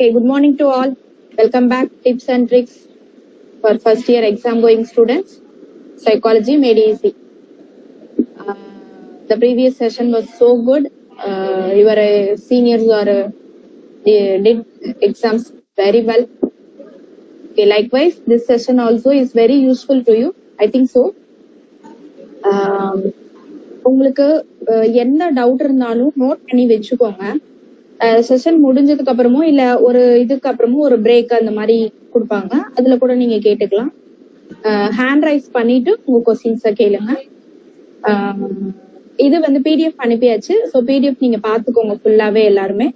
Okay, good morning to all. Welcome back. Tips and tricks for first year exam going students. Psychology made easy. The previous session was so good. Your seniors did exams very well. Okay, likewise, this session also is very useful to you. I think so. உங்களுக்கு என்ன doubt இருந்தாலும் note பண்ணி வச்சுக்கோங்க. Session முடிஞ்சதுக்கு அப்புறமோ இல்ல ஒரு இதுக்கு அப்புறமோ ஒரு பிரேக் அந்த மாதிரி கொடுப்பாங்க, அதுல கூட நீங்க கேட்டுக்கலாம். ஹேண்ட் ரைஸ் பண்ணிட்டு உங்க கொஸ்டின்ஸ கேளுங்க. இது வந்து பிடிஎஃப் அனுப்பியாச்சு. ஸோ பிடிஎஃப் நீங்க பாத்துக்கோங்க ஃபுல்லாவே எல்லாருமே.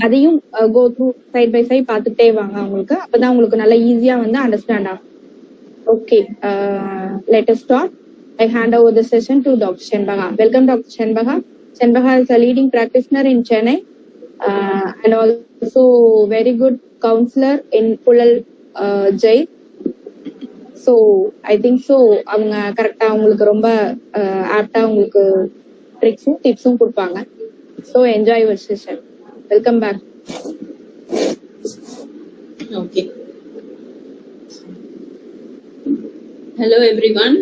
அதையும் go through side by side பாத்துக்கிட்டே வாங்க உங்களுக்கு. அப்பதான் உங்களுக்கு நல்லா ஈஸியா வந்து அண்டர்ஸ்டாண்ட் ஆகும். Okay, let us start. I hand over the session to Dr. Shenbaga. Welcome, Dr. Shenbaga. Shenbaga is a leading practitioner in Chennai and also very good counselor in Pulal Jail. So I think so அவங்க கரெக்டா உங்களுக்கு ரொம்ப ஆப்டா உங்களுக்கு ட்ரிக்ஸும் டிப்ஸும் கொடுப்பாங்க. So enjoy your session. Welcome back. Okay. Hello everyone.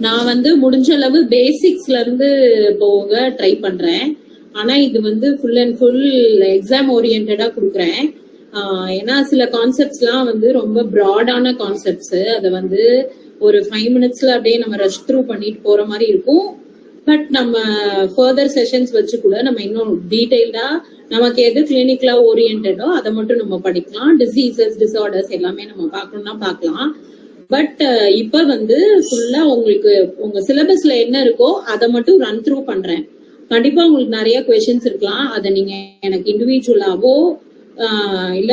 நான் வந்து முடிஞ்ச அளவு பேசிக்ஸ்ல இருந்து போக ட்ரை பண்றேன். ஆனா இது வந்து ஃபுல் அண்ட் ஃபுல் எக்ஸாம் ஓரியன்டா கொடுக்குறேன். ஏன்னா சில கான்செப்ட்ஸ் எல்லாம் வந்து ரொம்ப ப்ராடான கான்செப்ட்ஸ். அதை வந்து ஒரு 5 minutesல அப்படியே நம்ம ரஷ் த்ரூ பண்ணிட்டு போற மாதிரி இருக்கும். பட் நம்ம ஃபர்தர் செஷன்ஸ் வச்சு கூட நம்ம இன்னும் டீடைல்டா நமக்கு எது கிளினிக்கலா ஓரியன்டோ அதை மட்டும் நம்ம படிக்கலாம். டிசீசஸ், டிசார்டர்ஸ் எல்லாமே நம்ம பார்க்கணும்னா பார்க்கலாம். பட் இப்ப வந்து ஃபுல்லா உங்களுக்கு உங்க சிலபஸ்ல என்ன இருக்கோ அதை மட்டும் ரன் த்ரூ பண்றேன். கண்டிப்பா உங்களுக்கு நிறைய கொஸ்டின்ஸ் இருக்கலாம். அதை நீங்க எனக்கு இண்டிவிஜுவலாவோ இல்ல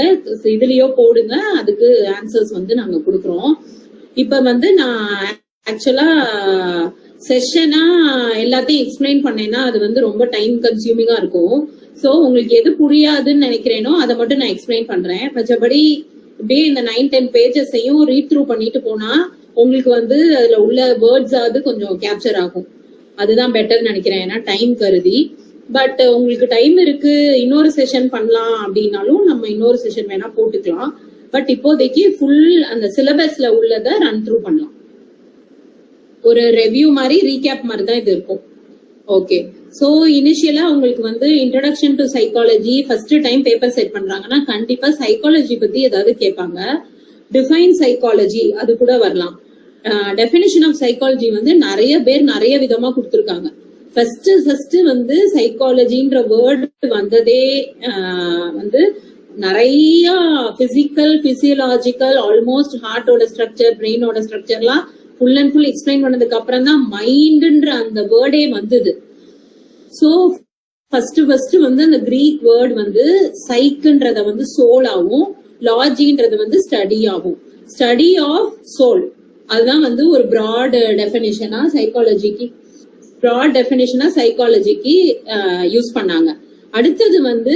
இதுலயோ போடுங்க, அதுக்கு ஆன்சர்ஸ் வந்து நாங்க கொடுக்குறோம். இப்ப வந்து நான் ஆக்சுவலா செஷனா எல்லாத்தையும் எக்ஸ்பிளைன் பண்ணேன்னா அது வந்து ரொம்ப டைம் கன்சியூமிங்கா இருக்கும். சோ உங்களுக்கு எது புரியாதுன்னு நினைக்கிறேனோ அதை மட்டும் நான் எக்ஸ்பிளைன் பண்றேன். மற்றபடி இப்படியே இந்த 9-10 பேஜஸையும் ரீட் த்ரூ பண்ணிட்டு போனா உங்களுக்கு வந்து அதுல உள்ள வேர்ட்ஸ் ஆகுது கொஞ்சம் கேப்சர் ஆகும். அதுதான் பெட்டர் நினைக்கிறேன், ஏன்னா டைம் கருதி. பட் உங்களுக்கு டைம் இருக்கு, இன்னொரு செஷன் பண்ணலாம் அப்படின்னாலும் நம்ம இன்னொரு செஷன் வேணா போட்டுக்கலாம். பட் இப்போதைக்கு ஃபுல் அந்த சிலபஸ்ல உள்ளத ரன் த்ரூ பண்ணலாம். ஒரு ரெவ்யூ மாதிரி, ரீகேப் மாதிரி தான் இது இருக்கும். ஓகே, சோ இனிஷியலா உங்களுக்கு வந்து introduction to psychology first time paper set பண்றாங்கன்னா கண்டிப்பா சைக்காலஜி பத்தி ஏதாவது கேட்பாங்க. டிஃபைன் சைக்காலஜி அது கூட வரலாம். டெஃபினிஷன் ஆஃப் சைக்காலஜி வந்து நிறைய பேர் நிறைய விதமா கொடுத்துருக்காங்க. ஃபர்ஸ்ட் வந்து சைக்காலஜின்ற வேர்டு வந்ததே வந்து நிறைய பிசிக்கல், பிசியலாஜிக்கல், ஆல்மோஸ்ட் ஹார்ட்டோட ஸ்ட்ரக்சர், பிரெயினோட ஸ்ட்ரக்சர்லாம் ஃபுல் அண்ட் ஃபுல் எக்ஸ்பிளைன் பண்ணதுக்கு அப்புறம் தான் மைண்ட்ன்ற அந்த வேர்டே வந்தது. சோ ஃபர்ஸ்ட் வந்து அந்த கிரீக் வேர்ட் வந்து சைக்குன்றத வந்து சோல் ஆகும், லாஜின்றது வந்து ஸ்டடி ஆகும். ஸ்டடி ஆஃப் சோல், அதுதான் வந்து ஒரு ப்ராட் டெஃபினிஷனா சைக்காலஜிக்கு யூஸ் பண்ணாங்க. அடுத்தது வந்து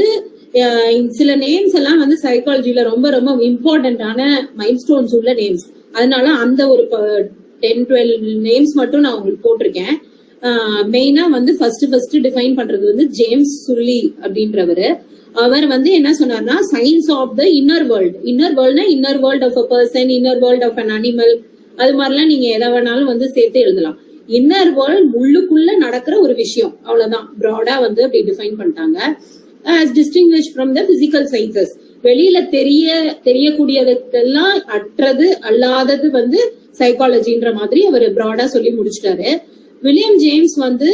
சில நேம்ஸ் எல்லாம் வந்து சைக்காலஜில ரொம்ப ரொம்ப இம்பார்ட்டன்டான மைல்ஸ்டோன்ஸ் உள்ள நேம்ஸ். அதனால அந்த ஒரு 10-12 நேம்ஸ் மட்டும் நான் உங்களுக்கு போட்டிருக்கேன். மெயினா வந்து ஃபர்ஸ்ட் டிஃபைன் பண்றது வந்து ஜேம்ஸ் சுல்லி அப்படின்றவரு. அவர் வந்து என்ன சொன்னார்னா, science of the inner world. Inner வேர்ல்ட்னா inner world of a person, inner world of an animal, அது மாதிரிலாம் நீங்க எதை வேணாலும் வந்து சேர்த்து எழுதலாம். இன்னர் வேர்ல்ட் உள்ளுக்குள்ள நடக்கிற ஒரு விஷயம், அவ்வளவுதான். ப்ராடா வந்து அப்படி டிஃபைன் பண்ணிட்டாங்க. as distinguished from the physical sciences. வெளியில தெரியக்கூடியதுக்கெல்லாம் அற்றது அல்லாதது வந்து சைக்காலஜின்ற மாதிரி அவர் ப்ராடா சொல்லி முடிச்சிட்டாரு. வில்லியம் ஜேம்ஸ் வந்து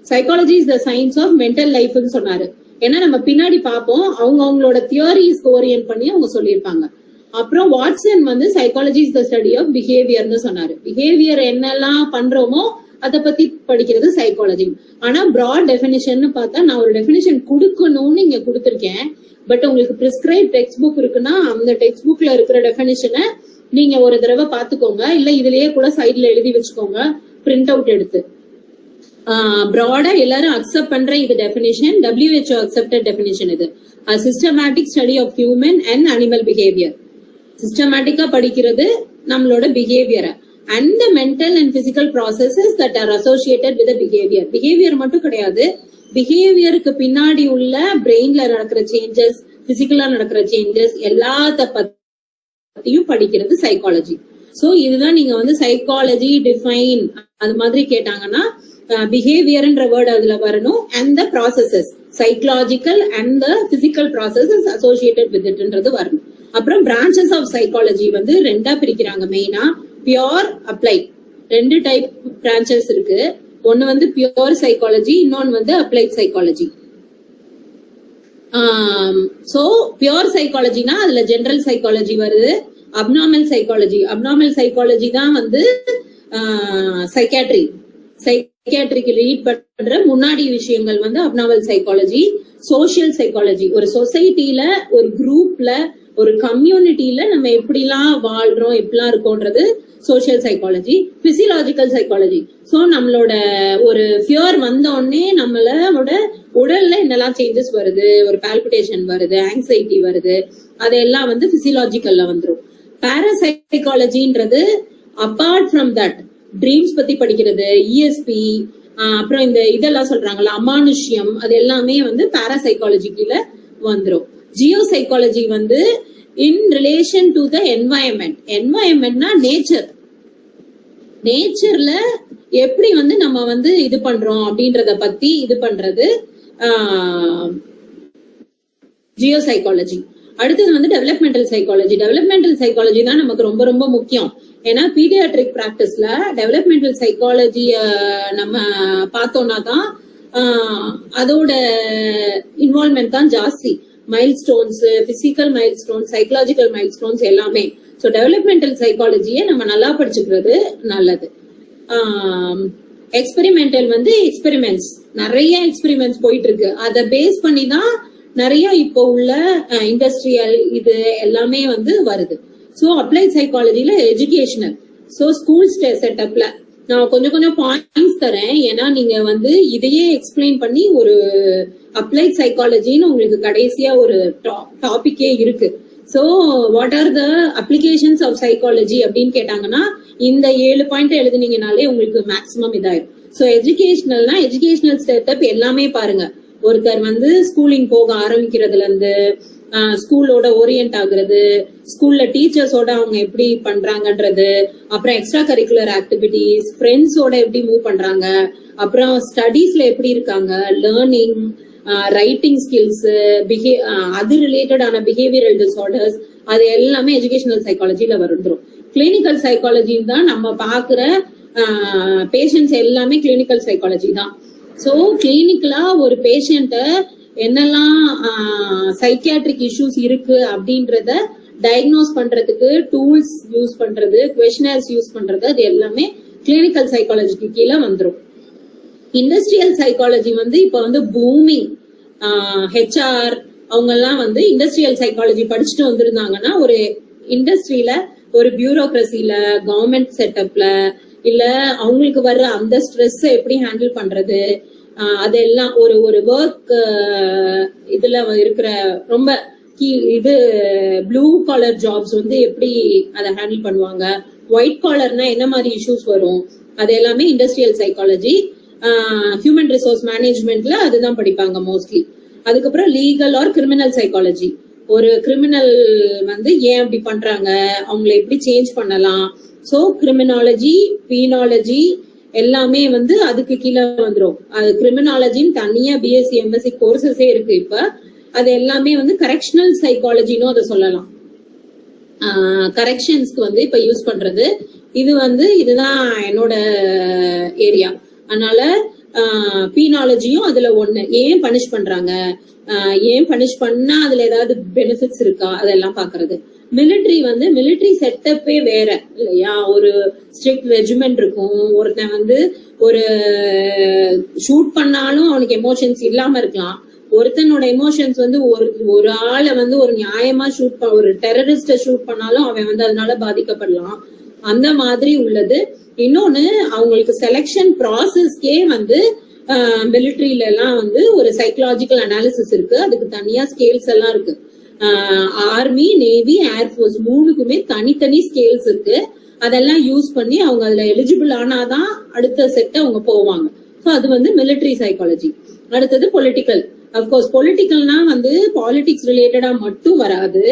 psychology is the science of mental லைஃப்னு சொன்னாரு. ஏன்னா நம்ம பின்னாடி பார்ப்போம், அவங்களோட தியரிஸ் ஓரியன்ட் பண்ணி அவங்க சொல்லியிருப்பாங்க. அப்புறம் வாட்சன் வந்து psychology is the study of பிஹேவியர்னு சொன்னாரு. பிஹேவியர் என்னெல்லாம் பண்றோமோ அதை பத்தி படிக்கிறது சைக்காலஜி. ஆனா ப்ராட் டெஃபினிஷன் பார்த்தா நான் ஒரு டெஃபினிஷன் கொடுக்கணும்னு இங்க கொடுத்திருக்கேன். பட் உங்களுக்கு பிரிஸ்கிரைப் டெக்ஸ்ட் புக் இருக்குன்னா அந்த டெக்ஸ்ட் புக்ல இருக்கிற டெஃபினிஷனை நீங்க ஒரு தடவை பாத்துக்கோங்க, இல்ல இதுலயே கூட சைட்ல எழுதி வச்சுக்கோங்க பிரிண்ட் அவுட் எடுத்து. ப்ராடா எல்லாரும் அக்செப்ட் பண்ற இது டெஃபினிஷன், WHO அக்செப்டட் டெஃபினிஷன். இது systematic study of human and animal behaviour. சிஸ்டமேட்டிக்கா படிக்கிறது நம்மளோட பிஹேவியரை and the mental and physical processes that are associated with the behavior. Behavior மட்டும் கிடையாது, பிஹேவியருக்கு பின்னாடி உள்ள பிரெயின்ல நடக்கிற சேஞ்சஸ், பிசிக்கலா நடக்கிற சேஞ்சஸ் எல்லாத்த பத்தியும் படிக்கிறது சைக்காலஜி. சோ இதுதான் நீங்க வந்து சைக்காலஜி டிஃபைன் அது மாதிரி கேட்டாங்கன்னா பிஹேவியர்ன்ற வேர்ட் அதுல வரணும். And the processes psychological and the physical processes associated with இட்ன்றது வரணும். அப்புறம் பிரான்ச்சஸ் ஆஃப் சைக்காலஜி வந்து ரெண்டா பிரிக்கிறாங்க மெயினா. பியோர், அப்ளைட், 2 டைப் பிரான்ச்சஸ் இருக்கு. ஒன்னு வந்து பியோர் சைக்காலஜி, இன்னொன்னு வந்து அப்ளைட் சைக்காலஜி. சோ பியோர் சைக்காலஜினா அதுல ஜெனரல் சைக்காலஜி வருது, அப்நார்மல் சைக்காலஜி தான் வந்து சைக்காட்ரிக்கு லீட் பண்ற முன்னாடி விஷயங்கள் வந்து அப்நார்மல் சைக்காலஜி. சோசியல் சைக்காலஜி, ஒரு சொசைட்டில, ஒரு குரூப்ல, ஒரு கம்யூனிட்டியில நம்ம எப்படிலாம் வாழ்றோம், எப்படிலாம் இருக்கோன்றது social psychology. Physiological psychology, so நம்மளோட ஒரு ஃபியர் வந்த உடனே நம்மளோட உடல்ல என்னெல்லாம் சேஞ்சஸ் வருது, ஒரு பால்பிட்டேஷன் வருது, ஆங்ஸைட்டி வருது, அதெல்லாம் வந்து பிசியலாஜிக்கல்ல வந்துரும். பாராசைக்காலஜின்றது அபார்ட் ஃப்ரம் தட் ட்ரீம்ஸ் பத்தி படிக்கிறது, இஎஸ்பி, அப்புறம் இந்த இதெல்லாம் சொல்றாங்கல்ல அமானுஷ்யம், அது எல்லாமே வந்து பாராசைக்காலஜி கீழ வந்துரும். ஜியோ சைக்காலஜி வந்து இன் ரிலேஷன் டு த என்வாயன்மெண்ட்னா நேச்சர்ல எப்படி வந்து நம்ம வந்து இது பண்றோம் அப்படின்றத பத்தி இது பண்றது ஜியோ சைக்காலஜி. அடுத்தது வந்து டெவலப்மெண்டல் சைக்காலஜி தான் நமக்கு ரொம்ப ரொம்ப முக்கியம். ஏன்னா பீடியாட்ரிக் பிராக்டிஸ்ல டெவலப்மெண்டல் சைக்காலஜிய நம்ம பார்த்தோம்னா தான் அதோட இன்வால்வ்மெண்ட் தான் ஜாஸ்தி. Milestones, physical milestones, psychological milestones எல்லாமே. ஸோ டெவலப்மெண்டல் சைக்காலஜியை நம்ம நல்லா படிச்சுக்கிறது நல்லது. எக்ஸ்பெரிமெண்டல் வந்து நிறைய எக்ஸ்பெரிமெண்ட்ஸ் போயிட்டு இருக்கு. அதை பேஸ் பண்ணி தான் நிறைய இப்போ உள்ள இண்டஸ்ட்ரியல் இது எல்லாமே வந்து வருது. ஸோ அப்ளைட் சைக்காலஜில எஜுகேஷனல், ஸோ ஸ்கூல் செட்டப்ல நான் கொஞ்சம் பாயிண்ட்ஸ் தரேன். ஏன்னா நீங்க வந்து இதையே எக்ஸ்பிளைன் பண்ணி ஒரு அப்ளைட் சைக்காலஜின்னு உங்களுக்கு கடைசியா ஒரு டாபிக்கே இருக்கு. So what are the applications of psychology அப்படின்னு கேட்டாங்கன்னா இந்த 7 பாயிண்ட் எழுதுனீங்கனாலே உங்களுக்கு மேக்சிமம் இதாயிரும். சோ எஜுகேஷனல் செட்டப் எல்லாமே பாருங்க. ஒருத்தர் வந்து ஸ்கூலிங் போக ஆரம்பிக்கிறதுல இருந்து ஸ்கூலோட ஓரியன்ட் ஆகுறது, ஸ்கூல்ல டீச்சர்ஸோட அவங்க எப்படி பண்றாங்கன்றது, அப்புறம் எக்ஸ்ட்ரா கரிக்குலர் ஆக்டிவிட்டிஸ், ஃப்ரெண்ட்ஸோட எப்படி மூவ் பண்றாங்க, அப்புறம் ஸ்டடீஸ்ல எப்படி இருக்காங்க, லேர்னிங், ரைட்டிங் ஸ்கில்ஸ், அது ரிலேட்டடான பிஹேவியரல் டிசார்டர்ஸ், அது எல்லாமே எஜுகேஷனல் சைக்காலஜில வந்துடும். கிளினிக்கல் சைக்காலஜி தான் நம்ம பாக்குற பேஷண்ட்ஸ் எல்லாமே கிளினிக்கல் சைக்காலஜி தான். சோ கிளினிக்கலா ஒரு பேஷண்ட என்னெல்லாம் சைக்கியாட்ரிக் இஷ்யூஸ் இருக்கு அப்படின்றத டயக்னோஸ் பண்றதுக்கு டூல்ஸ் யூஸ் பண்றது, குவெஷனர்ஸ் யூஸ் பண்றது, அது எல்லாமே கிளினிக்கல் சைக்காலஜிக்கு கீழே வந்துடும். இண்டஸ்ட்ரியல் சைக்காலஜி வந்து இப்ப வந்து பூமிங். ஹெச்ஆர் அவங்க எல்லாம் வந்து இண்டஸ்ட்ரியல் சைக்காலஜி படிச்சுட்டு வந்திருந்தாங்கன்னா ஒரு இண்டஸ்ட்ரியில, ஒரு பியூரோக்ரசில, கவர்மெண்ட் செட்டப்ல, இல்ல அவங்களுக்கு வர்ற அந்த ஸ்ட்ரெஸ் எப்படி ஹேண்டில் பண்றது, அதெல்லாம் ஒரு ஒர்க் இதுல இருக்கிற ரொம்ப இது ப்ளூ காலர் ஜாப்ஸ் வந்து எப்படி அதை ஹேண்டில் பண்ணுவாங்க, ஒயிட் காலர்னா என்ன மாதிரி இஷ்யூஸ் வரும், அது எல்லாமே இண்டஸ்ட்ரியல் சைக்காலஜி. ஹியூமன் ரிசோர்ஸ் மேனேஜ்மெண்ட்ல அதுதான் படிப்பாங்க மோஸ்ட்லி. அதுக்கப்புறம் லீகல் ஆர் கிரிமினல் சைக்காலஜி. ஒரு கிரிமினல் வந்து ஏன் அப்படி பண்றாங்க, அவங்களை எப்படி சேஞ்ச் பண்ணலாம். சோ கிரிமினாலஜி, பீனாலஜி எல்லாமே வந்து அதுக்கு கீழே வந்துடும். அது கிரிமினாலஜின்னு தனியா பிஎஸ்சி எம்எஸ்சி கோர்சஸே இருக்கு இப்ப. அது எல்லாமே வந்து கரெக்ஷனல் சைக்காலஜின்னு அதை சொல்லலாம். கரெக்ஷன்ஸ்க்கு வந்து இப்ப யூஸ் பண்றது இது வந்து இதுதான் என்னோட ஏரியா. அதனால பீனாலஜியும் அதுல ஒண்ணு. ஏன் பனிஷ் பண்றாங்க, ஏன் பனிஷ் பண்ணா அதுல ஏதாவது பெனிஃபிட்ஸ் இருக்கா, அதெல்லாம் பாக்குறது. மிலிட்ரி வந்து மிலிட்ரி செட்டப்பே வேற இல்லையா. ஒரு ஸ்ட்ரிக்ட் ரெஜிமெண்ட் இருக்கும். ஒருத்தன் வந்து ஒரு ஷூட் பண்ணாலும் அவனுக்கு எமோஷன்ஸ் இல்லாம இருக்கலாம். ஒருத்தனோட எமோஷன்ஸ் வந்து ஒரு ஆளை வந்து ஒரு நியாயமா ஒரு டெரரிஸ்ட ஷூட் பண்ணாலும் அவன் வந்து அதனால பாதிக்கப்படலாம். அந்த மாதிரி உள்ளது. இன்னொன்னு அவங்களுக்கு செலக்ஷன் ப்ராசஸ்க்கே வந்து மிலிட்ரியில எல்லாம் வந்து ஒரு சைக்கலாஜிக்கல் அனாலிசிஸ் இருக்கு. அதுக்கு தனியா ஸ்கேல்ஸ் எல்லாம் இருக்கு. ஆர்மி, நேவி, ஏர்போர்ஸ் மூணுக்குமே தனித்தனி ஸ்கேல்ஸ் இருக்கு. அதெல்லாம் யூஸ் பண்ணி அவங்க அதுல எலிஜிபிள் ஆனாதான் அடுத்த செட் அவங்க போவாங்க. ஸோ அது வந்து மிலிட்ரி சைக்காலஜி. அடுத்தது பொலிட்டிக்கல். அப்கோர்ஸ் பொலிட்டிக்கல்னா வந்து பாலிடிக்ஸ் ரிலேட்டடா மட்டும் வராது.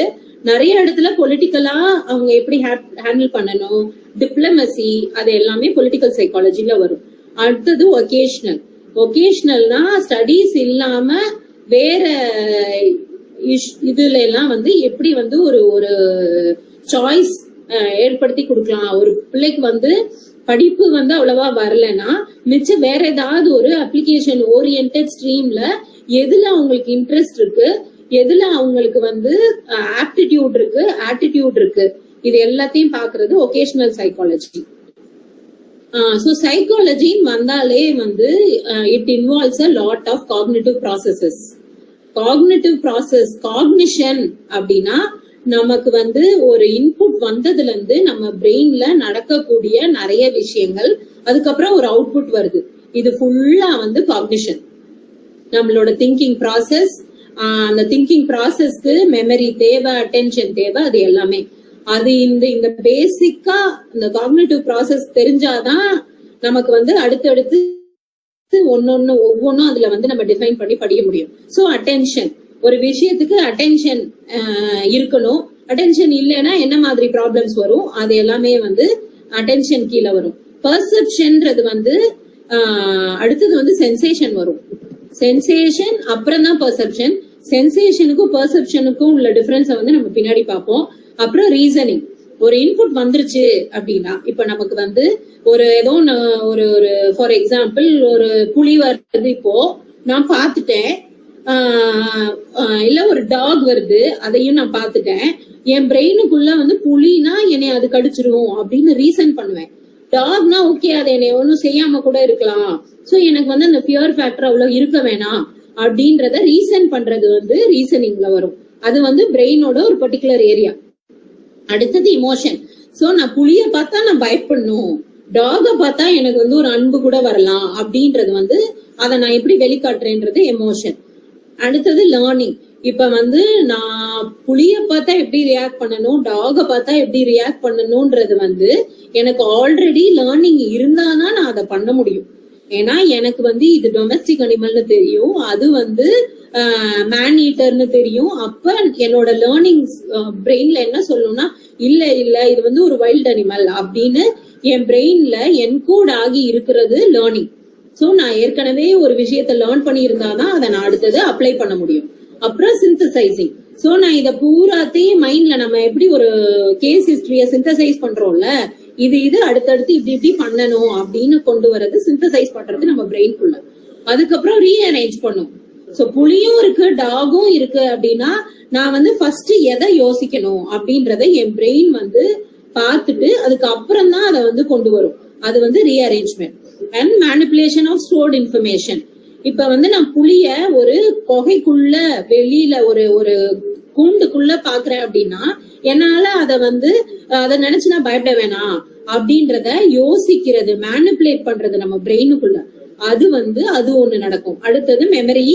நிறைய இடத்துல பொலிட்டிக்கலா அவங்க எப்படி ஹேண்டில் பண்ணணும், டிப்ளமசி, அது எல்லாமே பொலிட்டிக்கல் சைக்காலஜில வரும். அடுத்தது ஒகேஷனல். ஒகேஷனல்னா ஸ்டடீஸ் இல்லாம வேற இதுல எல்லாம் வந்து எப்படி வந்து ஒரு ஒரு சாய்ஸ் ஏற்படுத்தி கொடுக்கலாம். ஒரு பிள்ளைக்கு வந்து படிப்பு வந்து அவ்வளவா வரலன்னா மிச்சம் வேற ஏதாவது ஒரு அப்ளிகேஷன் ஓரியன்டட் ஸ்ட்ரீம்ல எதுல அவங்களுக்கு இன்ட்ரெஸ்ட் இருக்கு, எதுல அவங்களுக்கு வந்து ஆப்டிடியூட் இருக்கு, ஆட்டிடியூட் இருக்கு, இது எல்லாத்தையும் பாக்குறது ஒகேஷனல் சைக்காலஜி. சோ சைக்காலஜின்னு வந்தாலே வந்து it involves a lot of cognitive processes. Cognitive process, cognition அப்படின்னா நமக்கு வந்து ஒரு இன்புட் வந்ததுல இருந்து நம்ம பிரெயின்ல நடக்கக்கூடிய நிறைய விஷயங்கள், அதுக்கப்புறம் ஒரு அவுட்புட் வருது. இது ஃபுல்லா வந்து காக்னிஷன். நம்மளோட திங்கிங் ப்ராசஸ், அந்த திங்கிங் ப்ராசஸ்க்கு மெமரி தேவை, அட்டென்ஷன் தேவை, அது எல்லாமே. அது இந்த பேசிக்கா இந்த காக்னிட்டிவ் ப்ராசஸ் தெரிஞ்சாதான் நமக்கு வந்து அடுத்தடுத்து ஒவ்வொன்னும் அதுல வந்து நம்ம டிஃபைன் பண்ணி படிக்க முடியும். சோ அட்டென்ஷன், ஒரு விஷயத்துக்கு அட்டென்ஷன் இருக்கணும். அட்டென்ஷன் இல்லைன்னா என்ன மாதிரி ப்ராப்ளம்ஸ் வரும், அது எல்லாமே வந்து அட்டென்ஷன் கீழே வரும். பெர்செப்ஷன்ன்றது வந்து அடுத்தது வந்து சென்சேஷன் வரும். சென்சேஷன் அப்புறம் தான் பெர்செப்ஷன். சென்சேஷனுக்கும் பெர்செப்ஷனுக்கும் உள்ள டிஃபரன்ஸை வந்து நம்ம பின்னாடி பார்ப்போம். அப்புறம் ரீசனிங். ஒரு இன்புட் வந்துருச்சு அப்படின்னா, இப்ப நமக்கு வந்து ஒரு ஏதோ ஒரு ஒரு ஃபார் எக்ஸாம்பிள் ஒரு புலி வருது, இப்போ நான் பார்த்துட்டேன், இல்ல ஒரு டாக் வருது, அதையும் நான் பார்த்துட்டேன். என் பிரெயினுக்குள்ள வந்து புலினா என்னை அது கடிச்சிரும் அப்படின்னு ரீசன் பண்ணுவேன். டாக்னா ஓகே, அது என்னை ஒன்னும் செய்யாம கூட இருக்கலாம், சோ எனக்கு வந்து அந்த ஃபியர் ஃபேக்டர் அவ்வளவு இருக்க வேணாம் அப்படின்றத ரீசன் பண்றது வந்து ரீசனிங்ல வரும். அது வந்து பிரெயினோட ஒரு பர்டிகுலர் ஏரியா. அடுத்தது இமோஷன். சோ நான் புலிய பார்த்தா நான் பயப்படணும், டாக பார்த்தா எனக்கு வந்து ஒரு அன்பு கூட வரலாம் அப்படின்றது வந்து அதை நான் எப்படி வெளிக்காட்டுறேன்றது எமோஷன். அடுத்தது லேர்னிங். இப்ப வந்து நான் புலிய பார்த்தா எப்படி ரியாக்ட் பண்ணணும், டாக பார்த்தா எப்படி ரியாக்ட் பண்ணணும்ன்றது வந்து எனக்கு ஆல்ரெடி லேர்னிங் இருந்தாதான் நான் அதை பண்ண முடியும். ஏன்னா எனக்கு வந்து இது டொமெஸ்டிக் அனிமல்னு தெரியும், அது வந்து மேன் ஈட்டர்னு தெரியும். அப்ப என்னோட லேர்னிங் பிரெயின்ல என்ன சொல்லணும்னா, இல்ல இல்ல இது வந்து ஒரு வைல்ட் அனிமல் அப்படின்னு என் பிரெயின்ல என்கோட் ஆகி இருக்கிறது லேர்னிங். சோ நான் ஏற்கனவே ஒரு விஷயத்த லேர்ன் பண்ணி இருந்தாதான் அதை நான் அடுத்தது அப்ளை பண்ண முடியும். அப்புறம் சிந்தசைசிங். சோ நான் இத பூராத்தையும் மைண்ட்ல நம்ம எப்படி ஒரு கேஸ் ஹிஸ்டரிய சிந்தசைஸ் பண்றோம்ல, இது அடுத்தடுத்து இப்படி பண்ணணும் அப்படின்னு கொண்டு வர்றது, சிந்தசைஸ் பண்றது நம்ம பிரெயின்குள்ள. அதுக்கப்புறம் ரீஅரேஞ்ச் பண்ணும். சோ புலியும் இருக்கு, டாகும் இருக்கு அப்படின்னா நான் வந்து ஃபர்ஸ்ட் எதை யோசிக்கணும் அப்படின்றத என் பிரெயின் வந்து பார்த்துட்டு அதுக்கு அப்புறம் தான் அதை வந்து கொண்டு வரும். அது வந்து rearrangement and manipulation of stored information. இப்ப வந்து நான் புலிய ஒரு கொகைக்குள்ள வெளியில ஒரு ஒரு கூண்டுக்குள்ள பாக்குறேன் அப்படின்னா என்னால அதை நினைச்சு நான் பயப்பட வேணாம் அப்படின்றத யோசிக்கிறது, மேனிபுலேட் பண்றது நம்ம பிரெயினுக்குள்ள, அது ஒண்ணு நடக்கும். அடுத்தது மெமரி,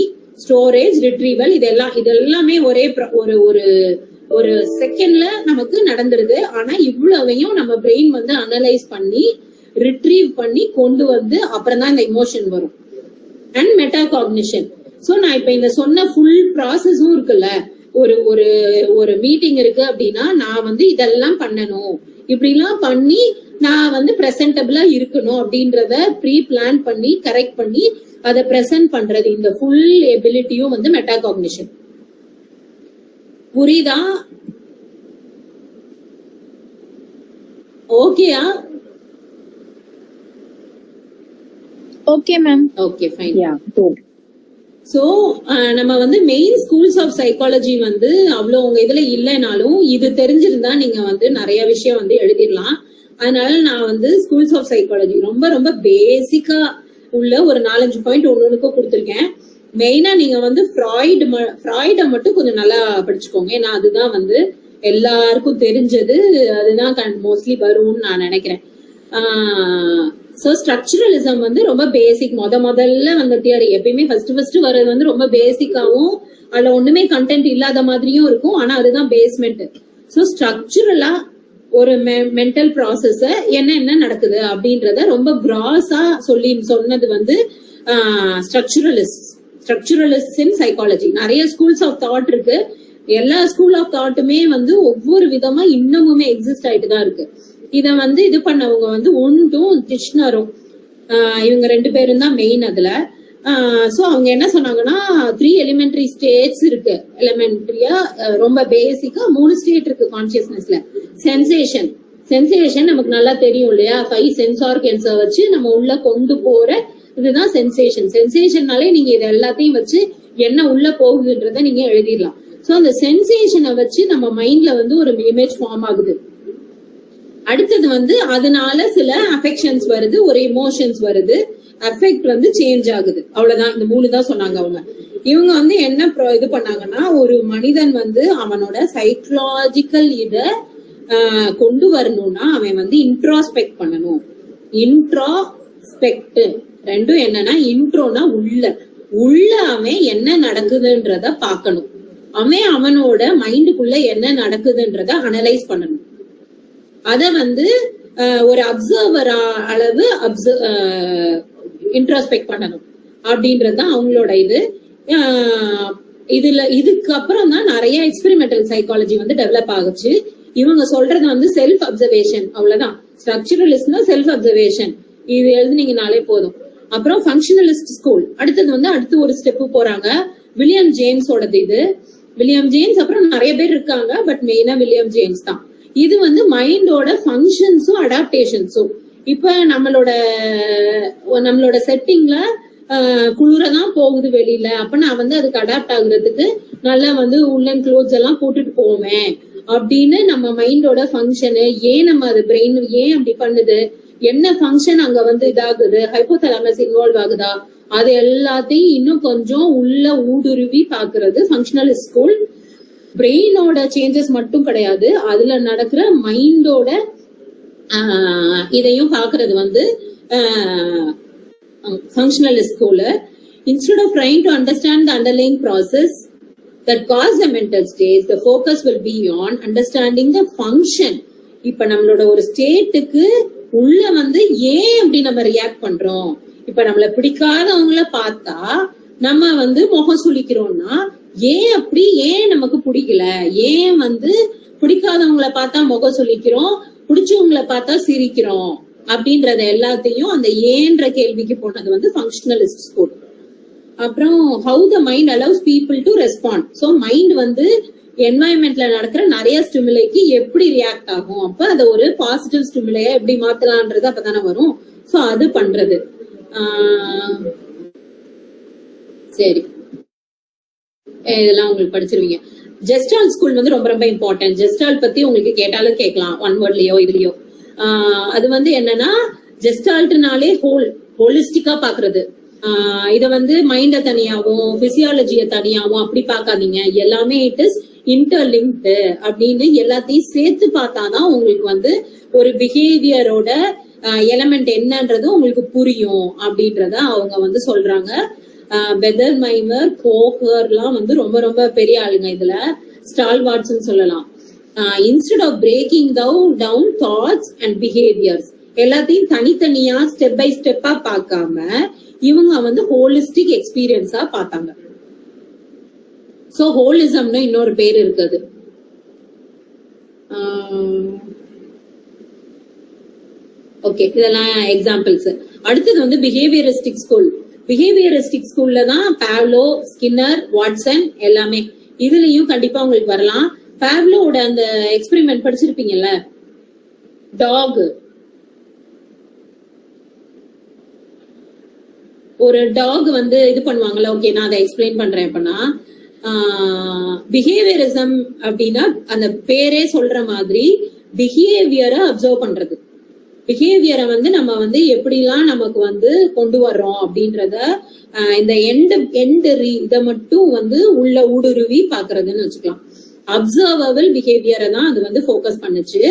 ஸ்டோரேஜ், ரிட்ரீவல். இதெல்லாமே ஒரே ஒரு செகண்ட்ல நமக்கு நடந்துருது. ஆனா இவ்வளவையும் நம்ம பிரெயின் வந்து அனலைஸ் பண்ணி ரிட்ரீவ் பண்ணி கொண்டு வந்து அப்புறம் தான் இந்த இமோஷன் வரும். அண்ட் மெட்டாகாக்னிஷன். சோ நான் இப்ப இந்த சொன்ன ஃபுல் ப்ராசஸும் இருக்குல்ல, ஒரு மீட்டிங் இருக்கு அப்படின்னா நான் வந்து இதெல்லாம் பண்ணணும், இப்படி எல்லாம் பண்ணி நான் வந்து பிரசன்டபிளா இருக்கணும் அப்படின்றத ப்ரீ பிளான் பண்ணி கரெக்ட் பண்ணி அதை பிரசன்ட் பண்றது, இந்த ஃபுல் எபிலிட்டியும் வந்து மெட்டாகாக்னிஷன். புரியுதா? ஓகேயா? Okay ma'am. Okay fine. So நம்ம வந்து மெயின் ஸ்கூல்ஸ் ஆஃப் சைக்காலஜி வந்து அவ்வளவு உங்க இதுல இல்லைனாலும் இது தெரிஞ்சிருந்தா நீங்க வந்து நிறைய விஷயம் வந்து எழுதிடலாம். அதனால நான் வந்து ஸ்கூல்ஸ் ஆஃப் சைக்காலஜி ரொம்ப ரொம்ப பேசிக்கா உள்ள ஒரு 4-5 பாயிண்ட் ஒன்னொன்னுக்கும் கொடுத்துருக்கேன். மெயினா நீங்க வந்து ஃப்ராய்ட மட்டும் கொஞ்சம் நல்லா படிச்சுக்கோங்க. ஏன்னா அதுதான் வந்து எல்லாருக்கும் தெரிஞ்சது, அதுதான் மோஸ்ட்லி வரும்னு நான் நினைக்கிறேன். சோ ஸ்ட்ரக்சரலிசம் வந்து ரொம்ப பேசிக், முதல்ல வந்த தியரி. எப்பயுமே ஃபர்ஸ்ட் வர்றது வந்து ரொம்ப பேசிக்காவும் அதுல ஒண்ணுமே கண்டென்ட் இல்லாத மாதிரியும் இருக்கும், ஆனா அதுதான் பேஸ்மெண்ட். சோ ஸ்ட்ரக்சரலா ஒரு மென்டல் ப்ராசஸ என்ன நடக்குது அப்படின்றத ரொம்ப கிராஸா சொன்னது வந்து ஸ்ட்ரக்சரலிஸ்ட். ஸ்ட்ரக்சரலிஸ்ட் இன் சைக்காலஜி. நிறைய ஸ்கூல்ஸ் ஆஃப் தாட் இருக்கு. எல்லா ஸ்கூல் ஆஃப் தாட்டுமே வந்து ஒவ்வொரு விதமா இன்னமுமே எக்ஸிஸ்ட் ஆயிட்டு தான் இருக்கு. இத வந்து இது பண்ணவங்க வந்து ஒன்றும் டிஷ்னரும் இவங்க 2 பேரும் தான் மெயின் அதுல. சோ அவங்க என்ன சொன்னாங்கன்னா 3 எலிமெண்டரி ஸ்டேட்ஸ் இருக்கு. எலிமெண்டரியா ரொம்ப பேசிக்கா 3 ஸ்டேட் இருக்கு கான்சியஸ்னஸ்ல. சென்சேஷன் நமக்கு நல்லா தெரியும் இல்லையா, 5 சென்ஸ் ஆர்கன்ஸை வச்சு நம்ம உள்ள கொண்டு போற இதுதான் சென்சேஷன்னாலே நீங்க இது எல்லாத்தையும் வச்சு என்ன உள்ள போகுதுன்றத நீங்க எழுதிடலாம். சோ அந்த சென்சேஷனை வச்சு நம்ம மைண்ட்ல வந்து ஒரு இமேஜ் ஃபார்ம் ஆகுது. அடுத்தது வந்து அதனால சில அஃபெக்ஷன்ஸ் வருது, ஒரு இமோஷன்ஸ் வருது, அஃபெக்ட் வந்து சேஞ்ச் ஆகுது. அவ்வளவுதான். இந்த 3 தான் சொன்னாங்க அவங்க. இவங்க வந்து என்ன இது பண்ணாங்கன்னா, ஒரு மனிதன் வந்து அவனோட சைக்கலாஜிக்கல் இத கொண்டு வரணும்னா அவன் வந்து இன்ட்ராஸ்பெக்ட் பண்ணணும். இன்ட்ராஸ்பெக்ட் ரெண்டும் என்னன்னா, இன்ட்ரோனா உள்ள அவன் என்ன நடக்குதுன்றத பாக்கணும். அவனோட மைண்டுக்குள்ள என்ன நடக்குதுன்றத அனலைஸ் பண்ணணும். அத வந்து ஒரு அப்சர்வர் அளவு இன்ட்ராஸ்பெக்ட் பண்ணணும் அப்படின்றதுதான் அவங்களோட இது. இதுக்கு அப்புறம் தான் நிறைய எக்ஸ்பெரிமெண்டல் சைக்காலஜி வந்து டெவலப் ஆகுச்சு. இவங்க சொல்றது வந்து செல்ஃப் அப்சர்வேஷன். அவ்வளவுதான். ஸ்ட்ரக்சரலிஸ்ட்னா செல்ஃப் அப்சர்வேஷன். இது எழுதுனீங்கனாலே போதும். அப்புறம் ஃபங்க்ஷனலிஸ்ட் ஸ்கூல். அடுத்தது வந்து அடுத்து ஒரு ஸ்டெப் போறாங்க. வில்லியம் ஜேம்ஸோடது இது. வில்லியம் ஜேம்ஸ் அப்புறம் நிறைய பேர் இருக்காங்க, பட் மெயினா வில்லியம் ஜேம்ஸ் தான். இது வந்து மைண்டோட ஃபங்க்ஷன்ஸும் அடாப்டேஷன்ஸும். இப்ப நம்மளோட செட்டிங்ல குளிரதான் போகுது வெளியில, அப்ப நான் வந்து அதுக்கு அடாப்ட் ஆகுறதுக்கு நல்லா வந்து உள்ளன் க்ளோத்ஸ் எல்லாம் போட்டுட்டு போவேன் அப்படின்னு நம்ம மைண்டோட ஃபங்க்ஷனு, ஏன் நம்ம அது பிரெயின் ஏன் அப்படி பண்ணுது, என்ன ஃபங்க்ஷன் அங்க வந்து இதாகுது, ஹைப்போதலாமஸ் இன்வால்வ் ஆகுதா, அது எல்லாத்தையும் இன்னும் கொஞ்சம் உள்ள ஊடுருவி பாக்குறது ஃபங்க்ஷனலிஸ்ட் ஸ்கூல். பிரெயினோட சேஞ்சஸ் மட்டும் கிடையாது, அதுல நடக்கிற மைண்டோட இதையும் பாக்குறது வந்து ஃபங்க்ஷனலிஸ்ட் school. Instead of trying to understand the underlying process that cause the mental state, the focus will be on understanding the function. இப்ப நம்மளோட ஒரு ஸ்டேட்டுக்கு உள்ள வந்து ஏன் அப்படி நம்ம ரியாக்ட் பண்றோம். இப்ப நம்மள பிடிக்காதவங்கள பார்த்தா நம்ம வந்து முகம் சுளிக்கிறோம்னா ஏன் அப்படி, ஏன் நமக்கு பிடிக்கல, ஏன் வந்து பிடிக்காதவங்கள பார்த்தா முகம் சுளிக்கிறோம், பிடிச்சவங்களை பார்த்தா சிரிக்கிறோம் அப்படின்றத எல்லாத்தையும் அந்த ஏன்ற கேள்விக்கு போனது வந்து ஃபங்க்ஷனலிஸ்ட் ஸ்கூல். அப்புறம் how the mind allows people to respond. So mind வந்து என்வாயன்மெண்ட்ல நடக்கிற நிறைய ஸ்டிமுலைக்கு எப்படி ரியாக்ட் ஆகும், அப்ப அதை ஒரு பாசிட்டிவ் ஸ்டிமுலையா எப்படி மாத்தலான்றது அப்பதானே வரும். சோ அது பண்றது. சரி, இதெல்லாம் உங்களுக்கு படிச்சிருவீங்க. ஜெஸ்டால் ஸ்கூல் வந்து ரொம்ப ரொம்ப இம்பார்ட்டன்ட். ஜெஸ்டால் பத்தி உங்களுக்கு கேட்டாலும் கேட்கலாம், 1 வேர்ட்லயோ இதுலயோ. அது வந்து என்னன்னா, ஜெஸ்டால்ட்னாலே ஹோலிஸ்டிக்கா பாக்குறது. இத வந்து மைண்ட தனியாவும் பிசியாலஜிய தனியாவும் அப்படி பாக்காதீங்க. எல்லாமே இட் இஸ் இன்டர்லிங்க்டு அப்படின்னு எல்லாத்தையும் சேர்த்து பார்த்தாதான் உங்களுக்கு வந்து ஒரு பிஹேவியரோட எலமெண்ட் என்னன்றது உங்களுக்கு புரியும் அப்படின்றத அவங்க வந்து சொல்றாங்க. பெதர்மைமர், கோஹர்லாம் வந்து ரொம்ப ரொம்ப பெரிய ஆளுங்க இதுல. ஸ்டால்வார்ட்ஸ் சொல்லலாம். Instead of breaking down thoughts and behaviours, எல்லாத்தையும் தனித்தனியா ஸ்டெப் பை ஸ்டெப்பா பார்க்காம இவங்க வந்து ஹோலிஸ்டிக் எக்ஸ்பீரியன்ஸா பார்த்தாங்க. சோ ஹோலிசம்னு இன்னொரு பேர் இருக்குது. ஓகே, இதெல்லாம் எக்ஸாம்பிள்ஸ். அடுத்தது வந்து பிஹேவியரிஸ்டிக் ஸ்கூல். பிஹேவியரிஸ்டிக் ஸ்கூல்ல தான் பாவ்லோ, ஸ்கின்னர், வாட்சன் எல்லாமே. இதுலயும் கண்டிப்பா உங்களுக்கு வரலாம். பாவ்லோட அந்த எக்ஸ்பெரிமெண்ட் படிச்சிருப்பீங்கல்ல, டாக். ஒரு டாக் வந்து இது பண்ணுவாங்கல்ல. ஓகே, நான் அதை எக்ஸ்பிளைன் பண்றேன். எப்படின்னா, பிஹேவியரிசம் அப்படின்னா அந்த பேரே சொல்ற மாதிரி பிஹேவியரை அப்சர்வ் பண்றது. பிஹேவியரை வந்து நம்ம வந்து எப்படிலாம் நமக்கு வந்து கொண்டு வர்றோம் அப்படின்றத இந்த இதை மட்டும் வந்து உள்ள ஊடுருவி பாக்குறதுன்னு வச்சுக்கலாம். அப்சர்வபிள் பிஹேவியரை தான் அது வந்து போக்கஸ் பண்ணுச்சு.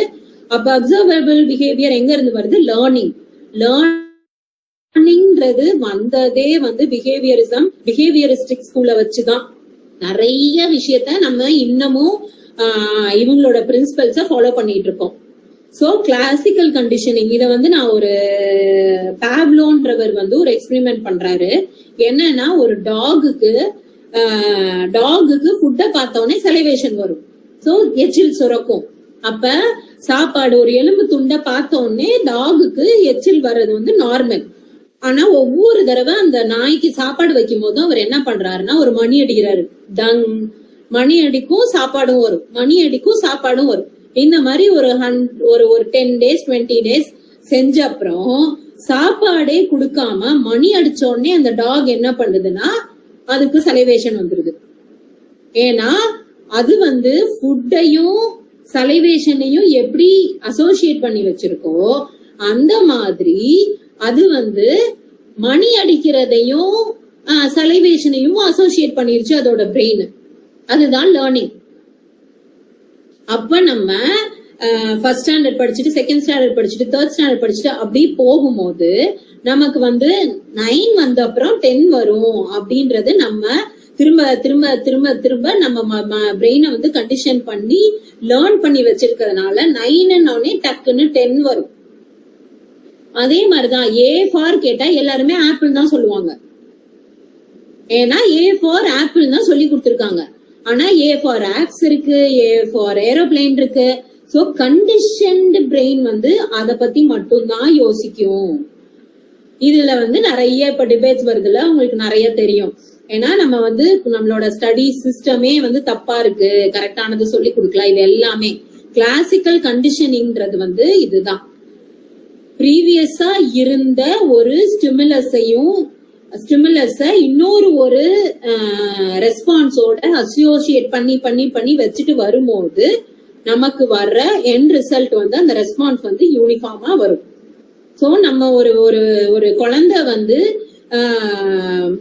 அப்ப அப்சர்வபிள் பிஹேவியர் எங்க இருந்து வருது? லேர்னிங்ன்றது வந்ததே வந்து பிஹேவியரிஸ்டிக் ஸ்கூல்ல வச்சுதான். நிறைய விஷயத்த நம்ம இன்னமும் இவங்களோட பிரின்சிபல்ஸ ஃபாலோ பண்ணிட்டு இருக்கோம். சோ கிளாசிக்கல் கண்டிஷனிங் இத வந்து நான் ஒரு பாவ்லோன்றவர் வந்து ஒரு எக்ஸ்பெரிமெண்ட் பண்றாரு. என்னன்னா ஒரு டாகுக்கு ஃபுட்டை பார்த்தோன்னே செலிவேஷன் வரும். சோ எச்சில் சுரக்கும். அப்ப சாப்பாடு ஒரு எலும்பு துண்டை பார்த்த உடனே டாகுக்கு எச்சில் வர்றது வந்து நார்மல். ஆனா ஒவ்வொரு தடவை அந்த நாய்க்கு சாப்பாடு வைக்கும் போதும் அவர் என்ன பண்றாருன்னா ஒரு மணி அடிக்கிறாரு. டங், மணி அடிக்கும் சாப்பாடும் வரும், மணி அடிக்கும் சாப்பாடும் வரும். இந்த மாதிரி ஒரு 10 days 20 days செஞ்ச அப்புறம் சாப்பாடே கொடுக்காம மணி அடிச்ச உடனே அந்த டாக் என்ன பண்ணுதுன்னா அதுக்கு சலைவேஷன் வந்துருது. ஏன்னா அது வந்து ஃபுட்டையும் சலைவேஷனையும் எப்படி அசோசியேட் பண்ணி வச்சிருக்கோ அந்த மாதிரி அது வந்து மணி அடிக்கிறதையும் சலைவேஷனையும் அசோசியேட் பண்ணிருச்சு அதோட பிரெயின். அதுதான் லேர்னிங். அப்ப நம்ம ஃபர்ஸ்ட் ஸ்டாண்டர்ட் படிச்சுட்டு, செகண்ட் ஸ்டாண்டர்ட் படிச்சுட்டு, தேர்ட் ஸ்டாண்டர்ட் படிச்சுட்டு அப்படி போகும்போது நமக்கு வந்து 9 வந்த அப்புறம் 10 வரும் அப்படின்றது நம்ம திரும்ப திரும்ப திரும்ப திரும்ப நம்ம பிரெயினை வந்து கண்டிஷன் பண்ணி லேர்ன் பண்ணி வச்சிருக்கிறதுனால 9 டக்குன்னு 10 வரும். அதே மாதிரிதான் A ஃபார் கேட்டா எல்லாருமே ஆப்பிள் தான் சொல்லுவாங்க. ஏன்னா A ஃபார் ஆப்பிள் தான் சொல்லி கொடுத்துருக்காங்க. ஆனா A ஃபார் ஆக்ஸ் இருக்கு, A ஃபார் ஏரோப்ளேன் இருக்கு. சோ கண்டிஷன்டு பிரெயின் வந்து அத பத்தி மட்டும்தான் யோசிக்கும். இதுல வந்து நிறைய இப்ப டிபேட்ஸ் வருதுல, உங்களுக்கு நிறைய தெரியும். ஏன்னா நம்ம வந்து நம்மளோட ஸ்டடி சிஸ்டமே வந்து தப்பா இருக்கு, கரெக்டானது சொல்லி கொடுக்கலாம். இது எல்லாமே கிளாசிக்கல் கண்டிஷனிங்கிறது வந்து இதுதான். ப்ரீவியஸா இருந்த ஒரு ஸ்டிமுலஸை இன்னொரு ஒரு ரெஸ்பான்ஸோட அசோசியேட் பண்ணி பண்ணி பண்ணி வச்சுட்டு வரும்போது நமக்கு வர்ற எண்ட் ரிசல்ட் வந்து அந்த ரெஸ்பான்ஸ் வந்து யூனிஃபார்மா வரும். சோ நம்ம ஒரு குழந்தை வந்து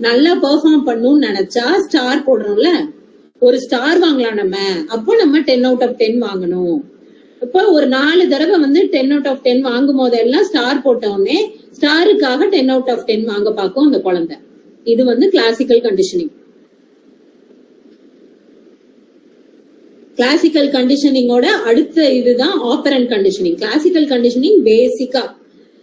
நல்லா பெர்ஃபார்ம் பண்ணணும்னு நினைச்சா ஸ்டார் போடுறோம்ல, ஒரு ஸ்டார் வாங்கலாம் நம்ம. அப்போ நம்ம 10 out of 10 வாங்கணும். இப்ப ஒரு 4 தடவை வந்து 10 out of 10 வாங்கும் போதெல்லாம் ஸ்டார் போட்ட உடனே ஸ்டாருக்காக 10 out of 10 வாங்க பார்க்கும் அந்த குழந்தை. இது வந்து கிளாசிக்கல் கண்டிஷனிங். கிளாசிக்கல் கண்டிஷனிங்கோட அடுத்த இதுதான் ஆப்பரண்ட் கண்டிஷனிங். கிளாசிக்கல் கண்டிஷனிங் பேசிக்கா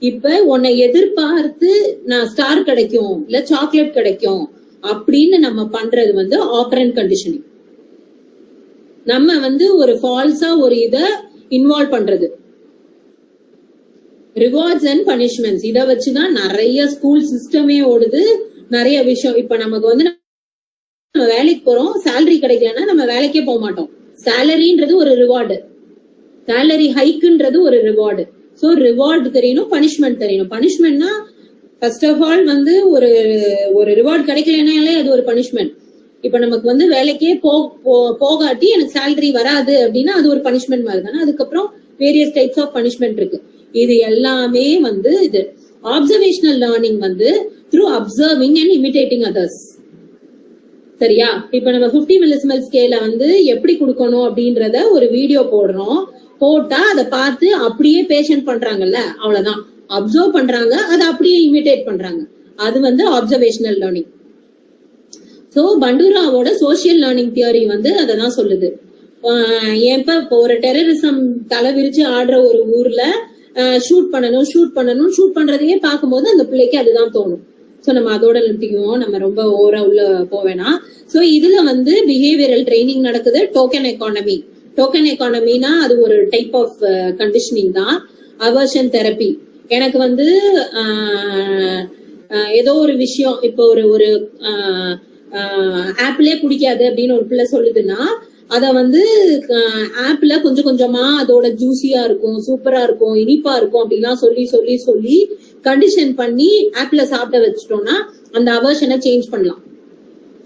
இப்ப உன்னை எதிர்பார்த்து நான் ஸ்டார் கிடைக்கும் இல்ல சாக்லேட் கிடைக்கும் அப்படின்னு நம்ம பண்றது வந்து ஆப்பரண்ட் கண்டிஷனிங். நம்ம வந்து ஒரு ஃபால்ஸா ஒரு இத இன்வால்வ் பண்றது. ரிவார்ட்ஸ் அண்ட் பனிஷ்மெண்ட்ஸ் இத வச்சுதான் நிறைய ஸ்கூல் சிஸ்டமே ஓடுது. நிறைய விஷயம் இப்ப நமக்கு வந்து நம்ம வேலைக்கு போறோம், சேலரி கிடைக்கலன்னா நம்ம வேலைக்கே போக மாட்டோம். சேலரின்றது ஒரு ரிவார்டு, சேலரி ஹைக்குன்றது ஒரு ரிவார்டு. சோ ரிவார்டு தெரியணும், பனிஷ்மெண்ட் தெரியணும். பனிஷ்மெண்ட்னா ஃபர்ஸ்ட் ஆஃப் ஆல் வந்து ஒரு ரிவார்டு கிடைக்கலனாலே அது ஒரு பனிஷ்மெண்ட். இப்ப நமக்கு வந்து வேலைக்கே போகாட்டி எனக்கு சேலரி வராது அப்படின்னா அது ஒரு பனிஷ்மெண்ட் மாதிரி தானே. அதுக்கப்புறம் வேரியஸ் டைப்ஸ் ஆஃப் பனிஷ்மெண்ட் இருக்கு. இது எல்லாமே வந்து இது ஆப்சர்வேஷனல் லேர்னிங் வந்து through observing and imitating others. சரியா? இப்ப நம்ம 50 millisiemel ஸ்கேல வந்து எப்படி கொடுக்கணும் அப்படின்றத ஒரு வீடியோ போடுறோம். போட்டா அதை பார்த்து அப்படியே பேஷண்ட் பண்றாங்கல்ல, அவ்வளவுதான். அப்சர்வ் பண்றாங்க, அதை அப்படியே இமிடேட் பண்றாங்க. அது வந்து ஆப்சர்வேஷனல் லேர்னிங். சோ பண்டூராவோட சோசியல் லேர்னிங் தியரி வந்து அததான் சொல்லுது. ஏன்ப இப்போ ஒரு டெரரிசம் தலை விரிச்சு ஆடுற ஒரு ஊர்ல ஷூட் பண்ணணும் பண்றதையே பார்க்கும்போது அந்த பிள்ளைக்கு அதுதான் தோணும். சோ நம்ம அதோட நிறுத்திக்குவோம், நம்ம ரொம்ப ஓவரா உள்ள போவேனா. சோ இதுல வந்து பிஹேவியரல் ட்ரைனிங் நடக்குது. டோக்கன் எக்கானமினா அது ஒரு டைப் ஆஃப் கண்டிஷனிங் தான். Aversion therapy. எனக்கு வந்து ஏதோ ஒரு விஷயம் இப்போ ஒரு ஆப்பிளே பிடிக்காது அப்படின்னு ஒரு பிள்ளை சொல்லுதுன்னா அத வந்து ஆப்பிள கொஞ்சம் கொஞ்சமா அதோட ஜூசியா இருக்கும், சூப்பரா இருக்கும், இனிப்பா இருக்கும் அப்படின்லாம் சொல்லி கண்டிஷன் பண்ணி ஆப்பிள சாப்பிட வச்சுட்டோம்னா அந்த அவர்ஷனை சேஞ்ச் பண்ணலாம்.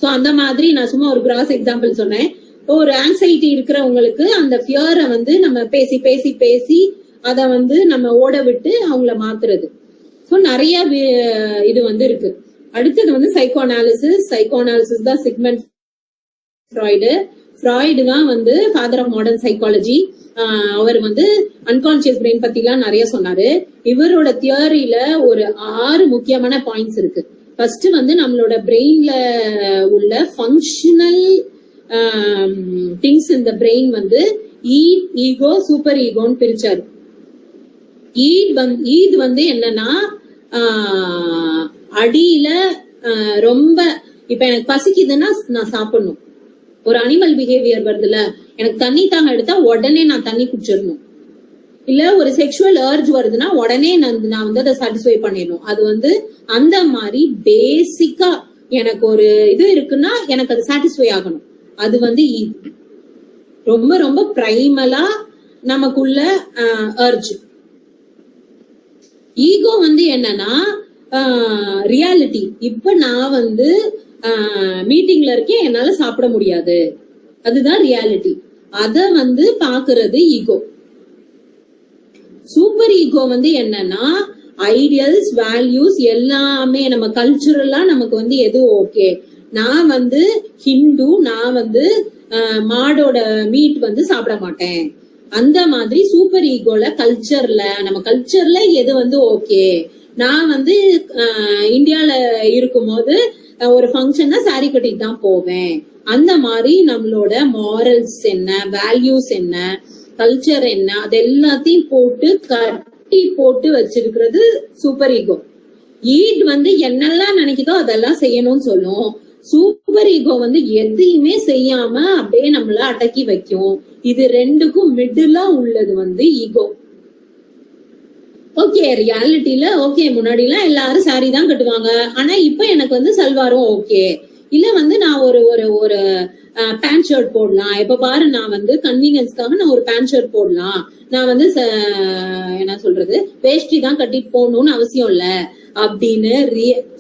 சோ அந்த மாதிரி நான் சும்மா ஒரு கிராஸ் எக்ஸாம்பிள் சொன்னேன். ஒரு ஆங்ஸைட்டி இருக்கிறவங்களுக்கு அந்த ஃபியரை வந்து நம்ம பேசி அத வந்து நம்ம ஓட விட்டு அவங்கள மாத்துறது. சோ நிறைய இது வந்து இருக்கு. அடுத்தது வந்து சைக்கோ அனாலிசிஸ் தான் சிக்மண்ட் ஃப்ராய்டு தான் வந்து ஃபாதர் ஆஃப் மாடர்ன் சைக்காலஜி. அவர் வந்து அன்கான்சியஸ் பிரெயின் பத்தி எல்லாம் நிறைய சொன்னாரு. இவரோட தியரியில ஒரு 6 முக்கியமான பாயிண்ட்ஸ் இருக்கு. ஃபர்ஸ்ட் வந்து நம்மளோட பிரெயின்ல உள்ள ஃபங்க்ஷனல் திங்ஸ் இந்த பிரெயின் வந்து ஈகோ, சூப்பர் ஈகோன்னு பிரிச்சாரு. ஈத் வந்து என்னன்னா அடியில ரொம்ப இப்ப எனக்கு பசிக்குதுன்னா நான் சாப்பிடணும். ஒரு அனிமல் பிஹேவியர் வருதுல, எனக்கு தண்ணி தாங்க எடுத்தா உடனே நான் தண்ணி குடிச்சிடணும். இல்ல ஒரு செக்ஷுவல் அர்ஜ் வருதுன்னா உடனே நான் வந்து அதை சாட்டிஸ்ஃபை பண்ணிடணும். அது வந்து அந்த மாதிரி பேசிக்கா எனக்கு ஒரு இது இருக்குன்னா எனக்கு அது சாட்டிஸ்ஃபை ஆகணும். அது வந்து ரொம்ப ரொம்ப பிரைமலா நமக்குள்ள அர்ஜ். ஈகோ வந்து என்னன்னா ரியாலிட்டி. இப்ப நான் வந்து மீட்டிங்ல இருக்கேன், என்னால சாப்பிட முடியாது, அதுதான் ரியாலிட்டி. அத வந்து பாக்குறது ஈகோ. சூப்பர் ஈகோ வந்து என்னன்னா ஐடியல்ஸ், வேல்யூஸ் எல்லாமே நம்ம கல்ச்சுரலா நமக்கு வந்து எது ஓகே. நான் வந்து ஹிந்து, நான் வந்து மாடோட மீட் வந்து சாப்பிட மாட்டேன். அந்த மாதிரி சூப்பர் ஈகோல கல்ச்சர்ல நம்ம கல்ச்சர்ல எது வந்து ஓகே. நான் வந்து இந்தியால இருக்கும்போது ஒரு ஃபங்க்ஷன்னா சாரி கட்டிட்டு தான் போவேன். அந்த மாதிரி நம்மளோட மாரல்ஸ் என்ன, வேல்யூஸ் என்ன, கல்ச்சர் என்ன, அது எல்லாத்தையும் போட்டு கட்டி போட்டு வச்சிருக்கிறது சூப்பர் ஈகோ. ஈட் வந்து என்னெல்லாம் நினைக்குதோ அதெல்லாம் செய்யணும்னு சொல்லும். சூப்பர் ஈகோ வந்து எதையுமே செய்யாம அப்படியே நம்மள அடக்கி வைக்கும். இது ரெண்டுக்கும் மிடிலா உள்ளது வந்து ஈகோ. ஓகே, ரியாலிட்டியில ஓகே, முன்னாடி எல்லாம் எல்லாரும் சாரி தான் கட்டுவாங்க, ஆனா இப்ப எனக்கு வந்து சல்வாரும் ஓகே. இல்ல வந்து நான் ஒரு ஒரு ஒரு பேண்ட் ஷர்ட் போடலாம். இப்ப பாரு, நான் வந்து கன்வீனியன்ஸ்க்காக நான் ஒரு பேண்ட் ஷர்ட் போடலாம். நான் வந்து என்ன சொல்றது, வேஷ்டி தான் கட்டிட்டு போகணும்னு அவசியம் இல்ல அப்படின்னு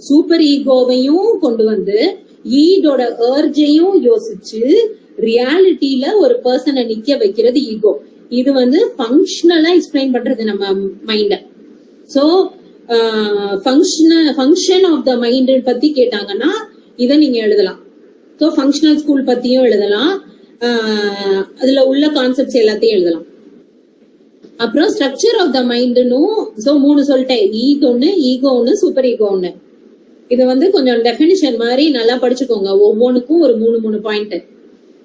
சூப்பர் ஈகோவையும் கொண்டு வந்து ஈடோட அர்ஜையும் யோசிச்சு ரியாலிட்டியில ஒரு பர்சனை நிக்க வைக்கிறது ஈகோ. இது வந்து ஃபங்க்ஷனலா எக்ஸ்பிளைன் பண்றது நம்ம மைண்ட. So function of the mind பத்தி கேட்டாங்கன்னா இதை நீங்க எழுதலாம். ஸோ ஃபங்க்ஷனல் ஸ்கூல் பத்தியும் எழுதலாம், அதுல உள்ள கான்செப்ட்ஸ் எல்லாத்தையும் எழுதலாம். அப்புறம் ஸ்ட்ரக்சர் ஆஃப் த மைண்ட்னும் சோ 3 சொல்லிட்டேன். ஈகோ ஒண்ணு, சூப்பர் ஈகோ ஒண்ணு. இது வந்து கொஞ்சம் டெஃபினிஷன் மாதிரி நல்லா படிச்சுக்கோங்க. ஒவ்வொன்றுக்கும் ஒரு 3 பாயிண்ட்.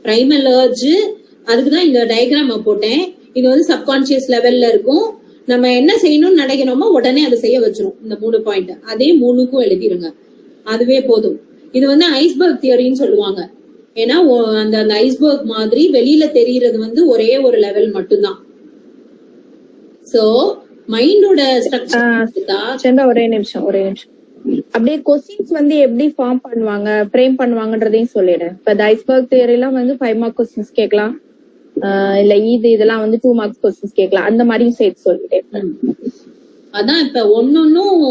பிரைமல் அர்ஜ், அதுக்குதான் இந்த டயக்ராம் போட்டேன். இது வந்து சப்கான்சியஸ் லெவல்ல இருக்கும். நம்ம என்ன செய்யணும்னு நினைக்கிறோமோ உடனே அதை செய்ய வச்சிரும். இந்த 3 பாயிண்ட் அதே 3க்கும் எழுதிருங்க, அதுவே போதும். இது வந்து ஐஸ்பர்க் தியரின்னு சொல்லுவாங்க. ஏன்னா அந்த ஐஸ்பர்க் மாதிரி வெளியில தெரியறது வந்து ஒரே ஒரு லெவல் மட்டும்தான். சோ மைண்டோட ஸ்ட்ரக்சர். ஒரே நிமிஷம் அப்படியே கொஸ்டின்ஸ் வந்து எப்படி ஃபார்ம் பண்ணுவாங்க, ஃப்ரேம் பண்ணுவாங்கன்றதையும் சொல்லிடு. இப்ப ஐஸ்பர்க் தியரி எல்லாம் வந்து 5 மார்க் கொஸ்டின்ஸ் கேட்கலாம், இல்ல இதெல்லாம் வந்து 2 மார்க்ஸ் கொஸ்டின்ஸ் கேட்கலாம். அந்த மாதிரியும் சேர்த்து சொல்லிட்டேன். அதான் இப்ப ஒன்னொன்னும்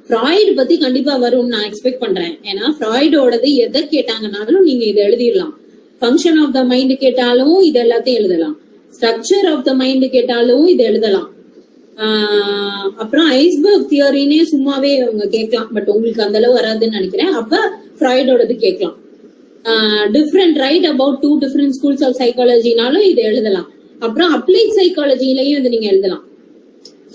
ஃப்ராய்டு பத்தி கண்டிப்பா வரும்னு நான் எக்ஸ்பெக்ட் பண்றேன். ஏன்னா ஃப்ராய்டோடது எதை கேட்டாங்கன்னாலும் நீங்க இதை எழுதிடலாம். ஃபங்க்ஷன் ஆஃப் த மைண்ட் கேட்டாலும் இது எல்லாத்தையும் எழுதலாம். ஸ்ட்ரக்சர் ஆஃப் த மைண்ட் கேட்டாலும் இது எழுதலாம். அப்புறம் ஐஸ்பர்க் தியரினே சும்மாவே அவங்க கேட்கலாம், பட் உங்களுக்கு அந்த அளவு வராதுன்னு நினைக்கிறேன். அப்ப ஃப்ராய்டோடது கேட்கலாம். Different write about 2 different schools of சைக்காலஜினாலும் இது எழுதலாம். அப்புறம் அப்ளைட் சைக்காலஜிலையும் இது நீங்க எழுதலாம்.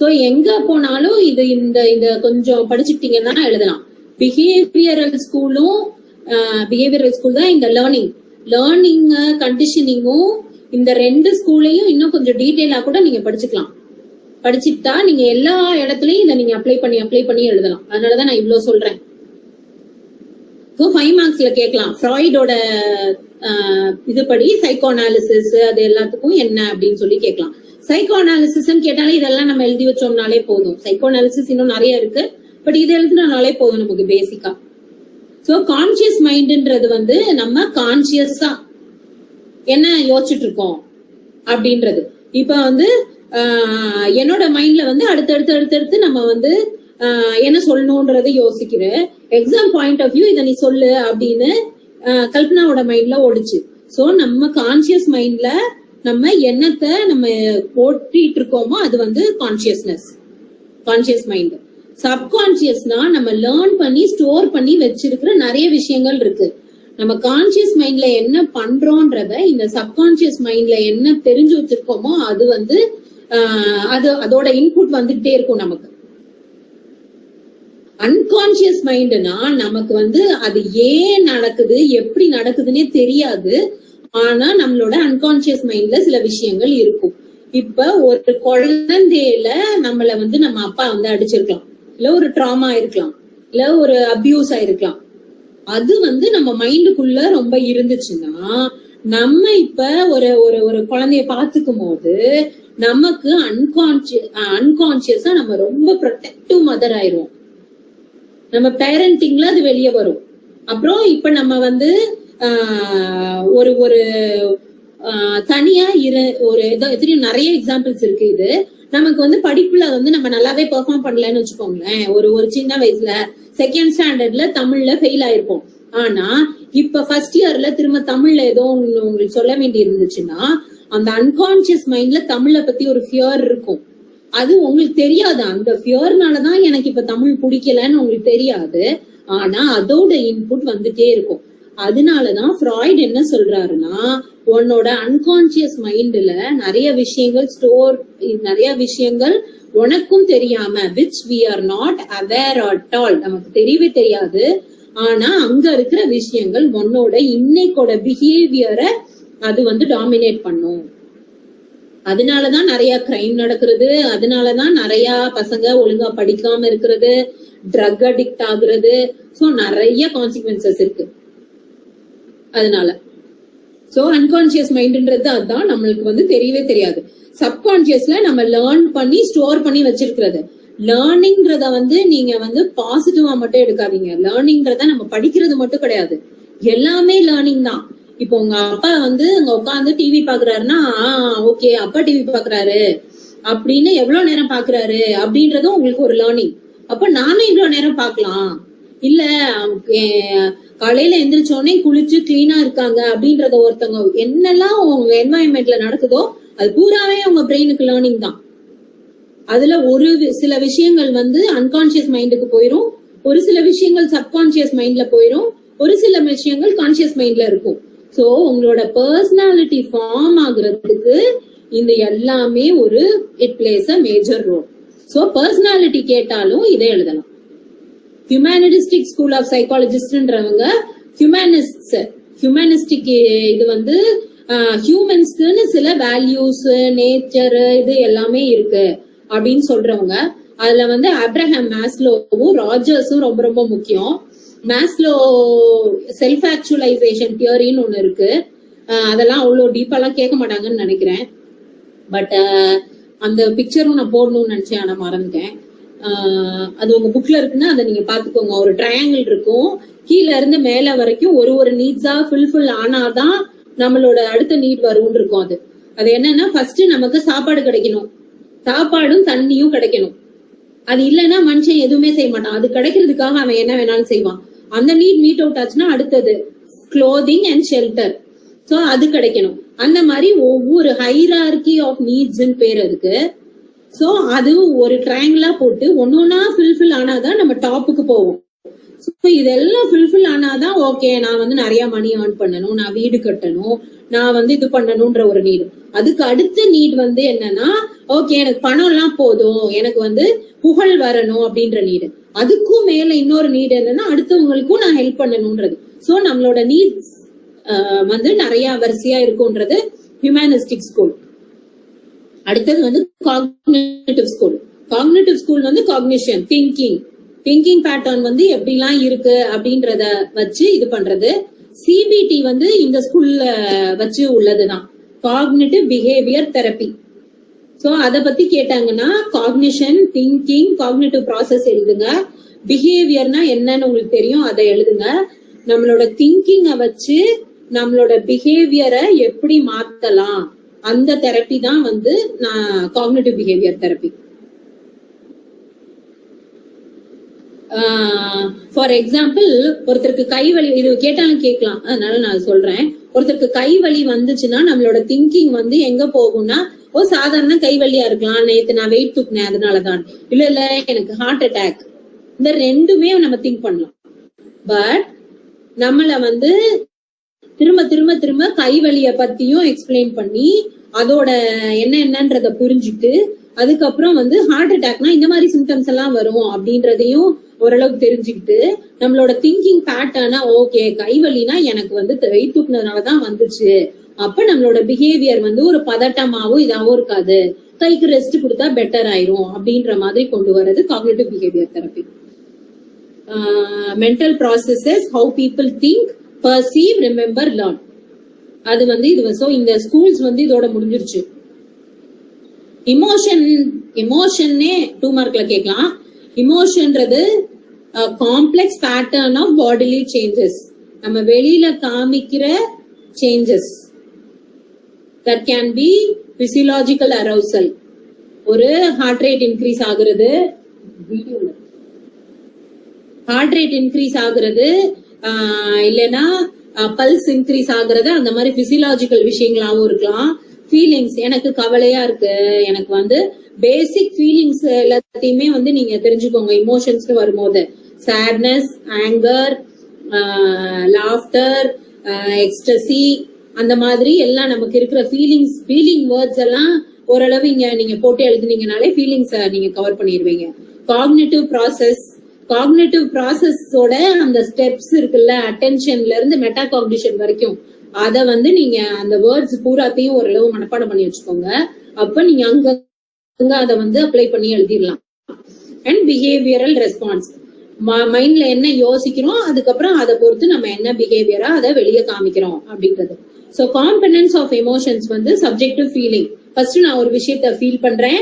சோ எங்க போனாலும் இது இந்த கொஞ்சம் படிச்சுட்டீங்கன்னா எழுதலாம். பிஹேவியரல் ஸ்கூல் தான் இந்த லேர்னிங் கண்டிஷனிங்கும் இந்த 2 ஸ்கூலையும் இன்னும் கொஞ்சம் டீடைலா கூட நீங்க படிச்சுக்கலாம். படிச்சுட்டா நீங்க எல்லா இடத்துலயும் இதை நீங்க அப்ளை பண்ணி எழுதலாம். அதனாலதான் நான் இவ்வளவு சொல்றேன். 5 மார்க்ஸ்ல கேட்கலாம். ஃப்ராய்டோட இதுபடி சைக்கோ அனாலிசிஸ் அது எல்லாத்துக்கும் என்ன அப்படின்னு சொல்லி கேட்கலாம். சைக்கோ அனாலிசிஸ் கேட்டாலே இதெல்லாம் நம்ம எழுதி வச்சோம்னாலே போதும். சைக்கோ அனாலிசிஸ் இன்னும் நிறைய இருக்கு, பட் இது எழுதினாலே போதும் நமக்கு பேசிக்கா. சோ கான்சியஸ் மைண்ட்ன்றது வந்து நம்ம கான்சியஸா என்ன யோசிச்சுட்டு இருக்கோம் அப்படின்றது. இப்ப வந்து என்னோட மைண்ட்ல வந்து அடுத்தடுத்து நம்ம வந்து என்ன சொல்லணும்ன்றதை யோசிக்கிறேன். எக்ஸாம் பாயிண்ட் ஆஃப் வியூ இதை நீ சொல்லு அப்படின்னு கல்பனாவோட மைண்ட்ல ஓடிச்சு. சோ நம்ம கான்சியஸ் மைண்ட்ல நம்ம என்னத்தை நம்ம ஓட்டிட்டு இருக்கோமோ அது வந்து கான்சியஸ் மைண்ட். சப்கான்சியஸ்னா நம்ம லேர்ன் பண்ணி ஸ்டோர் பண்ணி வச்சிருக்கிற நிறைய விஷயங்கள் இருக்கு. நம்ம கான்சியஸ் மைண்ட்ல என்ன பண்றோம்ன்றத இந்த சப்கான்சியஸ் மைண்ட்ல என்ன தெரிஞ்சு வச்சிருக்கோமோ அது வந்து அதோட இன்புட் வந்துட்டே இருக்கும் நமக்கு. அன்கான்சியஸ் மைண்ட்னா நமக்கு வந்து அது ஏன் நடக்குது எப்படி நடக்குதுன்னே தெரியாது. ஆனா நம்மளோட அன்கான்சியஸ் மைண்ட்ல சில விஷயங்கள் இருக்கும். இப்ப ஒரு குழந்தையில நம்மள வந்து நம்ம அப்பா வந்து அடிச்சிருக்கலாம், இல்ல ஒரு ட்ராமா இருக்கலாம், இல்ல ஒரு அபியூஸ் ஆயிருக்கலாம். அது வந்து நம்ம மைண்டுக்குள்ள ரொம்ப இருந்துச்சுன்னா நம்ம இப்ப ஒரு ஒரு ஒரு குழந்தைய பாத்துக்கும் போது நமக்கு அன்கான்சியஸா நம்ம ரொம்ப ப்ரொடெக்டிவ் மதர் ஆயிருவோம். நம்ம பேரண்டிங்ல அது வெளியே வரும். அப்புறம் இப்ப நம்ம வந்து ஒரு ஒரு தனியா ஒரு நிறைய எக்ஸாம்பிள்ஸ் இருக்கு. இது நமக்கு வந்து படிப்புல வந்து நம்ம நல்லாவே பெர்ஃபார்ம் பண்ணலன்னு வச்சுக்கோங்களேன். ஒரு சின்ன வயசுல செகண்ட் ஸ்டாண்டர்ட்ல தமிழ்ல ஃபெயில் ஆயிருப்போம். ஆனா இப்ப ஃபர்ஸ்ட் இயர்ல திரும்ப தமிழ்ல ஏதோ உங்களுக்கு சொல்ல வேண்டி இருந்துச்சுன்னா அந்த அன்கான்சியஸ் மைண்ட்ல தமிழை பத்தி ஒரு ஃபியர் இருக்கும். அது உங்களுக்கு தெரியாது. அந்த ஃபியர்னாலதான் எனக்கு இப்ப தமிழ் பிடிக்கலன்னு உங்களுக்கு தெரியாது. ஆனா அதோட இன்புட் வந்துட்டே இருக்கும். அதனாலதான் ஃப்ராய்ட் என்ன சொல்றாருன்னா, உன்னோட அன்கான்சியஸ் மைண்ட்ல நிறைய விஷயங்கள் உனக்கும் தெரியாம which we are not aware at all, நமக்கு தெரியவே தெரியாது. ஆனா அங்க இருக்கிற விஷயங்கள் உன்னோட இன்னைக்கோட பிஹேவியரை அது வந்து டாமினேட் பண்ணும். அதனாலதான் நிறைய கிரைம் நடக்கிறது, அதனாலதான் நிறைய பசங்க ஒழுங்கா படிக்காம இருக்கிறது, ட்ரக் அடிக்ட் ஆகுறது. சோ நிறைய கான்சிக்வன்சஸ் இருக்கு. அதனால சோ அன்கான்சியஸ் மைண்ட்ன்றது அதுதான் நம்மளுக்கு வந்து தெரியவே தெரியாது. சப்கான்சியஸ்ல நம்ம லேர்ன் பண்ணி ஸ்டோர் பண்ணி வச்சிருக்கிறது. லேர்னிங்கிறத வந்து நீங்க வந்து பாசிட்டிவா மட்டும் எடுக்காதீங்க. லேர்னிங்கிறத நம்ம படிக்கிறது மட்டும் கிடையாது, எல்லாமே லேர்னிங் தான். இப்போ உங்க அப்பா வந்து அங்க உட்காந்து டிவி பாக்குறாருன்னா ஓகே அப்பா டிவி பாக்குறாரு அப்படின்னு எவ்வளவு நேரம் பாக்குறாரு அப்படின்றதும் உங்களுக்கு ஒரு லேர்னிங். அப்ப நானும் இவ்வளவு நேரம் பாக்கலாம். இல்ல காலையில எந்திரிச்சோடனே குளிச்சு கிளீனா இருக்காங்க அப்படின்றத ஒருத்தவங்க என்னெல்லாம் உங்க என்வாயன்மெண்ட்ல நடக்குதோ அது பூராவே உங்க பிரெயினுக்கு லேர்னிங் தான். அதுல ஒரு சில விஷயங்கள் வந்து அன்கான்சியஸ் மைண்டுக்கு போயிரும், ஒரு சில விஷயங்கள் சப்கான்சியஸ் மைண்ட்ல போயிரும், ஒரு சில விஷயங்கள் கான்சியஸ் மைண்ட்ல இருக்கும். சோ உங்களோட பர்சனாலிட்டி ஃபார்ம் ஆகுறதுக்கு இந்த எல்லாமே it plays a major role. So personality கேட்டாலும் இதை எழுதலாம். ஹியூமனிஸ்டிக் ஸ்கூல் ஆஃப் சைக்காலஜிஸ்ட்ன்றவங்க ஹியூமனிஸ்டிக் இது வந்து ஹியூமன்ஸ்க்குன்னு சில வேல்யூஸ், நேச்சர் இது எல்லாமே இருக்கு அப்படின்னு சொல்றவங்க. அதுல வந்து ஆப்ரஹாம் மாஸ்லோவும் ராஜர்ஸும் ரொம்ப ரொம்ப முக்கியம். மாஸ்லோ செல்ஃப் ஆக்சுவலைசேஷன் தியரின்னு ஒண்ணு இருக்கு. அதெல்லாம் அவ்வளவு டீப்பாலாம் கேட்க மாட்டாங்கன்னு நினைக்கிறேன். பட் அந்த பிக்சரும் நான் போடணும்னு நினைச்சேன், ஆனா மறந்துட்டேன். அது உங்க புக்ல இருக்குன்னா அதை நீங்க பாத்துக்கோங்க. ஒரு ட்ரையாங்கிள் இருக்கும், கீழ இருந்து மேல வரைக்கும் ஒரு நீட்ஸா ஃபுல்ஃபில் ஆனாதான் நம்மளோட அடுத்த நீட் வரும்னு இருக்கும். அது என்னன்னா ஃபர்ஸ்ட் நமக்கு சாப்பாடு கிடைக்கணும், சாப்பாடும் தண்ணியும் கிடைக்கணும். அது இல்லைன்னா மனுஷன் எதுவுமே செய்ய மாட்டான். அது கிடைக்கிறதுக்காக அவன் என்ன வேணாலும் செய்வான். அந்த நீட் மீட் அவுட் ஆச்சுன்னா அடுத்தது க்ளோதிங் அண்ட் ஷெல்டர். சோ அது கிடைக்கணும். அந்த மாதிரி ஒவ்வொரு ஹைரார்கி ஆஃப் நீட்ஸ் பேர் அதுக்கு. சோ அது ஒரு ட்ரையாங்கிளா போட்டு ஒன்னொன்னா ஃபுல்ஃபில் ஆனாதான் நம்ம டாப்புக்கு போவோம். இதெல்லாம் ஃபுல்ஃபில் ஆனாதான் ஓகே நான் வந்து நிறைய மணி ஏர்ன் பண்ணணும், நான் வீடு கட்டணும், நான் வந்து இது பண்ணணும்ன்ற ஒரு நீடு. அதுக்கு அடுத்த நீட் வந்து என்னன்னா ஓகே எனக்கு பணம் எல்லாம் போதும், எனக்கு வந்து புகழ் வரணும் அப்படின்ற நீடு. அதுக்கும் மேல இன்னொரு நீடு என்னன்னா அடுத்தவங்களுக்கும் நான் ஹெல்ப் பண்ணணும்ன்றது. சோ நம்மளோட நீட்ஸ் வந்து நிறைய வரிசையா இருக்கும்ன்றது ஹியூமனிஸ்டிக் ஸ்கூல். அடுத்தது வந்து காக்னிட்டிவ் ஸ்கூல். காக்னிட்டிவ் ஸ்கூல் வந்து காக்னிஷன், திங்கிங் பேட்டர்ன் வந்து எப்படிலாம் இருக்கு அப்படின்றத வச்சு இது பண்றது. சிபிடி வந்து இந்த ஸ்கூல்ல வச்சு உள்ளதுதான், காக்னிட்டிவ் பிஹேவியர் தெரப்பி. சோ அத பத்தி கேட்டாங்கன்னா காக்னிஷன், திங்கிங், காக்னிட்டிவ் ப்ராசஸ் எழுதுங்க. பிஹேவியர்னா என்னன்னு உங்களுக்கு தெரியும், அதை எழுதுங்க. நம்மளோட திங்கிங்க வச்சு நம்மளோட பிஹேவியரை எப்படி மாத்தலாம், அந்த தெரப்பி தான் வந்து cognitive behaviour therapy. For example ஒருத்தருக்கு கைவலி, இது கேட்டாலும் கேட்கலாம் அதனால நான் சொல்றேன். ஒருத்தருக்கு கைவலி வந்துச்சுன்னா நம்மளோட திங்கிங் வந்து எங்க போகும்னா சாதாரண கைவலியா இருக்கலாம், நேத்து நான் வெயிட் தூக்குனேன் அதனாலதான், இல்ல எனக்கு ஹார்ட் அட்டாக். இந்த ரெண்டுமே நம்ம திங்க் பண்ணலாம். பட் நம்மள வந்து திரும்ப திரும்ப திரும்ப கைவலிய பத்தியும் எக்ஸ்பிளைன் பண்ணி அதோட என்னன்றத புரிஞ்சுட்டு அதுக்கப்புறம் வந்து ஹார்ட் அட்டாக்னா இந்த மாதிரி சிம்டம்ஸ் எல்லாம் வரும் அப்படின்றதையும் ஓரளவுக்கு தெரிஞ்சுக்கிட்டு நம்மளோட திங்கிங் பேட்டர்னா ஓகே கைவலினா எனக்கு வந்து வெயிட் தூக்குனதுனாலதான் வந்துச்சு, அப்ப நம்மளோட பிஹேவியர் வந்து ஒரு பதட்டமாவும் இதாவும் இருக்காது, கைக்கு ரெஸ்ட் கொடுத்தா பெட்டர் ஆயிரும் அப்படின்ற மாதிரி கொண்டு வர்றது cognitive behaviour therapy. Mental processes, how people think, perceive, remember, learn. அது வந்து இது சோ இந்த ஸ்கூல்ஸ் வந்து இதோட முடிஞ்சிருச்சு. எமோஷன்னே 2 மார்க்ல கேட்கலாம். இமோஷன்றது complex pattern of bodily changes, நம்ம வெளியில காமிக்கிற changes. That can be physiological arousal, ஒரு ஹார்ட் ரேட் இன்க்ரீஸ் ஆகுறது, இல்லைன்னா பல்ஸ் இன்க்ரீஸ் ஆகுறது, அந்த மாதிரி பிசியலாஜிக்கல் விஷயங்களாவும் இருக்கலாம். ஃபீலிங்ஸ், எனக்கு கவலையா இருக்கு, எனக்கு வந்து பேசிக் ஃபீலிங்ஸ் எல்லாத்தையுமே வந்து நீங்க தெரிஞ்சுக்கோங்க. இமோஷன்ஸ் வரும்போது சேட்னஸ், ஆங்கர், லாஃப்டர், எக்ஸ்டசி, அந்த மாதிரி எல்லாம் நமக்கு இருக்கிற ஃபீலிங் வேர்ட்ஸ் எல்லாம் ஓரளவு இங்க நீங்க போட்டு எழுதுனீங்கனாலே ஃபீலிங்ஸ் நீங்க கவர் பண்ணிடுவீங்க. காக்னிட்டிவ் ப்ராசஸோட அந்த ஸ்டெப்ஸ் இருக்குல்ல, அட்டென்ஷன்ல இருந்து மெட்டா காக்னிஷன் வரைக்கும், அத வந்து நீங்க அந்த வேர்ட்ஸ் பூராத்தையும் ஓரளவு மனப்பாடம் பண்ணி வச்சுக்கோங்க. அப்ப நீங்க அங்க அதை வந்து அப்ளை பண்ணி எழுதிடலாம். அண்ட் பிஹேவியரல் ரெஸ்பான்ஸ், மைண்ட்ல என்ன யோசிக்கிறோம், அதுக்கப்புறம் அதை பொறுத்து நம்ம என்ன பிஹேவியரா அதை வெளியே காமிக்கிறோம் அப்படின்றது. சோ காம்பனன்ட்ஸ் ஆஃப் எமோஷன்ஸ் வந்து சப்ஜெக்டிவ் ஃபீலிங். ஃபர்ஸ்ட் நான் ஒரு விஷயத்த ஃபீல் பண்றேன்,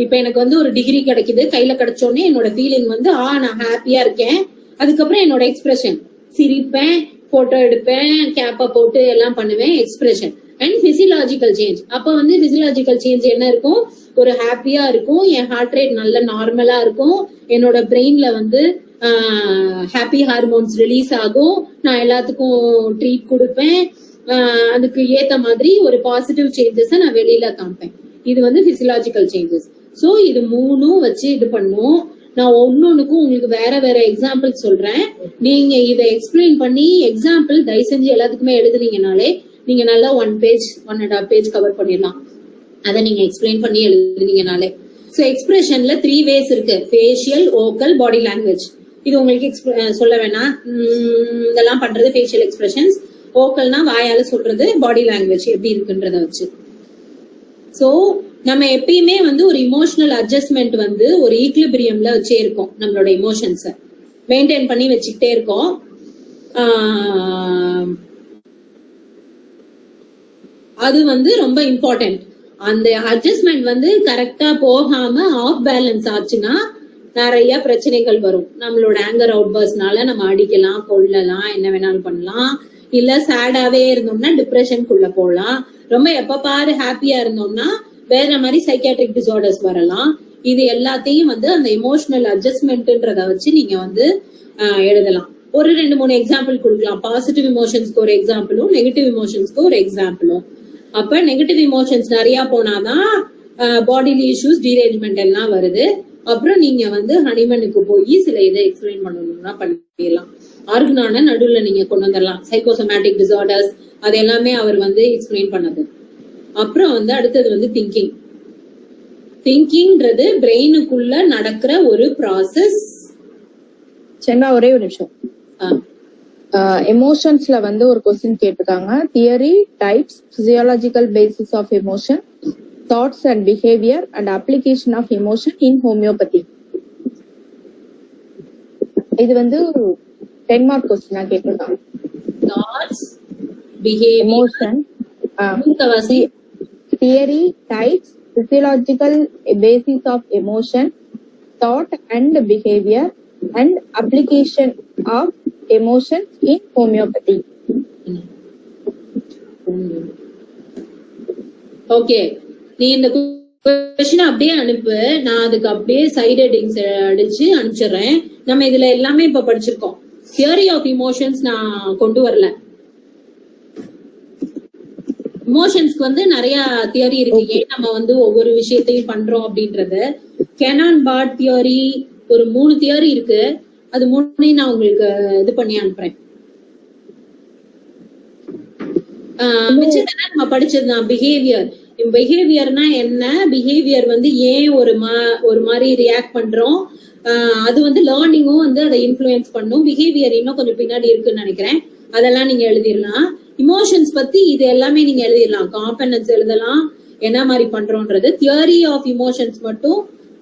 இப்ப எனக்கு வந்து ஒரு டிகிரி கிடைக்குது, கையில கிடைச்சோடனே என்னோட ஃபீலிங் வந்து நான் ஹாப்பியா இருக்கேன். அதுக்கப்புறம் என்னோட எக்ஸ்பிரஷன், சிரிப்பேன், போட்டோ எடுப்பேன், கேப்ப போட்டு எல்லாம் பண்ணுவேன், எக்ஸ்பிரஷன். அண்ட் பிசியலாஜிக்கல் சேஞ்ச், அப்ப வந்து பிசியலாஜிக்கல் சேஞ்ச் என்ன இருக்கும், ஒரு ஹாப்பியா இருக்கும், என் ஹார்ட் ரேட் நல்ல நார்மலா இருக்கும், என்னோட பிரெயின்ல வந்து ஹாப்பி ஹார்மோன்ஸ் ரிலீஸ் ஆகும், நான் எல்லாத்துக்கும் ட்ரீட் கொடுப்பேன், அதுக்கு ஏத்த மாதிரி ஒரு பாசிட்டிவ் சேஞ்சஸ் நான் வெளியில காமிப்பேன். இது வந்து பிசியலாஜிக்கல் சேஞ்சஸ். சோ இது 3 வச்சு இது பண்ணும். நான் ஒன்னொன்னுக்கும் உங்களுக்கு வேற வேற எக்ஸாம்பிள் சொல்றேன். நீங்க இதை எக்ஸ்பிளைன் பண்ணி எக்ஸாம்பிள் தயவு செஞ்சு எல்லாத்துக்குமே எழுதுனீங்கனாலே நீங்க நல்லா 1 பேஜ் 1.5 பேஜ் கவர் பண்ணிடலாம். அதை நீங்க எக்ஸ்பிளைன் பண்ணி எழுதுனீங்கனாலே. சோ எக்ஸ்பிரஷன்ல 3 வேஸ் இருக்கு, ஃபேஷியல், வோக்கல், பாடி லாங்குவேஜ். இது உங்களுக்கு சொல்ல வேணாம், இதெல்லாம் பண்றது ஃபேஷியல் எக்ஸ்பிரஷன்ஸ். வோக்கல்னா வாயால சொல்றது, பாடி லாங்குவேஜ் எப்படி இருக்குன்றத வச்சு. சோ நம்ம எப்பயுமே வந்து ஒரு இமோஷனல் அட்ஜஸ்ட்மெண்ட் வந்து ஒரு ஈக்லிபிரியம்ல வச்சே இருக்கோம். நம்மளோட இமோஷன்ஸை மெயின்டைன் பண்ணி வச்சுக்கிட்டே இருக்கோம். அது வந்து ரொம்ப இம்பார்ட்டன்ட். அந்த அட்ஜஸ்ட்மெண்ட் வந்து கரெக்டா போகாம ஆஃப் பேலன்ஸ் ஆச்சுன்னா நிறைய பிரச்சனைகள் வரும். நம்மளோட ஆங்கர் அவுட்பர்ஸ்னால நம்ம அடிக்கலாம், கொள்ளலாம், என்ன வேணாலும் பண்ணலாம். இல்ல சேடாவே இருந்தோம்னா டிப்ரெஷனுக்குள்ள போகலாம். ரொம்ப எப்ப பாரு ஹாப்பியா இருந்தோம்னா வேற மாதிரி சைக்கியாட்ரிக் டிசார்டர்ஸ் வரலாம். இது எல்லாத்தையும் வந்து அந்த எமோஷனல் அட்ஜஸ்ட்மெண்ட்ன்றத வச்சு நீங்க வந்து எழுதலாம். ஒரு 2-3 எக்ஸாம்பிள் கொடுக்கலாம். பாசிட்டிவ் இமோஷன்ஸ்க்கு ஒரு எக்ஸாம்பிளும், நெகட்டிவ் இமோஷன்ஸ்க்கு ஒரு எக்ஸாம்பிளும். அப்ப நெகட்டிவ் இமோஷன்ஸ் நிறைய போனாதான் பாடிலி இஷ்யூஸ், டீரேஞ்ச்மெண்ட் எல்லாம் வருது. அப்புறம் நீங்க வந்து ஹனிமனுக்கு போய் சில இதை எக்ஸ்பிளைன் பண்ணணும்னா பண்ணிடலாம். ஆர்கனான நடுவுல நீங்க கொண்டு வந்துடலாம். சைக்கோசோமேட்டிக் டிசார்டர்ஸ் அது எல்லாமே அவர் வந்து எக்ஸ்பிளைன் பண்ணது. அப்புறம் வந்து அடுத்தது வந்து திங்கிங்ன்றது பிரெயினுக்குள்ள நடக்கிற ஒரு ப்ராசஸ். சென்னா ஒரே ஒரு நிமிஷம். எமோஷன்ஸ்ல வந்து ஒரு கொஸ்டின் கேட்டிருக்காங்க. Theory, types, physiological basis of emotion, thoughts and behaviour and application of emotion in homeopathy. இது வந்து 10 மார்க் கொஸ்டினா கேட்டிருக்காங்க. Thoughts, behaviour, emotion, theory, types, physiological basis of emotion, thought and behavior and application of emotions in homeopathy. Okay, நீ இந்த question அப்படியே அனுப்பு, நான் அதுக்கு அப்படியே சைட் ஹெட்டிங்ஸ் அடிச்சு அனுப்பிச்சிடுறேன். நம்ம இதுல எல்லாமே இப்ப படிச்சிருக்கோம். தியரி ஆஃப் இமோஷன்ஸ் நான் கொண்டு வரல. இமோஷன்ஸ்க்கு வந்து நிறைய தியரி இருக்கு, ஏன் நம்ம வந்து ஒவ்வொரு விஷயத்தையும் பண்றோம் அப்படின்றது. கெனான் பார்ட் தியரி ஒரு 3 தியரி இருக்கு. அது 3 நான் உங்களுக்கு இது பண்ணி அனுப்புறேன். நம்ம படிச்சதுதான் பிஹேவியர். பிஹேவியர்னா என்ன, பிஹேவியர் வந்து ஏன் ஒரு மாதிரி ரியாக்ட் பண்றோம், அது வந்து லேர்னிங்கும் வந்து அதை இன்ஃப்ளூயன்ஸ் பண்ணும். பிஹேவியர் இன்னும் கொஞ்சம் பின்னாடி இருக்குன்னு நினைக்கிறேன், அதெல்லாம் நீங்க எழுதிடலாம். இமோஷன்ஸ் பத்தி இது எல்லாமே நீங்க எழுதிடலாம், காம்பனன்ஸ் எழுதலாம், என்ன மாதிரி பண்றோன்றது. தியரி ஆஃப் இமோஷன்ஸ் மட்டும்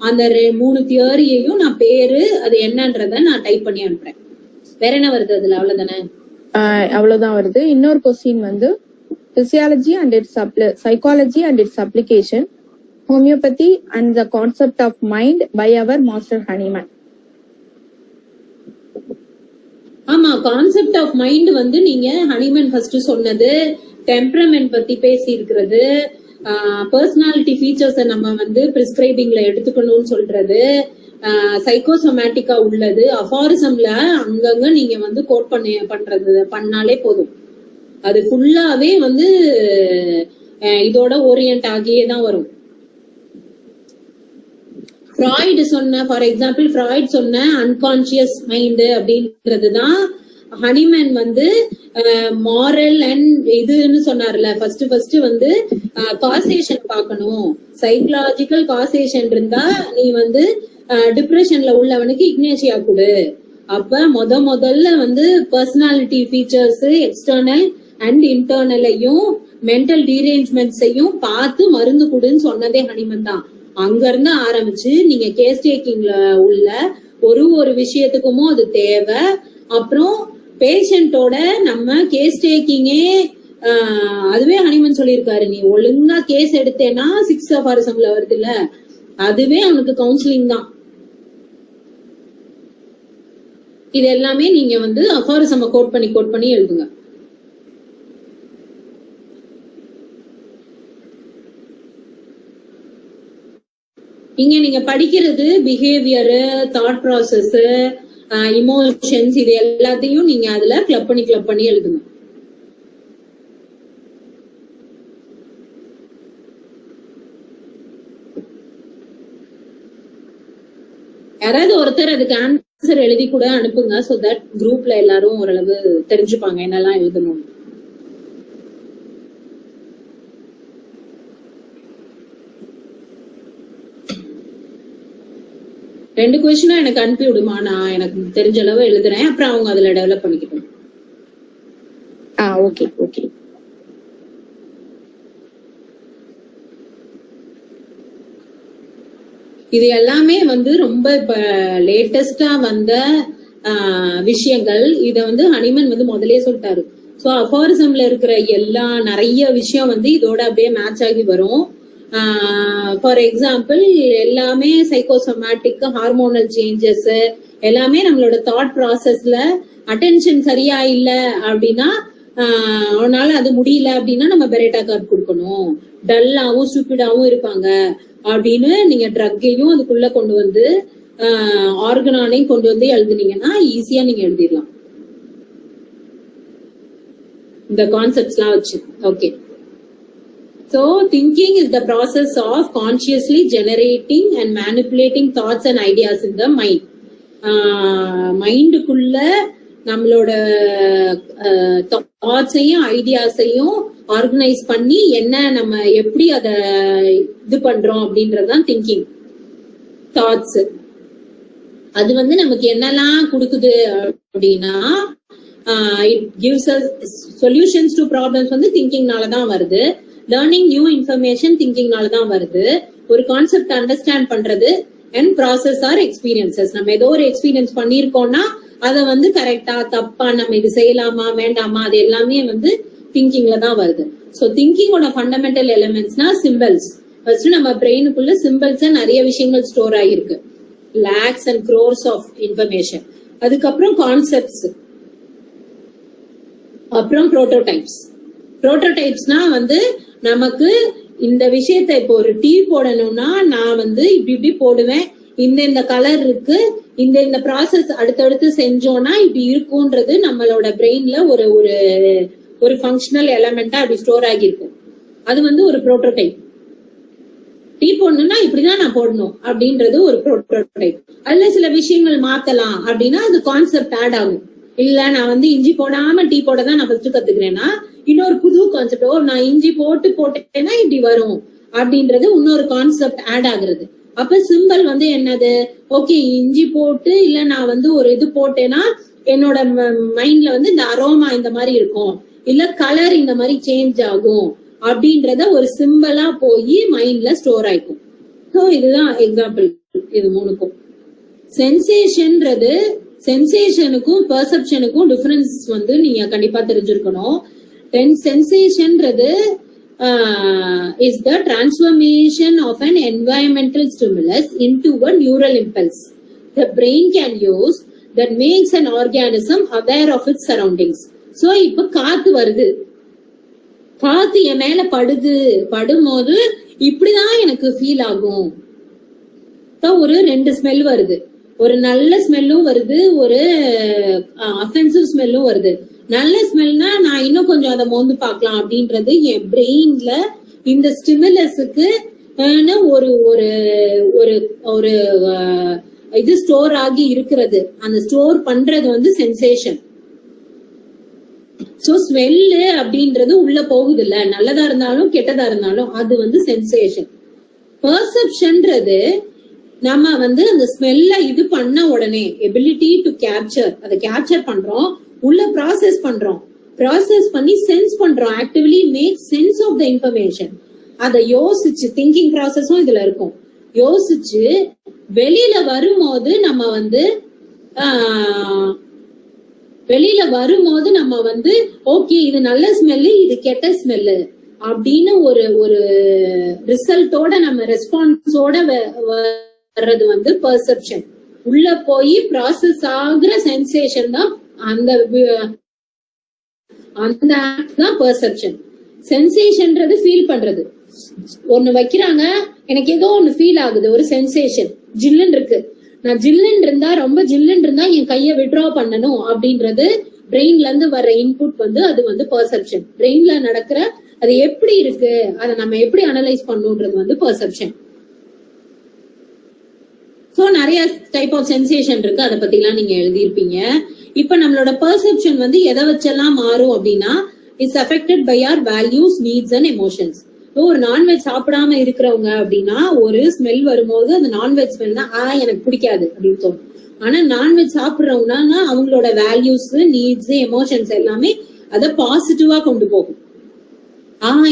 அந்த 3 தியரியையும் நான் பேரு அது என்னன்றத நான் டைப் பண்ணி அனுப்புறேன். வேற என்ன வருது அதுல? அவ்வளவுதானே? அவ்வளவுதான் வருது. இன்னொரு கொஸ்டின் வந்து physiology and its psychology and its application, homeopathy and the concept of mind by our master Hahnemann. ஆமா, கான்செப்ட் ஆஃப் மைண்ட் வந்து நீங்க ஹனிமன் ஃபர்ஸ்ட் சொன்னது, டெம்பரமெண்ட் பத்தி பேசி இருக்கிறது, பர்சனாலிட்டி ஃபீச்சர்ஸை நம்ம வந்து பிரிஸ்கிரைபிங்ல எடுத்துக்கணும்னு சொல்றது, சைக்கோசோமேட்டிக்கா உள்ளது, அஃபாரிசம்ல அங்கங்க நீங்க வந்து கோட் பண்றது பண்ணாலே போதும். அது ஃபுல்லாவே வந்து இதோட ஓரியன்ட் ஆகியே தான் வரும். ஃப்ராய்டு சொன்ன, ஃபார் எக்ஸாம்பிள் ஃப்ராய்ட் சொன்ன அன்கான்சியஸ் மைண்ட் அப்படின்றதுதான் ஹனிமன் வந்து மாரல் அண்ட் இதுன்னு சொன்னார்ல. ஃபர்ஸ்ட் வந்து காசேஷன் பார்க்கணும், சைக்கலாஜிக்கல் காசேஷன் இருந்தா நீ வந்து டிப்ரெஷன்ல உள்ளவனுக்கு இக்னேஷியா கொடு. அப்ப முதல்ல வந்து பர்சனாலிட்டி ஃபீச்சர்ஸ் எக்ஸ்டர்னல் அண்ட் இன்டர்னலையும் மென்டல் டீரேஞ்ச்மெண்ட்ஸையும் பார்த்து மருந்து கொடுன்னு சொன்னதே ஹனிமன் தான். அங்க இருந்து ஆரம்பிச்சு நீங்க கேஸ் டேக்கிங்ல உள்ள ஒரு விஷயத்துக்குமோ அது தேவை. அப்புறம் பேஷண்டோட நம்ம கேஸ் டேக்கிங்கே அதுவே ஹனிமன் சொல்லியிருக்காரு, நீ ஒழுங்கா கேஸ் எடுத்தேன்னா 6 அஃபாரிசம்ல வருது இல்ல, அதுவே அவனுக்கு கவுன்சிலிங் தான். இது எல்லாமே நீங்க வந்து அஃபாரிசம் கோட் பண்ணி எழுதுங்க. இங்க நீங்க படிக்கிறது பிஹேவியர், தாட் ப்ராசஸ், இமோஷன்ஸ், இது எல்லாத்தையும் நீங்க அதுல கிளப் பண்ணி எழுதுங்க. யாராவது ஒருத்தர் அதுக்கு ஆன்சர் எழுதி கூட அனுப்புங்க, சோ தட் குரூப்ல எல்லாரும் ஓரளவு தெரிஞ்சுப்பாங்க என்னெல்லாம் எழுதணும். ரெண்டு கொஸ்டினும் எனக்கு அனுப்பி விடுமா, நான் எனக்கு தெரிஞ்ச அளவு எழுதுறேன், அப்புறம் அவங்க அதுல டெவலப் பண்ணிக்கிட்டோம். Okay okay. இது எல்லாமே வந்து ரொம்ப இப்ப லேட்டஸ்டா வந்த விஷயங்கள். இத வந்து ஹனிமன் வந்து முதலே சொல்லிட்டாரு. சோ அஃபாரிசம்ல இருக்கிற நிறைய விஷயம் வந்து இதோட அப்படியே மேட்ச் ஆகி வரும். ஃபார் எக்ஸாம்பிள் எல்லாமே சைக்கோசோமேட்டிக், ஹார்மோனல் சேஞ்சஸ் எல்லாமே நம்மளோட தாட் ப்ராசஸ்ல அட்டென்ஷன் சரியா இல்ல அப்படின்னா, அவனால அது முடியல அப்படின்னா நம்ம பெரேட்டா கார்டு கொடுக்கணும். டல்லாவும் ஸ்டூபிடாவும் இருப்பாங்க அப்படின்னு நீங்க ட்ரக்கையும் அதுக்குள்ள கொண்டு வந்து ஆர்கனானையும் கொண்டு வந்து எழுதுனீங்கன்னா ஈஸியா நீங்க எழுதிடலாம் இந்த கான்செப்ட்ஸ் எல்லாம் வச்சு. Okay. So, thinking is the process of consciously generating and manipulating thoughts and ideas in the mind. மைண்டுக்குள்ள நம்மளோட தாட்ஸையும் ஐடியாஸையும் ஆர்கனைஸ் பண்ணி என்ன நம்ம எப்படி அத இது பண்றோம் அப்படின்றதுதான் திங்கிங். தாட்ஸ் அது வந்து நமக்கு என்னெல்லாம் கொடுக்குது அப்படின்னா, it gives us solutions to problems வந்து திங்கிங்னாலதான் வருது. லேர்னிங் நியூ இன்ஃபர்மேஷன் திங்கிங்னாலதான் வருது. ஒரு கான்செப்ட் அண்டர்ஸ்டாண்ட் பண்றது அண்ட் ப்ராசஸ் ஆர் எக்ஸ்பீரியன்சஸ். நம்ம ஏதோ ஒரு எக்ஸ்பீரியன்ஸ் பண்ணிருக்கோம்னா அதை வந்து கரெக்டா தப்பா நம்ம இது செய்யலாமா வேண்டாமா அது எல்லாமே வந்து திங்கிங்ல தான் வருது. ஸோ திங்கிங்கோட ஃபண்டமெண்டல் எலிமெண்ட்ஸ்னா சிம்பிள்ஸ். ஃபர்ஸ்ட் நம்ம பிரெயினுக்குள்ள சிம்பிள்ஸ் நிறைய விஷயங்கள் ஸ்டோர் ஆகிருக்கு, lakhs and crores of information. அதுக்கப்புறம் கான்செப்ட்ஸ், அப்புறம் புரோட்டோடைப்ஸ். புரோட்டோடைப்ஸ்னா வந்து நமக்கு இந்த விஷயத்த இப்போ ஒரு டீ போடணும்னா நான் வந்து இப்படி போடுவேன், இந்த கலர் இருக்கு, இந்த ப்ராசஸ் அடுத்தடுத்து செஞ்சோம்னா இப்படி இருக்கும்ன்றது நம்மளோட பிரெயின்ல ஒரு ஒரு ஃபங்க்ஷனல் எலமெண்டா அப்படி ஸ்டோர் ஆகிருக்கும். அது வந்து ஒரு புரோட்டோடைப். டீ போடணும்னா இப்படிதான் நான் போடணும் அப்படின்றது ஒரு புரோட்டோடைப். அதுல சில விஷயங்கள் மாத்தலாம் அப்படின்னா அது கான்செப்ட் ஆட் ஆகும். இல்ல நான் வந்து இஞ்சி போடாம டீ போட தான் நான் ஃபர்ஸ்ட் கத்துக்கிறேன்னா இன்னொரு புது கான்செப்ட், நான் இஞ்சி போட்டேன்னா இப்படி வரும் அப்படின்றது இன்னொரு கான்செப்ட் ஆட் ஆகுறது. அப்ப சிம்பிள் வந்து என்னது, ஓகே இஞ்சி போட்டு இல்ல நான் வந்து ஒரு இது போட்டேன்னா என்னோட மைண்ட்ல வந்து இந்த அரோமா இந்த மாதிரி இருக்கும், இல்ல கலர் இந்த மாதிரி சேஞ்ச் ஆகும் அப்படின்றத ஒரு சிம்பிளா போய் மைண்ட்ல ஸ்டோர் ஆயிக்கும். ஸோ இதுதான் எக்ஸாம்பிள் இது மூணுக்கும். சென்சேஷன்ன்றது சென்சேஷனுக்கும் பெர்செப்ஷனுக்கும் டிஃபரன்ஸ் வந்து நீங்க கண்டிப்பா தெரிஞ்சிருக்கணும். சென்சேஷன்ன்றது is the transformation of an environmental stimulus into a neural impulse the brain can use that makes an organism aware of its surroundings. So இப்ப காத்து வருது, காத்து என் மேல படும்போது இப்படிதான் எனக்கு ஃபீல் ஆகும். ஒரு 2 ஸ்மெல் வருது, ஒரு நல்ல ஸ்மெல்லும் வருது, ஒரு அஃபென்சிவ் ஸ்மெல்லும் வருது. நல்ல ஸ்மெல்னா நான் இன்னும் கொஞ்சம் அதை மோந்து பார்க்கலாம் அப்படின்றது என் பிரெயின்ல இந்த ஸ்டிமுலஸுக்கு ஒரு ஒரு ஒரு ஒரு இது ஸ்டோர் ஆகி இருக்கிறது. அந்த ஸ்டோர் பண்றது வந்து சென்சேஷன். சோ ஸ்மெல்லு அப்படின்றது உள்ள போகுது இல்ல, நல்லதா இருந்தாலும் கெட்டதா இருந்தாலும் அது வந்து சென்சேஷன். பெர்செப்ஷன்ன்றது நம்ம வந்து அந்த ஸ்மெல்ல இது பண்ண உடனே எபிலிட்டி டு கேப்சர், அதை கேப்சர் பண்றோம், உள்ள ப்ராசஸ் பண்றோம், ப்ராசஸ் பண்ணி சென்ஸ் பண்றோம், actively make sense of the information. அதை யோசிச்சு திங்கிங் ப்ராசஸும் இதுல இருக்கும். யோசிச்சு வெளியில வரும்போது நம்ம வந்து ஓகே இது நல்ல ஸ்மெல்லு, இது கெட்ட ஸ்மெல்லு அப்படின்னு ஒரு ஒரு ரிசல்ட்டோட நம்ம ரெஸ்பான்ஸோட வர்றது வந்து பெர்செப்ஷன். உள்ள போய் ப்ராசஸ் ஆகுற சென்சேஷன் தான் அந்த ஆக்ட் தான் பெர்செப்ஷன். சென்சேஷன்ன்றது ஃபீல் பண்றது. ஒண்ணு வைக்கிறாங்க, எனக்கு ஏதோ ஒண்ணு ஃபீல் ஆகுது, ஒரு சென்சேஷன். ஜில்லுன்னு இருக்கு, நான் ஜில்லுன்னு இருந்தா ரொம்ப ஜில்லுன்னு இருந்தா என் கையை விட்ரா பண்ணணும் அப்படின்றது பிரெயின்ல இருந்து வர்ற இன்புட் வந்து அது வந்து பெர்செப்ஷன். பிரெயின்ல நடக்கிற அது எப்படி இருக்கு, அதை நம்ம எப்படி அனலைஸ் பண்ணணும்ன்றது வந்து பெர்செப்ஷன். சோ நிறைய டைப் ஆஃப் சென்சேஷன் இருக்கு, அதை பத்தி எல்லாம் நீங்க எழுதியிருப்பீங்க. இப்ப நம்மளோட பெர்செப்ஷன் வந்து எதை வச்செல்லாம் மாறும் அப்படின்னா it's affected by our values, needs and emotions. ஒரு நான்வெஜ் சாப்பிடாம இருக்கிறவங்க அப்படின்னா ஒரு ஸ்மெல் வரும்போது அந்த நான்வெஜ் ஸ்மெல்னா எனக்கு பிடிக்காது அப்படின்னு தோணும். ஆனா நான்வெஜ் சாப்பிடுறவங்கன்னா அவங்களோட வேல்யூஸ், நீட்ஸ், எமோஷன்ஸ் எல்லாமே அதை பாசிட்டிவா கொண்டு போகும்.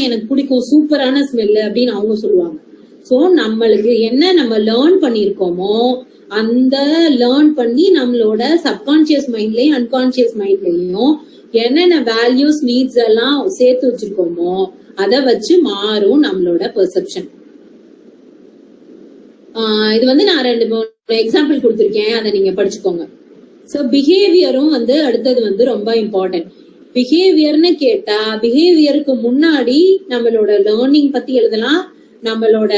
எனக்கு பிடிக்கும், சூப்பரான ஸ்மெல் அப்படின்னு அவங்க சொல்லுவாங்க. சோ நம்மளுக்கு என்ன நம்ம லேர்ன் பண்ணிருக்கோமோ அந்த லேர்ன் பண்ணி நம்மளோட சப்கான்சியஸ் மைண்ட்லயும் அன்கான்சியஸ் மைண்ட்லயும் என்னென்ன வேல்யூஸ், நீட்ஸ் எல்லாம் சேர்த்து வச்சிருக்கோமோ அதை வச்சு மாறும் நம்மளோட பெர்செப்ஷன். இது வந்து நான் 2 எக்ஸாம்பிள் கொடுத்திருக்கேன், அதை நீங்க படிச்சுக்கோங்க. சோ பிஹேவியரும் வந்து அடுத்தது வந்து ரொம்ப இம்பார்ட்டன்ட். பிஹேவியர்னு கேட்டா பிஹேவியருக்கு முன்னாடி நம்மளோட லேர்னிங் பத்தி எழுதலாம், நம்மளோட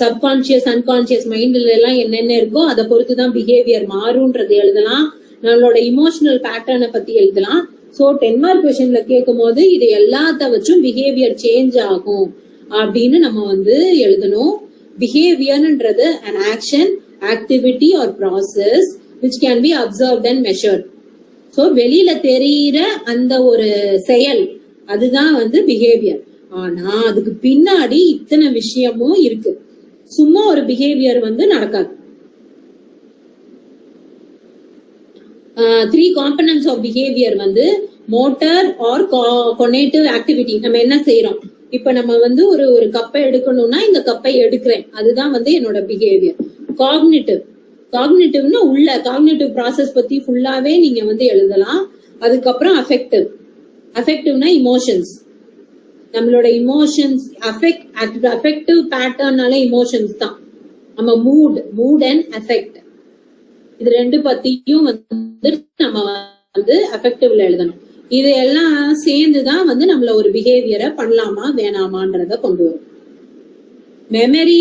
சப்கான்சியஸ் அன்கான்சியஸ் மைண்ட்ல எல்லாம் என்னென்ன இருக்கோ அதை பொறுத்துதான் பிஹேவியர் மாறும்ன்றது எழுதலாம், நம்மளோட இமோஷனல் பேட்டர்னை பத்தி எழுதலாம். சோ 10 மார்க் கொஸ்டின்ல கேட்கும் போது இது எல்லாத்த வச்சும் பிஹேவியர் சேஞ்ச் ஆகும் அப்படின்னு நம்ம வந்து எழுதணும். பிஹேவியர்ன்றது an action, activity or process which can be observed and measured. So வெளியில தெரியிற அந்த ஒரு செயல் அதுதான் வந்து பிஹேவியர். ஆனா அதுக்கு பின்னாடி இத்தனை விஷயமும் இருக்கு. சும்மா ஒரு பிஹேவியர் வந்து நடக்காது. 3 components of behavior வந்து motor or cognitive activity. நம்ம என்ன செய்யறோம், இப்ப நம்ம வந்து ஒரு கப்பை எடுக்கணும்னா இந்த கப்பை எடுக்கிறேன், அதுதான் வந்து என்னோட பிஹேவியர். காக்னிட்டிவ்னா உள்ள காக்னிட்டிவ் ப்ராசஸ் பத்தி ஃபுல்லாவே நீங்க வந்து எழுதலாம். அதுக்கப்புறம் அஃபெக்டிவ்னா இமோஷன்ஸ், நம்மளோட இமோஷன்ஸ். அஃபெக்டிவ் பேட்டர்னால இமோஷன்ஸ் தான் நம்ம மூட் அண்ட் அஃபெக்ட், இது 2 பத்தியும் வந்து நம்ம வந்து அஃபெக்டிவ்ல எழுதணும். இது எல்லாம் சேர்ந்துதான் வந்து நம்மள ஒரு பிஹேவியரை பண்ணலாமா வேணாமான்றத கொண்டு வரும்.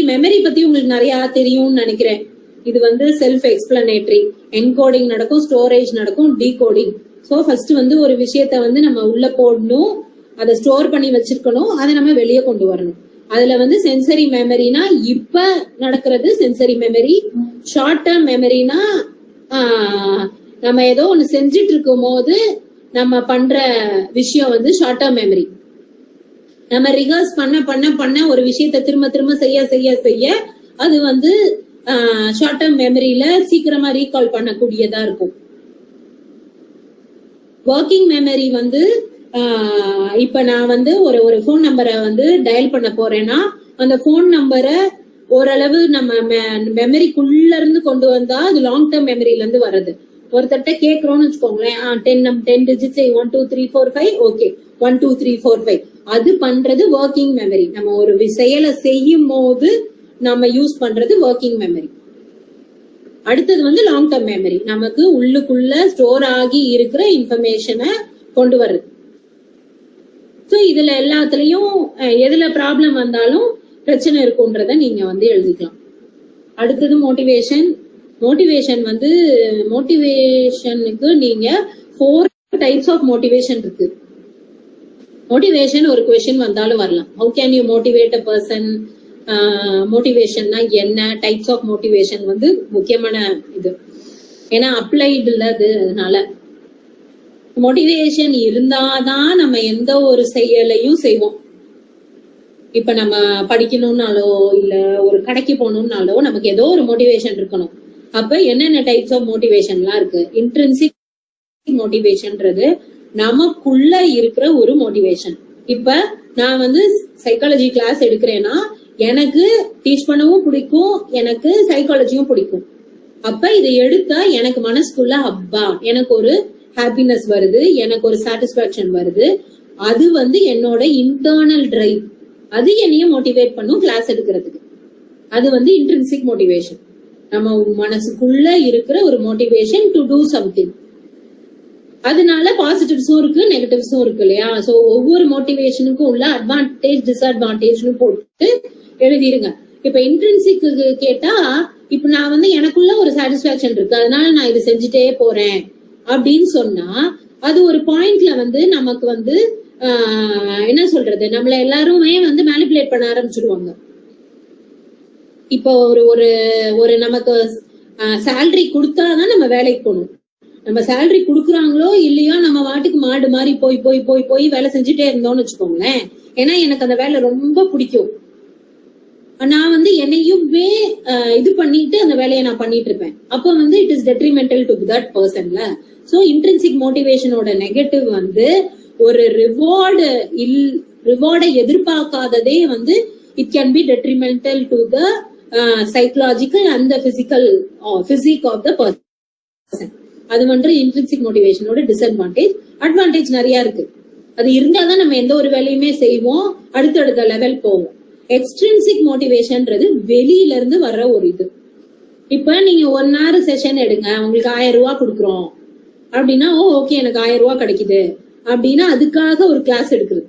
மெமரி பத்தி உங்களுக்கு நிறைய தெரியும்னு நினைக்கிறேன். இது வந்து செல்ஃப் எக்ஸ்பிளனேட்டரி. என்கோடிங் நடக்கும், ஸ்டோரேஜ் நடக்கும், டீகோடிங். சோ ஃபர்ஸ்ட் வந்து ஒரு விஷயத்த வந்து நம்ம உள்ள போடணும், அதை ஸ்டோர் பண்ணி வச்சிருக்கணும், அதை நம்ம வெளியே கொண்டு வரணும். அதுல வந்து சென்சரி மெமரினா இப்ப நடக்கிறது சென்சரி மெமரி. ஷார்ட் டேர்ம் மெமரினா நம்ம ஏதோ ஒண்ணு செஞ்சிட்டு இருக்கும் போது நம்ம பண்ற விஷயம் வந்து ஷார்ட் டேர்ம் மெமரி. நம்ம ரிஹர்ஸ் பண்ண ஒரு விஷயத்த திரும்ப செய்ய அது வந்து ஷார்ட் டேர்ம் மெமரியில சீக்கிரமா ரீகால் பண்ணக்கூடியதா இருக்கும். ஒர்க்கிங் மெமரி வந்து இப்ப நான் வந்து ஒரு போன் நம்பரை வந்து டயல் பண்ண போறேன்னா அந்த போன் நம்பரை ஓரளவு நம்ம மெமரிக்குள்ள இருந்து கொண்டு வந்தா அது லாங் டேர்ம் மெமரியில இருந்து வர்றது. ஒருத்தட்ட கேக்குறோம்னு வச்சுக்கோங்களேன், 10 டிஜிட்ஸ் 1 2 3 4 5 ஓகே 1 2 3 4 5 அது பண்றது ஒர்க்கிங் மெமரி. நம்ம ஒரு செயலை செய்யும் போது நம்ம யூஸ் பண்றது ஒர்க்கிங் மெமரி. அடுத்தது வந்து லாங் டேர்ம் மெமரி, நமக்கு உள்ளுக்குள்ள ஸ்டோர் ஆகி இருக்கிற இன்ஃபர்மேஷனை கொண்டு வர்றது. சோ இதுல எல்லாத்துலயும் எதுல ப்ராப்ளம் வந்தாலும் பிரச்சனை இருக்கும்ன்றத நீங்க வந்து எழுதிக்கலாம். அடுத்தது மோட்டிவேஷன். மோட்டிவேஷன் வந்து மோட்டிவேஷனுக்கு நீங்க 4 டைப்ஸ் ஆஃப் மோட்டிவேஷன் இருக்கு. மோட்டிவேஷன் ஒரு கொஸ்டின் வந்தாலும் வரலாம். How can you motivate a person, மோட்டிவேஷன்னா என்ன, டைப்ஸ் ஆஃப் மோட்டிவேஷன் வந்து முக்கியமான இது. ஏன்னா அப்ளைடு இல்ல அது, அதனால மோட்டிவேஷன் இருந்தாதான் நம்ம எந்த ஒரு செயலையும் செய்வோம். இப்ப நம்ம படிக்கணும்னாலோ இல்ல ஒரு கடைக்கு போகணும்னாலோ நமக்கு ஏதோ ஒரு மோட்டிவேஷன் இருக்கணும். அப்ப என்னென்ன டைப்ஸ் ஆஃப் மோட்டிவேஷன்லாம் இருக்கு? இன்ட்ரின்சிக் மோட்டிவேஷன்ன்றது நமக்குள்ள இருக்கிற ஒரு மோட்டிவேஷன். இப்ப நான் வந்து சைக்காலஜி கிளாஸ் எடுக்கிறேன்னா எனக்கு டீச் பண்ணவும் பிடிக்கும், எனக்கு சைக்காலஜியும் பிடிக்கும். அப்ப இதை எடுத்தா எனக்கு மனசுக்குள்ள அப்பா எனக்கு ஒரு ஹாப்பினஸ் வருது, எனக்கு ஒரு சாட்டிஸ்பாக்சன் வருது. அது வந்து என்னோட இன்டர்னல் டிரைவ், அது என்னையும் மோட்டிவேட் பண்ணும் கிளாஸ் எடுக்கிறதுக்கு. அது வந்து இன்ட்ரின்சிக் மோட்டிவேஷன், நம்ம மனசுக்குள்ள இருக்கிற ஒரு மோட்டிவேஷன் டு டூ சம்திங். அதனால பாசிட்டிவ்ஸும் இருக்கு நெகட்டிவ்ஸும் இருக்கு இல்லையா? சோ ஒவ்வொரு மோட்டிவேஷனுக்கும் உள்ள அட்வான்டேஜ் டிஸ்அட்வான்டேஜ்னு போட்டு எழுதிருங்க. இப்ப இன்ட்ரின்சிக் கேட்டா, இப்ப நான் வந்து எனக்குள்ள ஒரு சாட்டிஸ்பாக்சன் இருக்கு அதனால நான் இது செஞ்சுட்டே போறேன் அப்படின்னு சொன்னா அது ஒரு பாயிண்ட்ல வந்து நமக்கு வந்து என்ன சொல்றது, நம்மள எல்லாருமே வந்து மேனிபுலேட் பண்ண ஆரம்பிச்சிடுவாங்க. இப்போ ஒரு நமக்கு சேலரி கொடுத்தாதான் நம்ம வேலைக்கு போகணும். நம்ம சேலரி குடுக்குறாங்களோ இல்லையோ நம்ம வாட்டுக்கு மாடு மாதிரி போய் போய் போய் போய் வேலை செஞ்சுட்டே இருந்தோம்னு வச்சுக்கோங்களேன். ஏன்னா எனக்கு அந்த வேலை ரொம்ப பிடிக்கும், நான் வந்து என்னையுமே இது பண்ணிட்டு அந்த வேலையை நான் பண்ணிட்டு இருப்பேன். அப்ப வந்து it is detrimental to that பர்சன்ல. சோ இன்ட்ரின்சிக் மோட்டிவேஷனோட நெகட்டிவ் வந்து ஒரு ரிவார்டை எதிர்பார்க்காததே வந்து it can be detrimental to the psychological and the physique of the person. அது வந்து இன்ட்ரின்சிக் மோட்டிவேஷனோட டிஸ்அட்வான்டேஜ். அட்வான்டேஜ் நிறைய இருக்கு, அது இருந்தாதான் நம்ம எந்த ஒரு வேலையுமே செய்வோம், அடுத்தடுத்த லெவல் போவோம். எக்ஸ்ட்ரின்சிக் மோட்டிவேஷன்ன்றது வெளியில இருந்து வர்ற ஒரு இது. இப்ப நீங்க 1 hour செஷன் எடுங்க, உங்களுக்கு 1000 ரூபாய் கொடுக்குறோம் அப்படின்னா ஓகே எனக்கு 1000 ரூபாய் கிடைக்குது அப்படின்னா அதுக்காக ஒரு கிளாஸ் எடுக்கிறது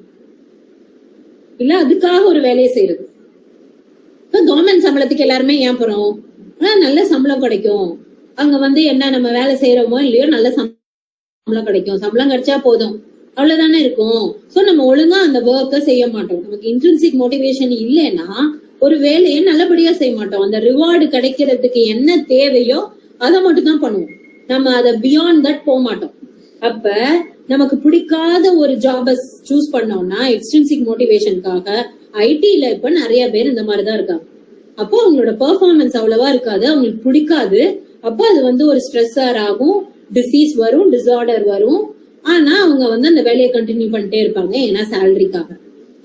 இல்ல, அதுக்காக ஒரு வேலையை செய்யறது. இப்ப கவர்மெண்ட் சம்பளத்துக்கு எல்லாருமே ஏன் போறோம்? நல்ல சம்பளம் கிடைக்கும், அங்க வந்து என்ன நம்ம வேலை செய்யறோமோ இல்லையோ நல்ல சம்பளம் கிடைக்கும், சம்பளம் கிடைச்சா போதும் அவ்வளவுதானே இருக்கும். சோ நம்ம ஒழுங்கா அந்த ஒர்க்க செய்ய மாட்டோம். நமக்கு இன்ட்ரின்சிக் மோட்டிவேஷன் இல்லைன்னா ஒரு வேலையை நல்லபடியா செய்ய மாட்டோம். அந்த ரிவார்டு கிடைக்கிறதுக்கு என்ன தேவையோ அதை மட்டும் தான் பண்ணுவோம், நம்ம அதை பியாண்ட் தட் போக மாட்டோம். அப்ப நமக்கு பிடிக்காத ஒரு ஜாப சூஸ் பண்ணோம்னா எக்ஸ்ட்ரின்சிக் மோட்டிவேஷனுக்காக ஐடில இப்ப நிறைய பேர் இந்த மாதிரிதான் இருக்காங்க. அப்போ அவங்களோட பெர்ஃபார்மன்ஸ் அவ்வளவா இருக்காது, அவங்களுக்கு பிடிக்காது. அப்போ அது வந்து ஒரு ஸ்ட்ரெஸ்ஸர் ஆகும், டிசீஸ் வரும், டிசார்டர் வரும். ஆனா அவங்க வந்து அந்த வேலையை கண்டினியூ பண்ணிட்டே இருப்பாங்க, ஏன்னா சேலரிக்காக.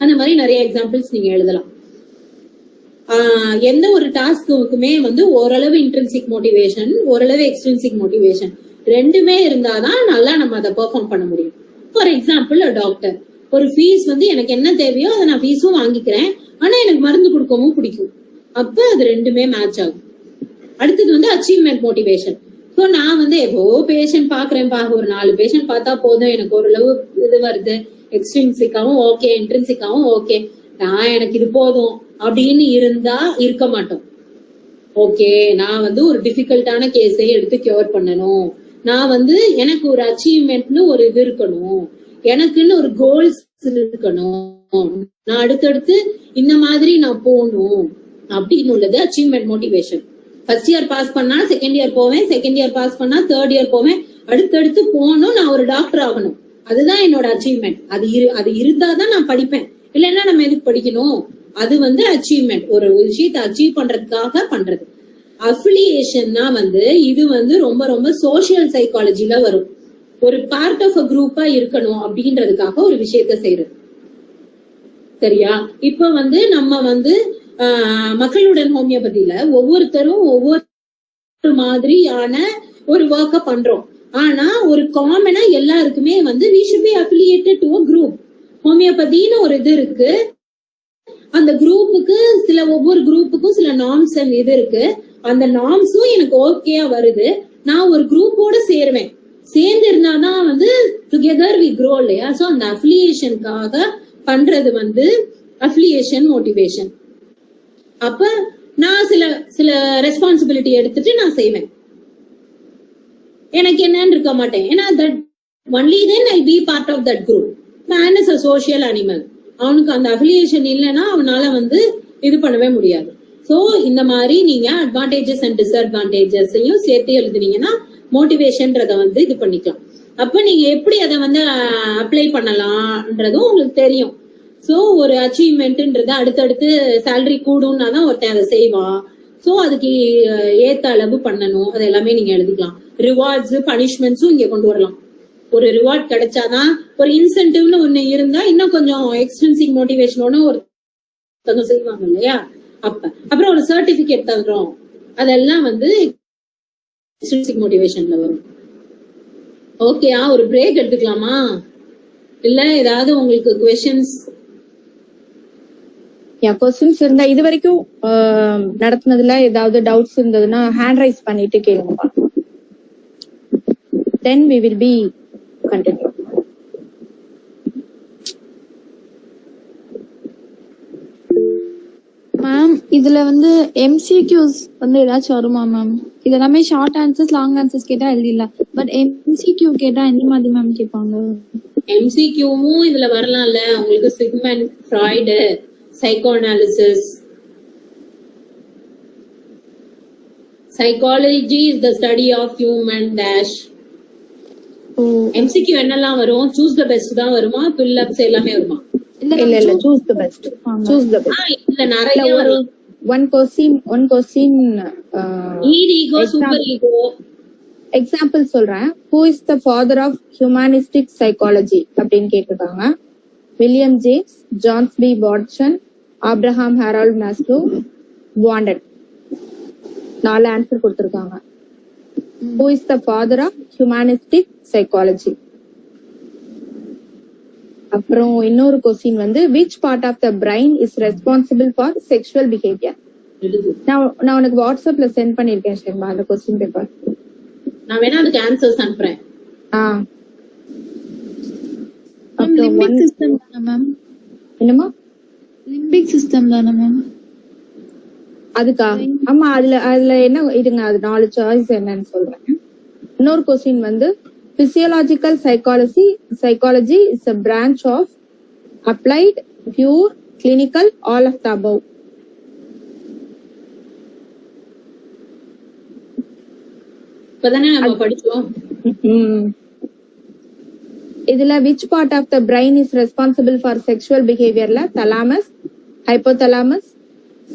அந்த மாதிரி நிறைய எக்ஸாம்பிள்ஸ் நீங்க எழுதலாம். எந்த ஒரு டாஸ்க்குமே வந்து ஓரளவு இன்ட்ரின்சிக் மோட்டிவேஷன், ஓரளவு எக்ஸ்ட்ரின்சிக் மோட்டிவேஷன் ரெண்டுமே இருந்தாதான் நல்லா நம்ம அதை பெர்ஃபார்ம் பண்ண முடியும். ஃபார் எக்ஸாம்பிள் டாக்டர், ஒரு ஃபீஸ் வந்து எனக்கு என்ன தேவையோ அதை நான் ஃபீஸும் வாங்கிக்கிறேன், ஆனா எனக்கு மருந்து கொடுக்கவும் பிடிக்கும். அப்ப அது ரெண்டுமே மேட்ச் ஆகும். அடுத்தது வந்து அச்சீவ்மெண்ட் மோட்டிவேஷன். ஸோ நான் வந்து ஏதோ பேஷண்ட் பாக்குறேன், ஒரு 4 பேஷண்ட் பார்த்தா போதும், எனக்கு ஓரளவு இது வருது, எக்ஸ்ட்ரின்சிக்காவும் ஓகே இன்ட்ரின்சிக்காவும் ஓகே, நான் எனக்கு இது போதும் அப்படின்னு இருந்தா இருக்க மாட்டோம். ஓகே நான் வந்து ஒரு டிஃபிகல்ட்டான கேஸை எடுத்து கியூர் பண்ணணும், நான் வந்து எனக்கு ஒரு அச்சீவ்மெண்ட்னு ஒரு இது இருக்கணும், எனக்குன்னு ஒரு கோல்ஸ் இருக்கணும், நான் அடுத்தடுத்து இந்த மாதிரி நான் போகணும் அப்படின்னு உள்ளது achievement motivation. First year pass பண்ணா செகண்ட் இயர் போவேன், செகண்ட் இயர் பாஸ் பண்ணா தேர்ட் இயர் போவேன், அடுத்தடுத்து போகணும், நான் ஒரு டாக்டர் ஆகணும், அதுதான் என்னோட அச்சீவ்மெண்ட். அது இருந்தாதான் நான் படிப்பேன், இல்லைன்னா நம்ம எதுக்கு படிக்கணும்? அது வந்து அச்சீவ்மெண்ட், ஒரு விஷயத்தை அச்சீவ் பண்றதுக்காக பண்றது. அஃபிலியேஷன்னா வந்து இது வந்து ரொம்ப ரொம்ப சோசியல் சைக்காலஜில வரும். ஒரு பார்ட் ஆஃப் அ குரூப்பா இருக்கணும் அப்படின்றதுக்காக ஒரு விஷயத்த செய்யறது. சரியா? இப்ப வந்து நம்ம வந்து மக்களுடன் ஹோமியோபதியில ஒவ்வொருத்தரும் ஒவ்வொரு மாதிரியான ஒரு ஒர்க்க பண்றோம். ஆனா ஒரு காமனா எல்லாருக்குமே வந்து we should be affiliated to a group. ஹோமியோபதினு ஒரு இது இருக்கு. அந்த குரூப்புக்கு ஒவ்வொரு குரூப்புக்கும் சில நார்ம்ஸ் அண்ட் இது இருக்கு. அந்த நார்ம்ஸும் எனக்கு ஓகேயா வருது. நான் ஒரு குரூப்போட சேருவேன். சேர்ந்து இருந்தாதான் வந்து டுகெதர் வி க்ரோ இல்லையா? சோ அந்த அஃபிலியேஷனுக்காக பண்றது வந்து அஃபிலியேஷன் மோட்டிவேஷன். அப்ப நான் சில ரெஸ்பான்சிபிலிட்டி எடுத்துட்டு நான் செய்வேன். எனக்கு என்னன்னு இருக்க மாட்டேன். ஏன்னா that only then I be part of that group. Man is a social animal. அவனுக்கு அந்த அஃபிலியேஷன் இல்லைன்னா அவனால வந்து இது பண்ணவே முடியாது. சோ இந்த மாதிரி நீங்க அட்வான்டேஜஸ் அண்ட் டிஸ்அட்வான்டேஜஸையும் சேர்த்து எழுதுனீங்கன்னா மோட்டிவேஷன்றத வந்து இது பண்ணிக்கலாம். அப்ப நீங்க எப்படி அதை வந்து அப்ளை பண்ணலாம்ன்றதும் உங்களுக்கு தெரியும். சோ ஒரு அச்சீவ்மெண்ட்ன்றது அடுத்தடுத்து சேலரி கூடும்னா தான் ஒருத்தன் அதை செய்வான். சோ அதுக்கு ஏத்த அளவு பண்ணணும். அது எல்லாமே நீங்க எழுதிக்கலாம். ரிவார்ட்ஸ் பனிஷ்மெண்ட்ஸும் இங்க கொண்டு வரலாம். ஒரு ரிவார்ட் கிடைச்சாதான், ஒரு இன்சென்டிவ்னு ஒண்ணு இருந்தா இன்னும் கொஞ்சம் எக்ஸ்ட்ரின்சிக் மோட்டிவேஷனோட ஒருத்தவங்க செய்வாங்க இல்லையா? அப்புறம் ஒரு சர்டிபிகேட் தந்துடும். அதெல்லாம் வந்து எக்ஸ்ட்ரின்சிக் மோட்டிவேஷன்ல வரும். ஓகேயா? ஒரு பிரேக் எடுத்துக்கலாமா? இல்ல ஏதாவது உங்களுக்கு क्वेश्चंस? क्वेश्चंस இருந்தா இது வரைக்கும் நடத்துனதுல ஏதாவது டவுட்ஸ் இருந்ததுன்னா ஹேண்ட் ரைஸ் பண்ணிட்டு கேளுங்க. then we will be continue. Ma'am இதுல வந்து MCQs வந்து ஏதாச்சும் வருமா மேம்? இது எல்லாமே ஷார்ட் ஆன்சர்ஸ் லாங் ஆன்சர்ஸ் கேட்டா எழுதிடலாம். பட் MCQ கேட்டா எந்த மாதிரி மேம் கேட்பாங்க? MCQவும் இதுல வரலாம்ல. உங்களுக்கு Sigmund Freud, psychoanalysis, psychology is the study of human dash. MCQ என்னெல்லாம் வரும்? சூஸ் த பெஸ்ட் தான் வருமா? ஃபில் அப்ஸ் எல்லாமே வருமா? இல்ல சூஸ் த பெஸ்ட். இல்ல நிறைய வரும். one question need ego, super ego. Example சொல்றேன். who is the father of humanistic psychology அப்படின்னு கேட்டிருக்காங்க. William James, Johns B Watson, Abraham Harold Maslow, wanted. 4 answer கொடுத்திருக்காங்க. who is the father of humanistic psychology? அப்புறம் இன்னொரு question வந்து which part of the brain is responsible for sexual behavior? நான் உனக்கு வாட்ஸ்அப்ல send பண்ணிருக்கேன் ஷெர்மா அந்த கொஸ்டின் பேப்பர். நான் வேணா அதுக்கு ஆன்சர்ஸ் அனுப்புறேன். லிம்பிக் சிஸ்டம் தான மேம்? என்னமா லிம்பிக் சிஸ்டம் தான மேம்? அதுக்கா? ஆமா, அதுல என்ன இதுங்க, அது 4 சாய்ஸ் என்னன்னு சொல்றேன். இன்னொரு கொஸ்டின் வந்து physiological psychology is a branch of applied, pure, clinical, all of the above. இப்பதானே நம்ம படிச்சோம். இதுல which part of the brain is responsible for sexual behavior? ல thalamus, hypothalamus,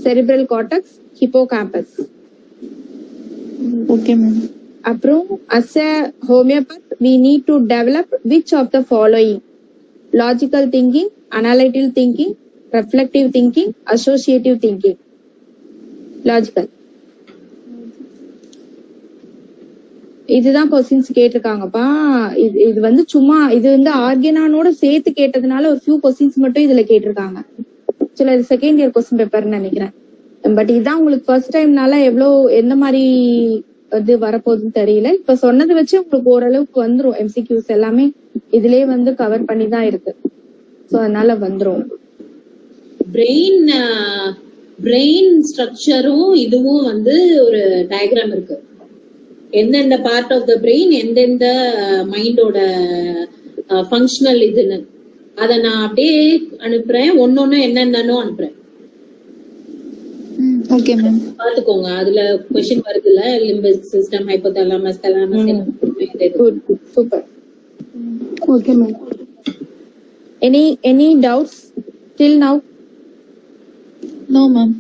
cerebral cortex, hippocampus. Okay ma'am. அப்புறம் as a homeopath we need to develop which of the following? Logical thinking, analytical thinking, reflective thinking, associative thinking. Logical. இதுதான் questions கேட்டிருக்காங்கப்பா. இது வந்து சும்மா இது வந்து ஆர்கனானோட சேர்த்து கேட்டதுனால ஒரு ஃபியூ கொஸ்டின்ஸ் மட்டும் இதுல கேட்டிருக்காங்க. சில செகண்ட் இயர் கொஸ்டின் பேப்பர்னு நினைக்கிறேன். பட் இதுதான் உங்களுக்கு ஃபர்ஸ்ட் டைம்னால எந்த மாதிரி இது வரப்போகுதுன்னு தெரியல. இப்ப சொன்னதை வச்சு உங்களுக்கு ஓரளவுக்கு வந்துரும். MCQs எல்லாமே இதுலயே வந்து கவர் பண்ணி தான் இருக்கு. சோ அதனால வந்துரும். பிரெயின் ஸ்ட்ரக்சரும் இதுவும் வந்து ஒரு டயக்ராம் இருக்கு. எந்தெந்த பார்ட் ஆஃப் த பிரெயின் எந்தெந்த மைண்டோட ஃபங்க்ஷனல் இதுன்னு அத நான் அப்படியே அனுப்புறேன். ஒன்னொன்னு என்னென்னு அனுப்புறேன். ஓகே மேம், பாத்துக்கோங்க. அதுல क्वेश्चन வருதுல, limbic system, hypothalamus, thalamus. Super. Okay ma'am. Any doubts till now? No ma'am.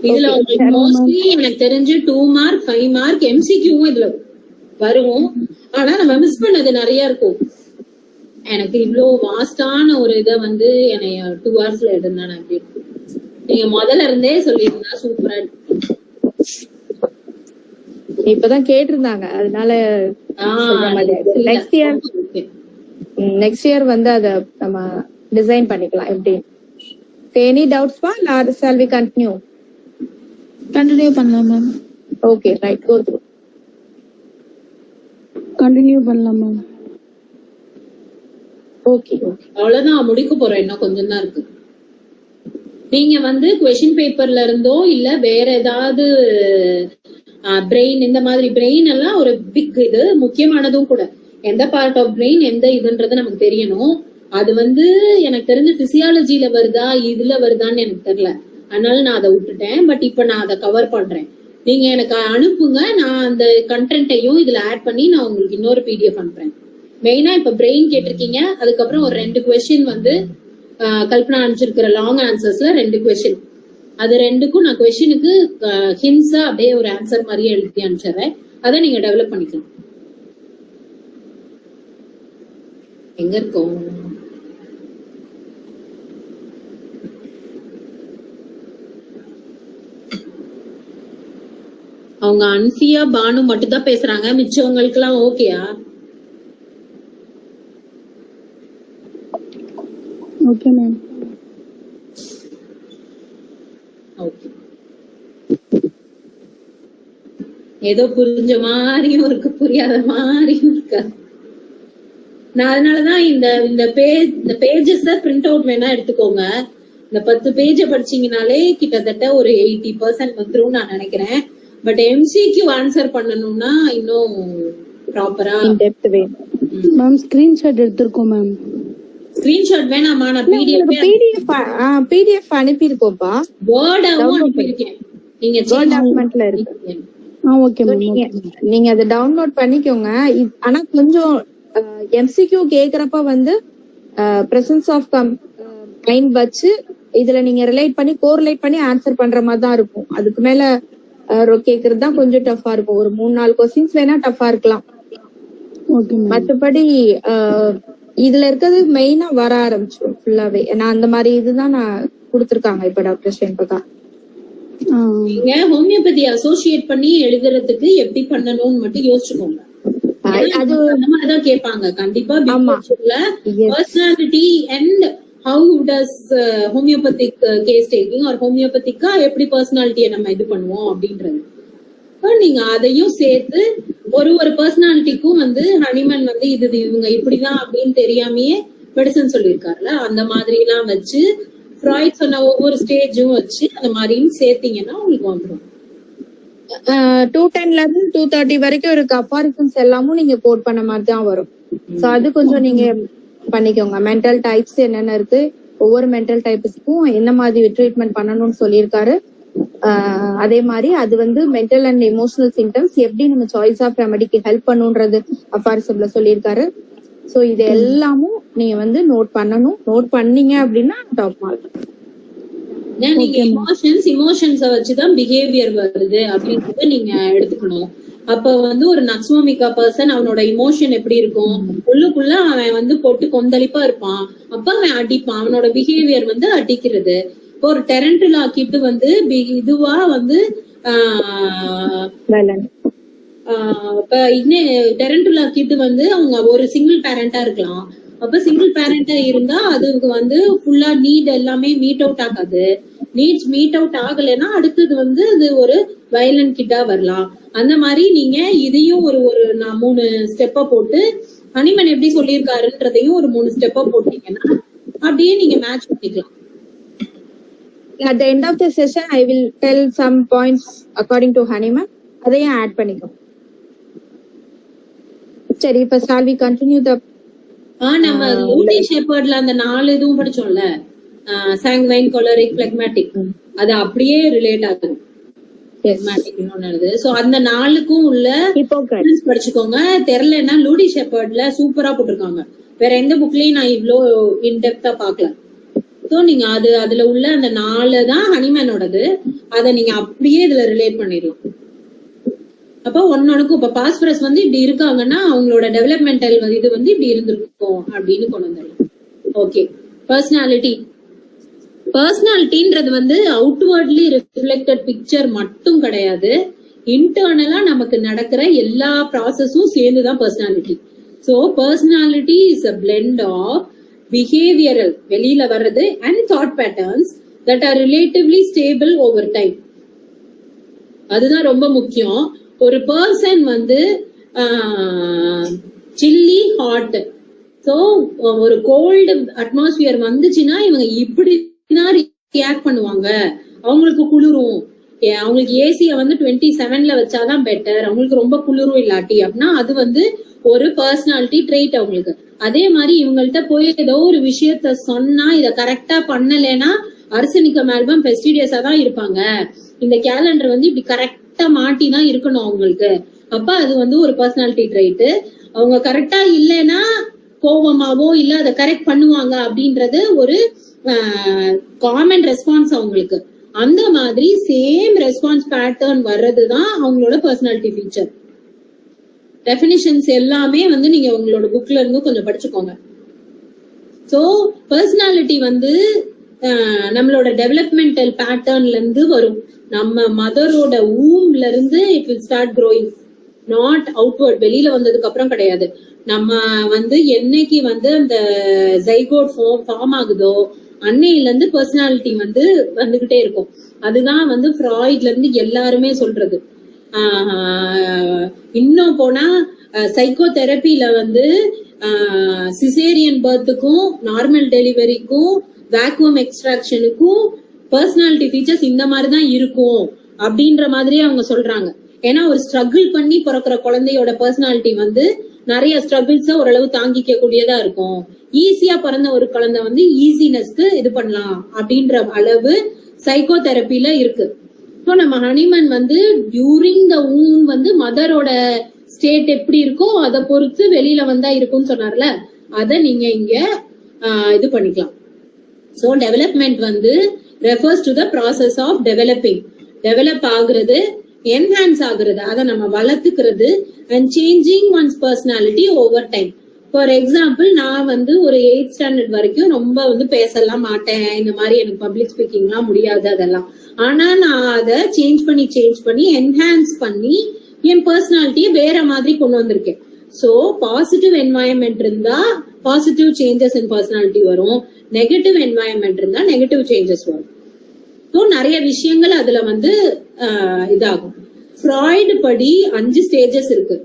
இதுல உங்களுக்கு மோஸ்ட்லி எனக்கு தெரிஞ்சு 2 மார்க் 5 மார்க் MCQவும் இதுல வரும். ஆனா நம்ம மிஸ் பண்ணது நிறைய இருக்கும். எனக்கு இவ்ளோ வாஸ்டான ஒரு இதை வந்து என்னைய 2 hours எடுந்தா நான் எப்படி இருக்கும். நீங்க முதல்ல இருந்தே சொல்லியிருந்தா சூப்பரா இப்பதான் கேட்டிருந்தாங்க, அதனால நெக்ஸ்ட் இயர் வந்து அத நம்ம டிசைன் பண்ணிக்கலாம் எப்படி. எனி டவுட்ஸ் பா are shall we continue? Continue பண்ணலாம் ma'am. Okay right, go through. Continue பண்ணலாம் மேம். ஓகே ஓகே, அவ்வளவுதான், முடிக்க போறோம். இன்னும் கொஞ்சம் தான் இருக்கு. நீங்க வந்து கொஸ்டின் பேப்பர்ல இருந்தோ இல்ல வேற ஏதாவது பிரெயின், இந்த மாதிரி பிரெயின் எல்லாம் ஒரு பிக் இது முக்கியமானதும் கூட. எந்த பார்ட் ஆஃப் பிரெயின் எந்த இதுன்றது நமக்கு தெரியணும். அது வந்து எனக்கு தெரிஞ்ச பிசியாலஜில வருதா இதுல வருதான்னு எனக்கு தெரியல, அதனால நான் அதை விட்டுட்டேன். பட் இப்ப நான் அதை கவர் பண்றேன். நீங்க எனக்கு அனுப்புங்க, நான் அந்த கண்டென்ட்டையும் இதுல ஆட் பண்ணி நான் உங்களுக்கு இன்னொரு PDF அனுப்புறேன். மெயினா இப்ப பிரெயின் கேட்டிருக்கீங்க, அதுக்கப்புறம் ஒரு 2 கொஸ்டின் வந்து கல்பனா அனுப்பிச்சிருக்கிற லாங் ஆன்சர்ஸ்ல 2 கொஸ்டின். அது 2க்கும் நான் கொஸ்டினுக்கு ஹின்ஸா அப்படியே ஒரு ஆன்சர் மாதிரியே எழுதி அனுப்பிச்சிடுறேன். அதை நீங்க டெவலப் பண்ணிக்கலாம். எங்க இருக்கோம்? அவங்க அன்சியா பானு மட்டும் தான் பேசுறாங்க, மிச்சவங்களுக்கு எல்லாம் ஓகேயா? Okay ma'am. ஓகே, ஏதோ புரிஞ்ச மாதிரியும் இருக்கு, புரியாத மாதிரியும் இருக்கு. நான் அதனாலதான் இந்த பேஜஸ் பிரிண்ட் அவுட் வேணா எடுத்துக்கோங்க. இந்த 10 பேஜ படிச்சீங்கனாலே கிட்டத்தட்ட ஒரு 80% வந்துரும் நான் நினைக்கிறேன். பட் MCQ ஆன்சர் பண்ணணும்னா இன்னும் ப்ராப்பரா மேம் ஸ்கிரீன்ஷாட் எடுத்துருக்கோம் மேம். ஸ்கிரீன்ஷாட் வேணாமா? நான் PDF அனுப்பியிருக்கோம்ப்பா, வேர்டாவும் அனுப்பியிருக்கேன். நீங்க வேர்ட் டாக்குமெண்ட்ல இருக்கு. ஓகே மேம், நீங்க அதை டவுன்லோட் பண்ணிக்கோங்க. ஆனா கொஞ்சம் MCQ கேக்குறப்ப வந்து பிரசன்ஸ் ஆஃப் மைண்ட் வச்சு இதுல நீங்க ரிலேட் பண்ணி கோரிலேட் பண்ணி ஆன்சர் பண்ற மாதிரி தான் இருக்கும். அதுக்கு மேல கேக்குறது தான் கொஞ்சம் டஃபா இருக்கும். ஒரு 3-4 கொஸ்டின்ஸ் வேணா டஃபா இருக்கலாம். மற்றபடி இதுல இருக்கிறது மெயினா வர ஆரம்பிச்சிடும் ஃபுல்லாவே. ஏன்னா அந்த மாதிரி இதுதான் நான் கொடுத்திருக்காங்க இப்ப டாக்டர் ஸ்ரீபகா. நீங்க ஹோமியோபதி அசோசியேட் பண்ணி எழுதுறதுக்கு எப்படி பண்ணணும்னு மட்டும் யோசிச்சுக்கோங்க. அது அந்த மாதிரிதான் கேட்பாங்க கண்டிப்பா. Personality and how does homeopathic case taking or ஹோமியோபதிக்கா எப்படி பர்சனாலிட்டியை நம்ம இது பண்ணுவோம் அப்படின்றது. நீங்க அதையும் சேர்த்து ஒரு பர்சனாலிட்டிக்கும் வந்து ஹனிமன் வந்து இது இவங்க இப்படிதான் அப்படின்னு தெரியாமயே மெடிசன் சொல்லியிருக்காருல, அந்த மாதிரி எல்லாம் வச்சு ஃப்ராய்ட் சொன்ன ஒவ்வொரு ஸ்டேஜும் வச்சு அந்த மாதிரியும் சேர்த்தீங்கன்னா உங்களுக்கு வந்துடும். 210ல இருந்து 230 வரைக்கும் இருக்க அப்பாரிசன்ஸ் எல்லாமும் நீங்க கோட் பண்ண மாதிரி தான் வரும். சோ அது கொஞ்சம் நீங்க பண்ணிக்கோங்க. மென்டல் டைப்ஸ் என்னென்ன இருக்கு, ஒவ்வொரு மென்டல் டைப்ஸ்க்கும் என்ன மாதிரி ட்ரீட்மெண்ட் பண்ணணும்னு சொல்லியிருக்காரு. அதே மாதிரி அது வந்து மென்டல் அண்ட் எமோஷனல் சிம்டம்ஸ் எப்படி நம்ம சாய்ஸ் ஆஃப் ரெமடிக்கு ஹெல்ப் பண்ணுன்றது அப்பாரிசம்ல சொல்லியிருக்காரு. சோ இது எல்லாமும் நீங்க வந்து நோட் பண்ணணும். நோட் பண்ணீங்க அப்படின்னா டாப் மார்க். நீங்க இமோஷன்ஸ வச்சுதான் பிஹேவியர் வருது அப்படின்றத நீங்க எடுத்துக்கணும். அப்ப வந்து ஒரு நக்ஸ்மோமிகா பர்சன் அவனோட இமோஷன் எப்படி இருக்கும், உள்ளுக்குள்ள அவன் வந்து போட்டு கொந்தளிப்பா இருப்பான், அப்ப அவன் அடிப்பான், அவனோட பிஹேவியர் வந்து அடிக்கிறது. இப்போ ஒரு டெரண்டுலா கிட் வந்து இதுவா வந்து இப்ப இன்னும் டெரண்டுலா கிட் வந்து அவங்க ஒரு சிங்கிள் பேரண்டா இருக்கலாம். அப்ப சிங்கிள் பேரண்டா இருந்தா அதுக்கு வந்து ஃபுல்லா நீட் எல்லாமே மீட் அவுட் ஆகாது. நீட்ஸ் மீட் அவுட் ஆகலைன்னா அடுத்தது வந்து அது ஒரு வயலண்ட் கிட்டா வரலாம். அந்த மாதிரி நீங்க இதையும் ஒரு 3 ஸ்டெப்பா போட்டு ஹனிமன் எப்படி சொல்லியிருக்காருன்றதையும் ஒரு 3 ஸ்டெப்பா போட்டீங்கன்னா அப்படியே நீங்க மேட்ச் பண்ணிக்கலாம். At the end of the session, I will tell some points according to Haniman. அதையும் ஆட் பண்ணிக்கோ. சரி, இப்ப shall we continue the நம்ம லூடி ஷெப்பர்ட்ல அந்த 4 இதுவும் படிச்சோம்ல, சாங்வைன், கொலரிக், பிளெக்மேட்டிக், அது அப்படியே ரிலேட் ஆகுது. பிளெக்மேட்டிக் இன்னொன்னு. சோ அந்த 4க்கும் உள்ள படிச்சுக்கோங்க. தெரியலன்னா லூடி ஷெப்பர்ட்ல சூப்பரா போட்டிருக்காங்க. வேற எந்த புக்லயும் நான் இவ்ளோ இன்டெப்தா பாக்கல. சோ நீங்க அதுல உள்ள அந்த 4 தான் ஹனிமேனோடது. அத நீங்க அப்படியே இதுல ரிலேட் பண்ணிடலாம். அப்ப ஒன்னொன்னுக்கும் இப்ப பாஸ்பரஸ் வந்து இப்படி இருக்காங்கன்னா அவங்களோட டெவலப்மெண்டல் இது வந்து இப்படி இருந்திருக்கும் அப்படின்னு கொண்டு வந்துடலாம். ஓகே, பர்சனாலிட்டின்றது வந்து அவுட்வர்ட்லி ரிஃப்ளெக்டட் பிக்சர் மட்டும் கிடையாது, இன்டர்னலா நமக்கு நடக்கிற எல்லா ப்ராசஸும் சேர்ந்துதான் personality. So personality is a blend of behavioural வெளியில வர்றது and thought patterns that are relatively stable over time. அதுதான் ரொம்ப முக்கியம். ஒரு பர்சன் வந்து சில்லி ஹாட், சோ ஒரு கோல்டு அட்மாஸ்பியர் வந்துச்சுன்னா இவங்க இப்படிதான் ரியாக்ட் பண்ணுவாங்க. அவங்களுக்கு குளிரும், அவங்களுக்கு ஏசிய வந்து 27ல வச்சாதான் பெட்டர், அவங்களுக்கு ரொம்ப குளிரும் இல்லாட்டி அப்படின்னா அது வந்து ஒரு பர்சனாலிட்டி ட்ரெயிட் அவங்களுக்கு. அதே மாதிரி இவங்கள்ட்ட போய் ஏதோ ஒரு விஷயத்த சொன்னா இத கரெக்டா பண்ணலைன்னா அர்சனிக்கம் ஆல்பம் ஃபெஸ்டிடியஸா தான் இருப்பாங்க. இந்த கேலண்டர் வந்து இப்படி கரெக்டா மாட்டி தான் இருக்கணும் அவங்களுக்கு. அப்ப அது வந்து ஒரு பர்சனாலிட்டி ட்ரெயிட். அவங்க கரெக்டா இல்லைன்னா கோபமாவோ இல்ல அதை கரெக்ட் பண்ணுவாங்க அப்படின்றது ஒரு காமன் ரெஸ்பான்ஸ் அவங்களுக்கு. அந்த மாதிரி சேம் ரெஸ்பான்ஸ் பேட்டர்ன் வர்றதுதான் அவங்களோட பர்சனாலிட்டி ஃபீச்சர். டெஃபினிஷன்ஸ் எல்லாமே வந்து நீங்க உங்களோட புக்ல இருந்து கொஞ்சம் படிச்சுக்கோங்க. சோ பர்சனாலிட்டி வந்து நம்மளோட டெவலப்மெண்டல் பேட்டர்ன்ல இருந்து வரும். நம்ம மதரோட ஊம்ல இருந்து it will start growing, not outward, வெளியில வந்ததுக்கு அப்புறம் கிடையாது. நம்ம வந்து என்னைக்கு வந்து அந்த ஜைகோட் ஃபார்ம் ஆகுதோ அன்னையில இருந்து பர்சனாலிட்டி வந்து வந்துகிட்டே இருக்கும். அதுதான் வந்து ஃப்ராய்ட்ல இருந்து எல்லாருமே சொல்றது. இன்னும் போனா சைக்கோ தெரப்பில வந்து சிசேரியன் பர்த்துக்கும் நார்மல் டெலிவரிக்கும் வேக்யூம் எக்ஸ்ட்ராக்ஷனுக்கும் பர்சனாலிட்டி ஃபீச்சர்ஸ் இந்த மாதிரிதான் இருக்கும் அப்படின்ற மாதிரியே அவங்க சொல்றாங்க. ஏன்னா ஒரு ஸ்ட்ரகிள் பண்ணி பிறக்கிற குழந்தையோட பர்சனாலிட்டி வந்து நிறைய ஸ்ட்ரகிள்ஸ ஓரளவு தாங்கிக்க கூடியதா இருக்கும். ஈஸியா பிறந்த ஒரு குழந்தை வந்து ஈஸினஸ்க்கு இது பண்ணலாம் அப்படின்ற அளவு சைக்கோ தெரப்பில இருக்கு. ஸோ நம்ம ஹனிமன் வந்து டியூரிங் த ஊம் வந்து மதரோட ஸ்டேட் எப்படி இருக்கோ அதை பொறுத்து வெளியில வந்தா இருக்கும்னு சொன்னார்ல, அதை நீங்க இங்க இது பண்ணிக்கலாம். ஸோ டெவலப்மெண்ட் வந்து refers to the process of developing, develop ஆகுறது, என்ஹான்ஸ் ஆகுறது, அதை நம்ம வளர்த்துக்கிறது, and changing one's personality over time. For example, நான் வந்து ஒரு 8th ஸ்டாண்டர்ட் வரைக்கும் ரொம்ப வந்து பேசலாம் மாட்டேன், இந்த மாதிரி எனக்கு பப்ளிக் ஸ்பீக்கிங்லாம் முடியாது அதெல்லாம். ஆனா நான் அதை சேஞ்ச் பண்ணி என்ஹான்ஸ் பண்ணி என் பர்சனாலிட்டியை வேற மாதிரி கொண்டு வந்திருக்கேன். சோ பாசிட்டிவ் என்வாயன்மெண்ட் இருந்தா பாசிட்டிவ் சேஞ்சஸ் இன் பர்சனாலிட்டி வரும், நெகட்டிவ் என்வாயன்மெண்ட் இருந்தா நெகட்டிவ் சேஞ்சஸ் வரும். ஸோ நிறைய விஷயங்கள் அதுல வந்து இதாகும். ஃப்ராய்டு படி 5 ஸ்டேஜஸ் இருக்கு.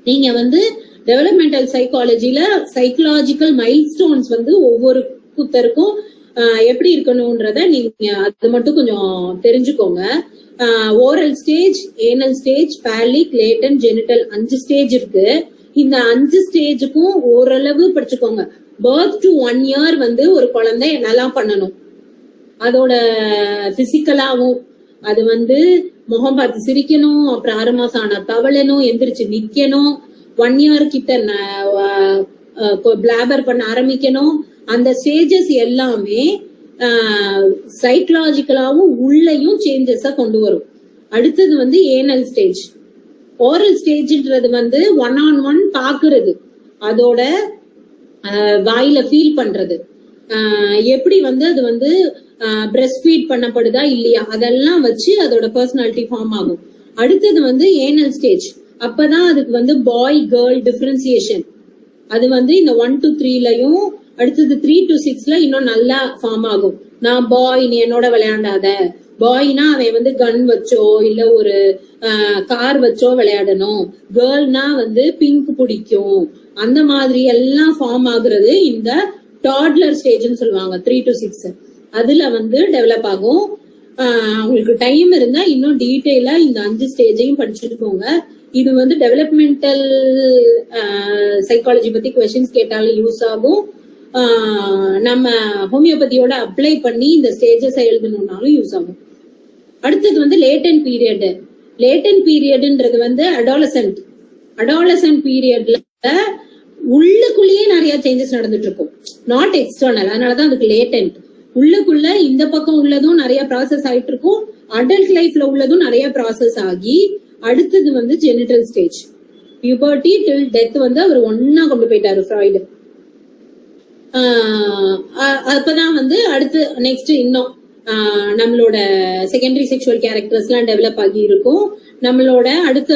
நீங்க வந்து டெவலப்மெண்டல் சைக்காலஜில சைக்கலாஜிக்கல் மைல்ஸ்டோன்ஸ் வந்து ஒவ்வொரு குத்தருக்கும் எப்படி இருக்கணும்ன்றத நீங்க அது மட்டும் கொஞ்சம் தெரிஞ்சுக்கோங்க. Oral stage, anal stage, phallic, latent, genital 5 stage இருக்கு. இந்த 5 ஸ்டேஜுக்கும் ஓரளவு படிச்சுக்கோங்க. பர்த் டு 1 year வந்து ஒரு குழந்தை என்னெல்லாம் பண்ணணும், அதோட பிசிக்கலாவும் அது வந்து முகம் பார்த்து சிரிக்கணும், அப்புறம் 6 மாசம் ஆனா தவளணும், எந்திரிச்சு நிக்கணும், 1 year கிட்ட பிளாபர் பண்ண ஆரம்பிக்கணும். அந்த ஸ்டேஜஸ் எல்லாமே சைக்கலாஜிக்கலாவும் உள்ளயும் சேஞ்சஸ கொண்டு வரும். அடுத்தது வந்து ஏனல் ஸ்டேஜ். ஓரல் ஸ்டேஜ்ன்றது வந்து 1-on-1 பாக்குறது, அதோட வாயில ஃபீல் பண்றது, எப்படி வந்து அது வந்து பிரஸ்ட் ஃபீட் பண்ணப்படுதா இல்லையா அதெல்லாம் வச்சு அதோட பர்சனாலிட்டி ஃபார்ம் ஆகும். அடுத்தது வந்து ஏனல் ஸ்டேஜ். அப்பதான் அதுக்கு வந்து பாய் கேர்ள் டிஃபரன்சியேஷன் அது வந்து இந்த 1 to 3லயும் அடுத்தது 3 to 6ல இன்னும் நல்லா ஃபார்ம் ஆகும். நான் பாய், நீ என்னோட விளையாடாத. பாய்னா அவன் வந்து கன் வச்சோ இல்ல ஒரு கார் வச்சோ விளையாடணும். கேர்ள்னா வந்து பிங்க் பிடிக்கும். அந்த மாதிரி எல்லாம் ஃபார்ம் ஆகுறது இந்த டாட்லர் ஸ்டேஜ்னு சொல்லுவாங்க, 3 to 6. அதுல வந்து டெவலப் ஆகும். உங்களுக்கு டைம் இருந்தா இன்னும் டீட்டெயிலா இந்த 5 ஸ்டேஜையும் படிச்சுட்டுக்கோங்க. இது வந்து டெவலப்மெண்டல் சைக்காலஜி பத்தி கொஸ்டின்ஸ் கேட்டாலும் யூஸ் ஆகும். நம்ம ஹோமியோபதியோட அப்ளை பண்ணி இந்த ஸ்டேஜஸ் எழுதணும்னாலும் யூஸ் ஆகும். அடுத்தது வந்து லேட்டன் பீரியட். லேட்டன் பீரியட்ன்றது வந்து அடாலசன்ட் பீரியட்ல உள்ளுக்குள்ளேயே நிறைய சேஞ்சஸ் நடந்துட்டு இருக்கும், நாட் எக்ஸ்டர்னல். அதனாலதான் அதுக்கு லேட்டன்ட். உள்ளுக்குள்ள இந்த பக்கம் உள்ளதும் நிறைய ப்ராசஸ் ஆயிட்டு இருக்கும், அடல்ட் லைஃப்ல உள்ளதும் நிறைய ப்ராசஸ் ஆகி அடுத்தது வந்து ஜெனிட்டல் ஸ்டேஜ். பியூபர்ட்டி டில் டெத் வந்து அவர் ஒன்னா கொண்டு போயிட்டாரு ஃப்ராய்டு. அப்பதான் வந்து அடுத்து நெக்ஸ்ட் இன்னும் நம்மளோட செகண்டரி செக்ஷுவல் கேரக்டர்ஸ் எல்லாம் டெவலப் ஆகி இருக்கும். நம்மளோட அடுத்த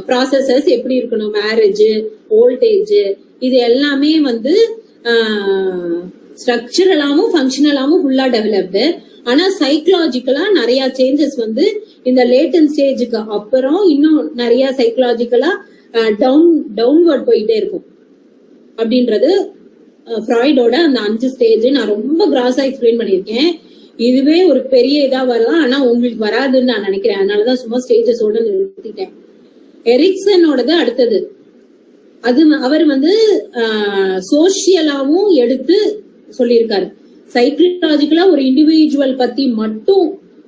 ப்ராசஸஸ் எப்படி இருக்கணும், மேரேஜ், ஓல்டேஜ், இது எல்லாமே வந்து ஸ்ட்ரக்சரலாவும் ஃபங்க்ஷனலாவும் ஃபுல்லா டெவலப்டு. ஆனா சைக்கலாஜிக்கலா நிறைய சேஞ்சஸ் வந்து இந்த லேட்டன் ஸ்டேஜுக்கு அப்புறம் இன்னும் நிறைய சைக்கலாஜிக்கலா டவுன்வர்ட் போயிட்டே இருக்கும் அப்படின்றது ஃப்ராய்டோட அந்த 5 ஸ்டேஜ் நான் ரொம்ப கிராஸா எக்ஸ்பிளைன் பண்ணிருக்கேன். இதுவே ஒரு பெரிய இதா வரலாம், ஆனா உங்களுக்கு வராதுன்னு நான் நினைக்கிறேன். அதனாலதான் சும்மா ஸ்டேஜஸோட நிறுத்திட்டேன். எரிக்சனோடது அடுத்தது. அது அவர் வந்து சோசியலாவும் எடுத்து சொல்லியிருக்காரு. சைக்கலாஜிக்கலா ஒரு இண்டிவிஜுவல் பத்தி மட்டும்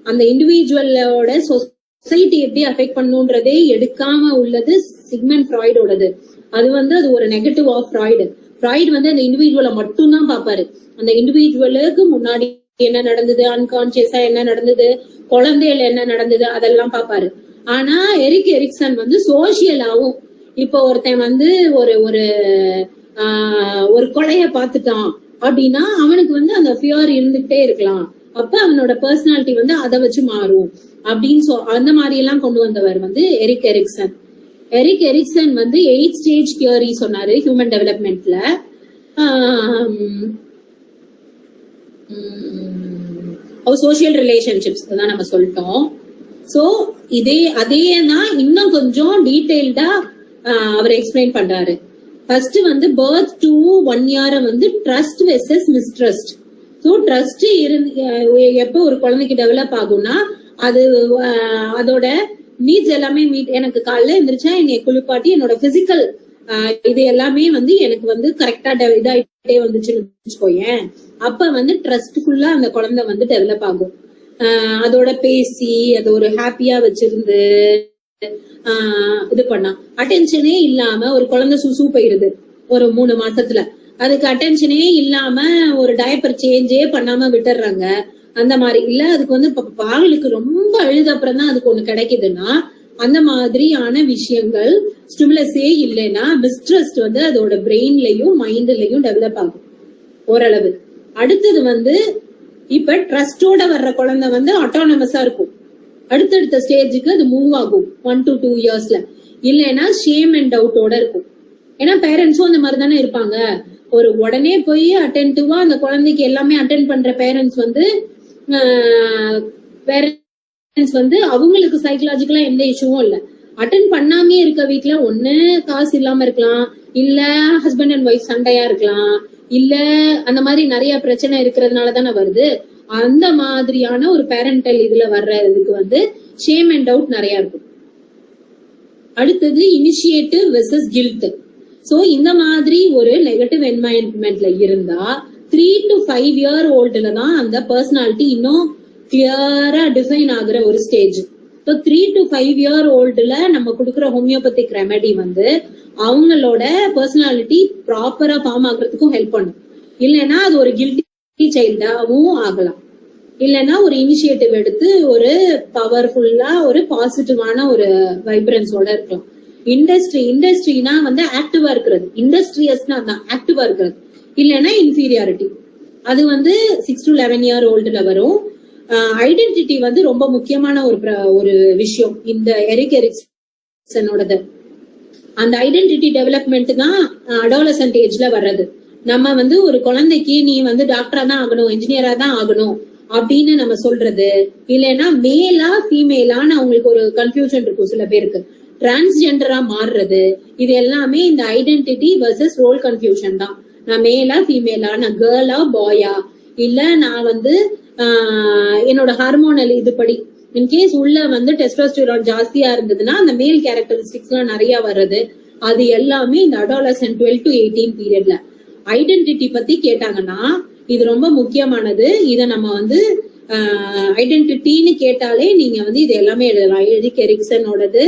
அந்த இண்டிவிஜுவலோட சொசைட்டி எப்படி அஃபெக்ட் பண்ணுன்றதே எடுக்காம உள்ளது சிக்மண்ட் ஃப்ராய்டோடது. அது வந்து அது ஒரு நெகட்டிவ் ஆஃப் ஃப்ராய்டு. ஃப்ராய்டு வந்து அந்த இண்டிவிஜுவலை மட்டும் தான் பாப்பாரு. அந்த இண்டிவிஜுவலுக்கு முன்னாடி என்ன நடந்தது, அன்கான்சியஸா என்ன நடந்தது, குழந்தையில என்ன நடந்தது, அதெல்லாம் பாப்பாரு. ஆனா எரிக்சன் வந்து சோசியலாவும், இப்ப ஒருத்தன் வந்து ஒரு கொலைய பாத்துட்டான் அப்படின்னா அவனுக்கு வந்து அந்த ஃபியர் இருந்துகிட்டே இருக்கலாம். அப்ப அவனோட பர்சனாலிட்டி வந்து அதை வச்சு மாறும் அப்படின்னு அந்த மாதிரி எல்லாம் கொண்டு வந்தவர் வந்து எரிக்சன். எரிக்சன் வந்து 8 ஸ்டேஜ் தியரி சொன்னாரு ஹியூமன் டெவலப்மெண்ட்ல. சோசியல் ரிலேஷன்ஷிப்ஸ் தான் நம்ம சொல்லிட்டோம். சோ அதே தான் இன்னும் கொஞ்சம் டீடைல்டா அவர் எக்ஸ்பிளைன் பண்றாரு. ஃபர்ஸ்ட் வந்து பர்த் டு 1 இயர் வந்து trust versus mistrust. So trust எப்போ ஒரு குழந்தைக்கு டெவலப் ஆகும்னா அது அதோட நீட்ஸ் எல்லாமே எனக்கு காலைல எந்திரிச்சா என்னை குளிப்பாட்டி என்னோட பிசிக்கல் இது எல்லாமே வந்து எனக்கு வந்து கரெக்டா இதாயிட்டே வந்துச்சுன்னு வச்சுக்கோயேன். அப்ப வந்து ட்ரஸ்ட்ஃபுல்லா அந்த குழந்தை வந்து டெவலப் ஆகும். அதோட பேசி அது ஒரு ஹாப்பியா வச்சிருந்து இது பண்ணா அட்டென்ஷனே இல்லாம ஒரு குழந்தை சுசு போயிருது ஒரு 3 மாசத்துல, அதுக்கு அட்டென்ஷனே இல்லாம ஒரு டயப்பர் சேஞ்சே பண்ணாம விட்டுறாங்க. அந்த மாதிரி இல்ல, அதுக்கு வந்து பாலுக்கு ரொம்ப அழுத அப்புறம் தான் அதுக்கு ஒண்ணு கிடைக்குதுன்னா அந்த மாதிரியான விஷயங்கள் ஸ்டிமுலஸே இல்லைன்னா மிஸ்ட்ரஸ்ட் வந்து அதோட பிரெயின்லயும் மைண்ட்லயும் டெவலப் ஆகும் ஓரளவு. அடுத்தது வந்து இப்ப ட்ரஸ்டோட வர்ற குழந்தை வந்து ஆட்டோனமஸா இருக்கும். அடுத்தடுத்த ஸ்டேஜுக்கு அது மூவ் ஆகும் 1 to 2 இயர்ஸ்ல. இல்லைன்னா ஷேம் அண்ட் டவுட்டோட இருக்கும். ஏன்னா பேரண்ட்ஸும் அந்த மாதிரி தானே இருப்பாங்க. ஒரு உடனே போய் அட்டென்டிவா அந்த குழந்தைக்கு எல்லாமே அட்டென்ட் பண்ற பேரண்ட்ஸ் வந்து அவங்களுக்கு சைக்கலாஜிக்கலா எந்த இஷ்யூவும் இல்ல. அட்டென்ட் பண்ணாமே இருக்க வீட்டுல ஒண்ணு காசு இல்லாம இருக்கலாம், இல்ல ஹஸ்பண்ட் அண்ட் ஒய்ஃப் சண்டையா இருக்கலாம், இல்ல அந்த மாதிரி நிறைய பிரச்சனை இருக்கிறதுனால தானே வருது. அந்த மாதிரியான ஒரு பேரண்டல் இதுல வர்றதுக்கு வந்து ஷேம் அண்ட் டவுட் நிறைய இருக்கும். அடுத்தது இனிஷியேட்டிவ் வெர்சஸ் கில்ட். சோ இந்த மாதிரி ஒரு நெகட்டிவ் என்வாயன்மெண்ட்ல இருந்தா 3 to 5 இயர் ஓல்டுல தான் அந்த பர்சனாலிட்டி இன்னும் கிளியரா டிஃபைன் ஆகுற ஒரு ஸ்டேஜ். 3 to 5 இயர் ஓல்டுல நம்ம கொடுக்குற ஹோமியோபதிக் ரெமெடி வந்து அவங்களோட பர்சனாலிட்டி ப்ராப்பரா ஃபார்ம் ஆகுறதுக்கும் ஹெல்ப் பண்ணும். இல்லைன்னா அது ஒரு கில்ட்டி சைல்டாவும் ஆகலாம். இல்லைன்னா ஒரு இனிஷியேட்டிவ் எடுத்து ஒரு பவர்ஃபுல்லா ஒரு பாசிட்டிவான ஒரு வைப்ரன்ஸோட இருக்கலாம். இண்டஸ்ட்ரினா வந்து ஆக்டிவா இருக்கிறது, இண்டஸ்ட்ரியஸ்னா தான் ஆக்டிவா இருக்கிறது. இல்லைன்னா இன்ஃபீரியாரிட்டி, அது வந்து 6 to 11 இயர் ஓல்டுல வரும். ஐடென்டிட்டி வந்து ரொம்ப முக்கியமான ஒரு விஷயம் இந்த எரிக்சனோடது. அந்த ஐடென்டிட்டி டெவலப்மெண்ட் தான் அடாலசன்ட் ஏஜ்ல வர்றது. நம்ம வந்து ஒரு குழந்தைக்கு நீ வந்து டாக்டரா தான் ஆகணும், இன்ஜினியரா தான் ஆகணும் அப்படின்னு நம்ம சொல்றது, இல்லைன்னா மேலா ஃபீமேலான்னு அவங்களுக்கு ஒரு கன்ஃபியூஷன் இருக்கும் சில பேருக்கு, டிரான்ஸ்ஜெண்டரா மாறுறது, இது எல்லாமே இந்த ஐடென்டிட்டி வர்சஸ் ரோல் கன்ஃபியூஷன் தான். நான் மேலா ஃபீமேலா, நான் கேர்ளா பாயா, இல்ல நான் வந்து என்னோட ஹார்மோனல் இதுபடி இன்கேஸ் உள்ள வந்து டெஸ்டோஸ்டிரான் ஜாஸ்தியா இருந்ததுன்னா அந்த மேல் கேரக்டரிஸ்டிக்ஸ் எல்லாம் நிறைய வர்றது, அது எல்லாமே இந்த அடாலசன்ட் 12 to 18 பீரியட்ல. ஐடென்டிட்டி பத்தி கேட்டாங்கன்னா இது ரொம்ப முக்கியமானது. இத நம்ம வந்து ஐடென்டிட்டின்னு கேட்டாலே நீங்க வந்து இது எல்லாமே எழுதலாம். எரிக்சனோடது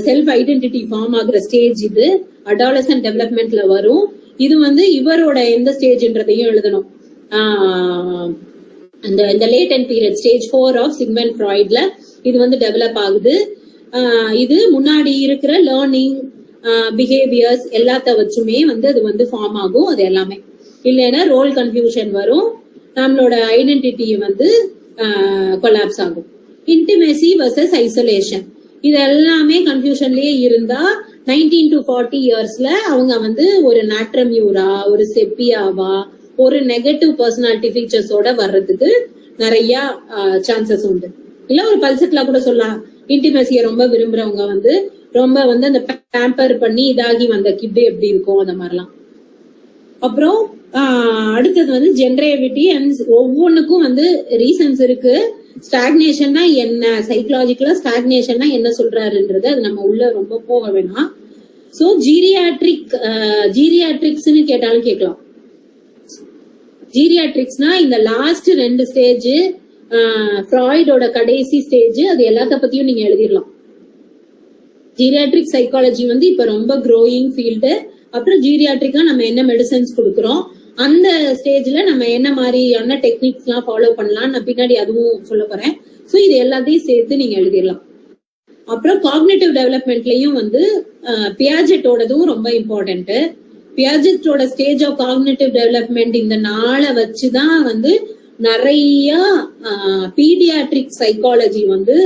செல்ஃப் ஐடென்டிட்டி ஃபார்ம் ஆகுற ஸ்டேஜ் இது அடாலசன்ட் டெவலப்மெண்ட்ல வரும். இது வந்து இவரோட எந்த ஸ்டேஜ்ன்றதையும் எழுதணும். இந்த latent period stage 4 of Sigmund ஃப்ராய்ட்ல இது வந்து டெவலப் ஆகுது. இது முன்னாடி இருக்கிற லேர்னிங் பிஹேவியர்ஸ் எல்லாத்த வச்சுமே வந்து அது வந்து ஃபார்ம் ஆகும். அது எல்லாமே இல்லைன்னா ரோல் கன்ஃபியூஷன் வரும், நம்மளோட ஐடென்டிட்டி வந்து கொலாப்ஸ் ஆகும். இன்டிமேசி வர்சஸ் ஐசோலேஷன், இது எல்லாமே கன்ஃபியூஷன்லயே இருந்தா 19 to 40 இயர்ஸ்ல அவங்க வந்து ஒரு நாட்ரமியூரா, ஒரு செப்பியாவா, ஒரு நெகட்டிவ் பர்சனாலிட்டி ஃபீச்சர்ஸோட வர்றதுக்கு நிறைய சான்சஸ் உண்டு. இல்ல ஒரு பல்செட்ல கூட சொல்லலாம், இன்டிமேசியை ரொம்ப விரும்புறவங்க வந்து ரொம்ப வந்து அந்த பேம்பர் பண்ணி இதாகி வந்த கிட் எப்படி இருக்கும் அந்த மாதிரிலாம். அப்புறம் அடுத்தது வந்து ஜென்ரேவிட்டி அண்ட் ஒவ்வொன்றுக்கும் வந்து ரீசன்ஸ் இருக்கு. ஸ்டாக்னேஷன்னா என்ன, சைக்கலாஜிக்கலா ஸ்டாக்னேஷன்னா என்ன சொல்றாருன்றது அது நம்ம உள்ள ரொம்ப போக வேணாம். சோ ஜீரியாட்ரிக்ஸ்னு கேட்டாலும் கேட்கலாம். ஜீரியாட்ரிக்ஸ்னா இந்த லாஸ்ட் 2 ஸ்டேஜ், ஃப்ராய்டோட கடைசி ஸ்டேஜ், அது எல்லாத்த பத்தியும் நீங்க எழுதிடலாம். ஜீரியாட்ரிக் சைக்காலஜி வந்து இப்ப ரொம்ப க்ரோயிங் ஃபீல்டு. அப்புறம் ஜீரியாட்ரிக்கா நம்ம என்ன மெடிசன்ஸ் கொடுக்குறோம், அந்த ஸ்டேஜ்ல நம்ம என்ன மாதிரியான டெக்னிக்ஸ் எல்லாம் ஃபாலோ பண்ணலாம், நான் பின்னாடி அதுவும் சொல்ல போறேன். சோ இது எல்லாத்தையும் சேர்த்து நீங்க எழுதிடலாம். அப்புறம் காக்னிட்டிவ் டெவலப்மெண்ட்லயும் வந்து பியாஜெட்டோடதும் ரொம்ப இம்பார்ட்டன்ட். பியாஜெட்டோட ஸ்டேஜ் ஆஃப் காக்னிட்டிவ் டெவலப்மெண்ட் இந்த நாளை வச்சுதான் வந்து நிறைய பீடியாட்ரிக் சைக்காலஜி வந்து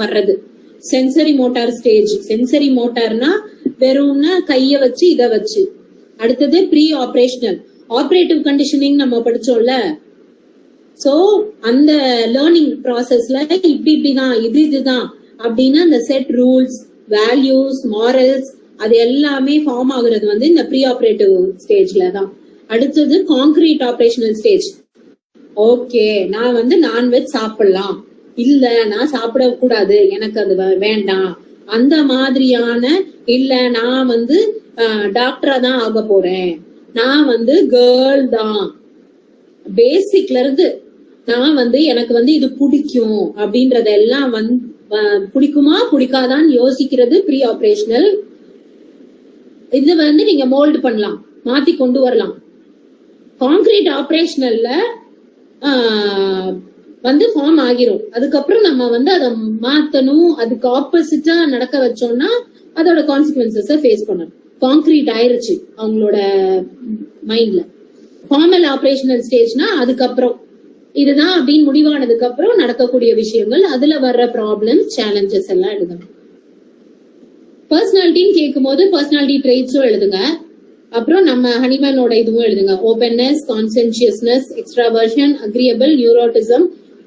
வர்றது. சென்சரி மோட்டார் ஸ்டேஜ், சென்சரி மோட்டார்னா வெறும்னா கைய வச்சு இத வச்சு. அடுத்தது ப்ரீ ஆபரேஷனல், ஆபரேட்டிவ் கண்டிஷனிங் நம்ம படிச்சோம்ல. சோ அந்த லேர்னிங் ப்ராசஸ்ல இப்படிதான் இதுதான் அப்படின்னு அந்த செட் ரூல்ஸ், வேல்யூஸ், மாரல்ஸ் அது எல்லாமே ஃபார்ம் ஆகுறது வந்து இந்த ப்ரீ ஆபரேட்டிவ் ஸ்டேஜ்ல தான். அடுத்தது கான்கிரீட் ஆபரேஷனல் ஸ்டேஜ். ஓகே, நான் வந்து நான்வெஜ் சாப்பிடலாம், இல்ல நான் சாப்பிடக்கூடாது, எனக்கு அது வேண்டாம், அந்த மாதிரியான, இல்ல நான் வந்து டாக்டரா தான் ஆக போறேன், நான் வந்து கேர்ள் தான், பேசிக்ல இருந்து நான் வந்து எனக்கு வந்து இது பிடிக்கும் அப்படின்றதெல்லாம் வந்து பிடிக்குமா பிடிக்காதான்னு யோசிக்கிறது ப்ரீ ஆபரேஷனல். இது வந்து நீங்க மோல்டு பண்ணலாம், மாத்தி கொண்டு வரலாம். கான்கிரீட் ஆபரேஷனல்ல வந்து ஃபார்ம் ஆகிரும். அதுக்கப்புறம் நம்ம வந்து அதை மாத்தணும், அதுக்கு ஆப்போசிட்டா நடக்க வச்சோம்னா அதோட கான்சிக்வன்சஸ ஃபேஸ் பண்ணணும். கான்கிரீட் ஆயிருச்சு அவங்களோட மைண்ட்ல. ஃபார்மல் ஆபரேஷனல் ஸ்டேஜ்னா அதுக்கப்புறம் இதுதான் அப்படின்னு முடிவானதுக்கு அப்புறம் நடக்கக்கூடிய விஷயங்கள், அதுல வர்ற ப்ராப்ளம்ஸ், சேலஞ்சஸ் எல்லாம் எழுதணும். பர்சனாலிட்டின்னு கேட்கும் போது பர்சனாலிட்டி ட்ரெய்ட்ஸும் எழுதுங்க. அப்புறம் நம்ம ஹனிமேனோட இதுவும் எழுதுங்க. ஓபன்னஸ், கான்சென்சியஸ்னஸ், எக்ஸ்ட்ராவர்ஷன், அக்ரியபிள், நியூரோட்டிசம்,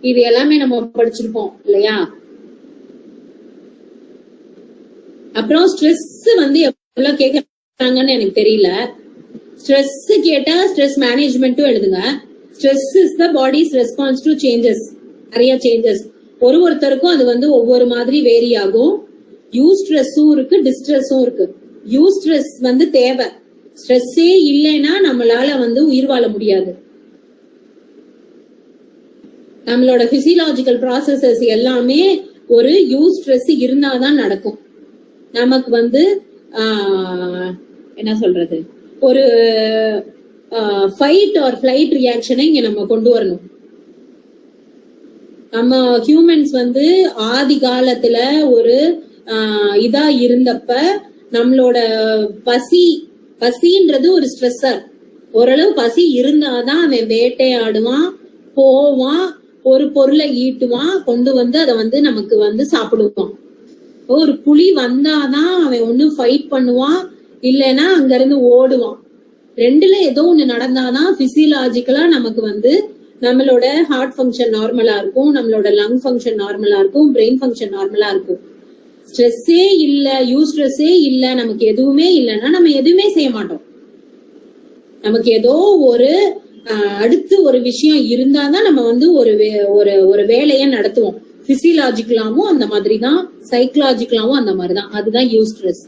இது எல்லாமே நம்ம படிச்சிருப்போம் இல்லையா. அப்புறம் ஸ்ட்ரெஸ் வந்து எவ்வளவு கேட்கறாங்கன்னு எனக்கு தெரியல. ஸ்ட்ரெஸ் கேட்டா ஸ்ட்ரெஸ் மேனேஜ்மெண்ட்டும் எழுதுங்க. Stress is the bodies response to changes, நிறைய சேஞ்சஸ். ஒருத்தருக்கும் அது வந்து ஒவ்வொரு மாதிரி வேரி ஆகும். யூ ஸ்ட்ரெஸ்ஸும் இருக்கு, டிஸ்ட்ரெஸ்ஸும் இருக்கு. யூ ஸ்ட்ரெஸ் வந்து தேவை, ஸ்ட்ரெஸ்ஸே இல்லைன்னா நம்மளால வந்து உயிர் வாழ முடியாது. நம்மளோட பிசியலாஜிக்கல் ப்ராசஸஸ் எல்லாமே ஒரு யூ ஸ்ட்ரெஸ் இருந்தாதான் நடக்கும். நமக்கு வந்து என்ன சொல்றது, ஒரு ஃபைட் ஆர் ஃபிளைட் ரியாக்ஷனை இங்க நம்ம கொண்டு வரணும். நம்ம ஹியூமன்ஸ் வந்து ஆதி காலத்துல ஒரு இதா இருந்தப்ப நம்மளோட பசின்றது ஒரு ஸ்ட்ரெஸ்ஸர். ஓரளவு பசி இருந்தாதான் அவன் வேட்டையாடுவான், போவான், ஒரு பொருளை ஈட்டுவான், கொண்டு வந்து அதை வந்து நமக்கு வந்து சாப்பிடுவான். ஒரு புலி வந்தாதான் அவன் ஒண்ணு ஃபைட் பண்ணுவான், இல்லைன்னா அங்க இருந்து ஓடுவான். ரெண்டுல ஏதோ ஒண்ணு நடந்தாதான் பிசியலாஜிக்கலா நமக்கு வந்து நம்மளோட ஹார்ட் ஃபங்க்ஷன் நார்மலா இருக்கும், நம்மளோட லங் ஃபங்க்ஷன் நார்மலா இருக்கும், பிரெயின் ஃபங்க்ஷன் நார்மலா இருக்கும். ஸ்ட்ரெஸ்ஸே இல்ல, யூ ஸ்ட்ரெஸ்ஸே இல்ல, நமக்கு எதுவுமே இல்லைன்னா நம்ம எதுவுமே செய்ய மாட்டோம். நமக்கு ஏதோ ஒரு அடுத்து ஒரு விஷயம் இருந்தாதான் நம்ம வந்து ஒரு வேலையை நடத்துவோம். பிசியலாஜிக்கலாவும் அந்த மாதிரிதான், சைக்கலாஜிக்கலாவும் அந்த மாதிரிதான். அதுதான் யூ ஸ்ட்ரெஸ்.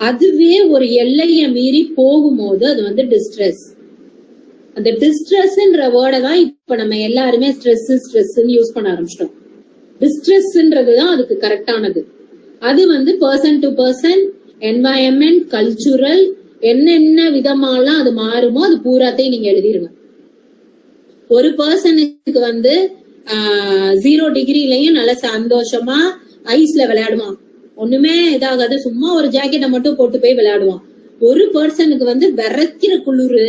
அதுவே ஒரு எல்லையை மீறி போகும்போது அது வந்து டிஸ்ட்ரெஸ். அந்த டிஸ்ட்ரெஸ்ன்ற வேர்டை தான் இப்ப நம்ம எல்லாருமே ஸ்ட்ரெஸ்ன்னு யூஸ் பண்ண ஆரம்பிச்சிட்டோம். டிஸ்ட்ரெஸ்ன்றதுதான் அதுக்கு கரெக்டானது. அது வந்து person to person, environment, cultural, என்னென்ன விதமாலாம் அது மாறுமோ அது பூராத்தையும் நீங்க எழுதிருங்க. ஒரு பர்சனுக்கு வந்து 0 டிகிரிலயும் நல்ல சந்தோஷமா ஐஸ்ல விளையாடுவான், ஒண்ணுமே இதாகாது, சும்மா ஒரு ஜாக்கெட்டை மட்டும் போட்டு போய் விளையாடுவான். ஒரு பர்சனுக்கு வந்து விரைக்கிற குளிரு,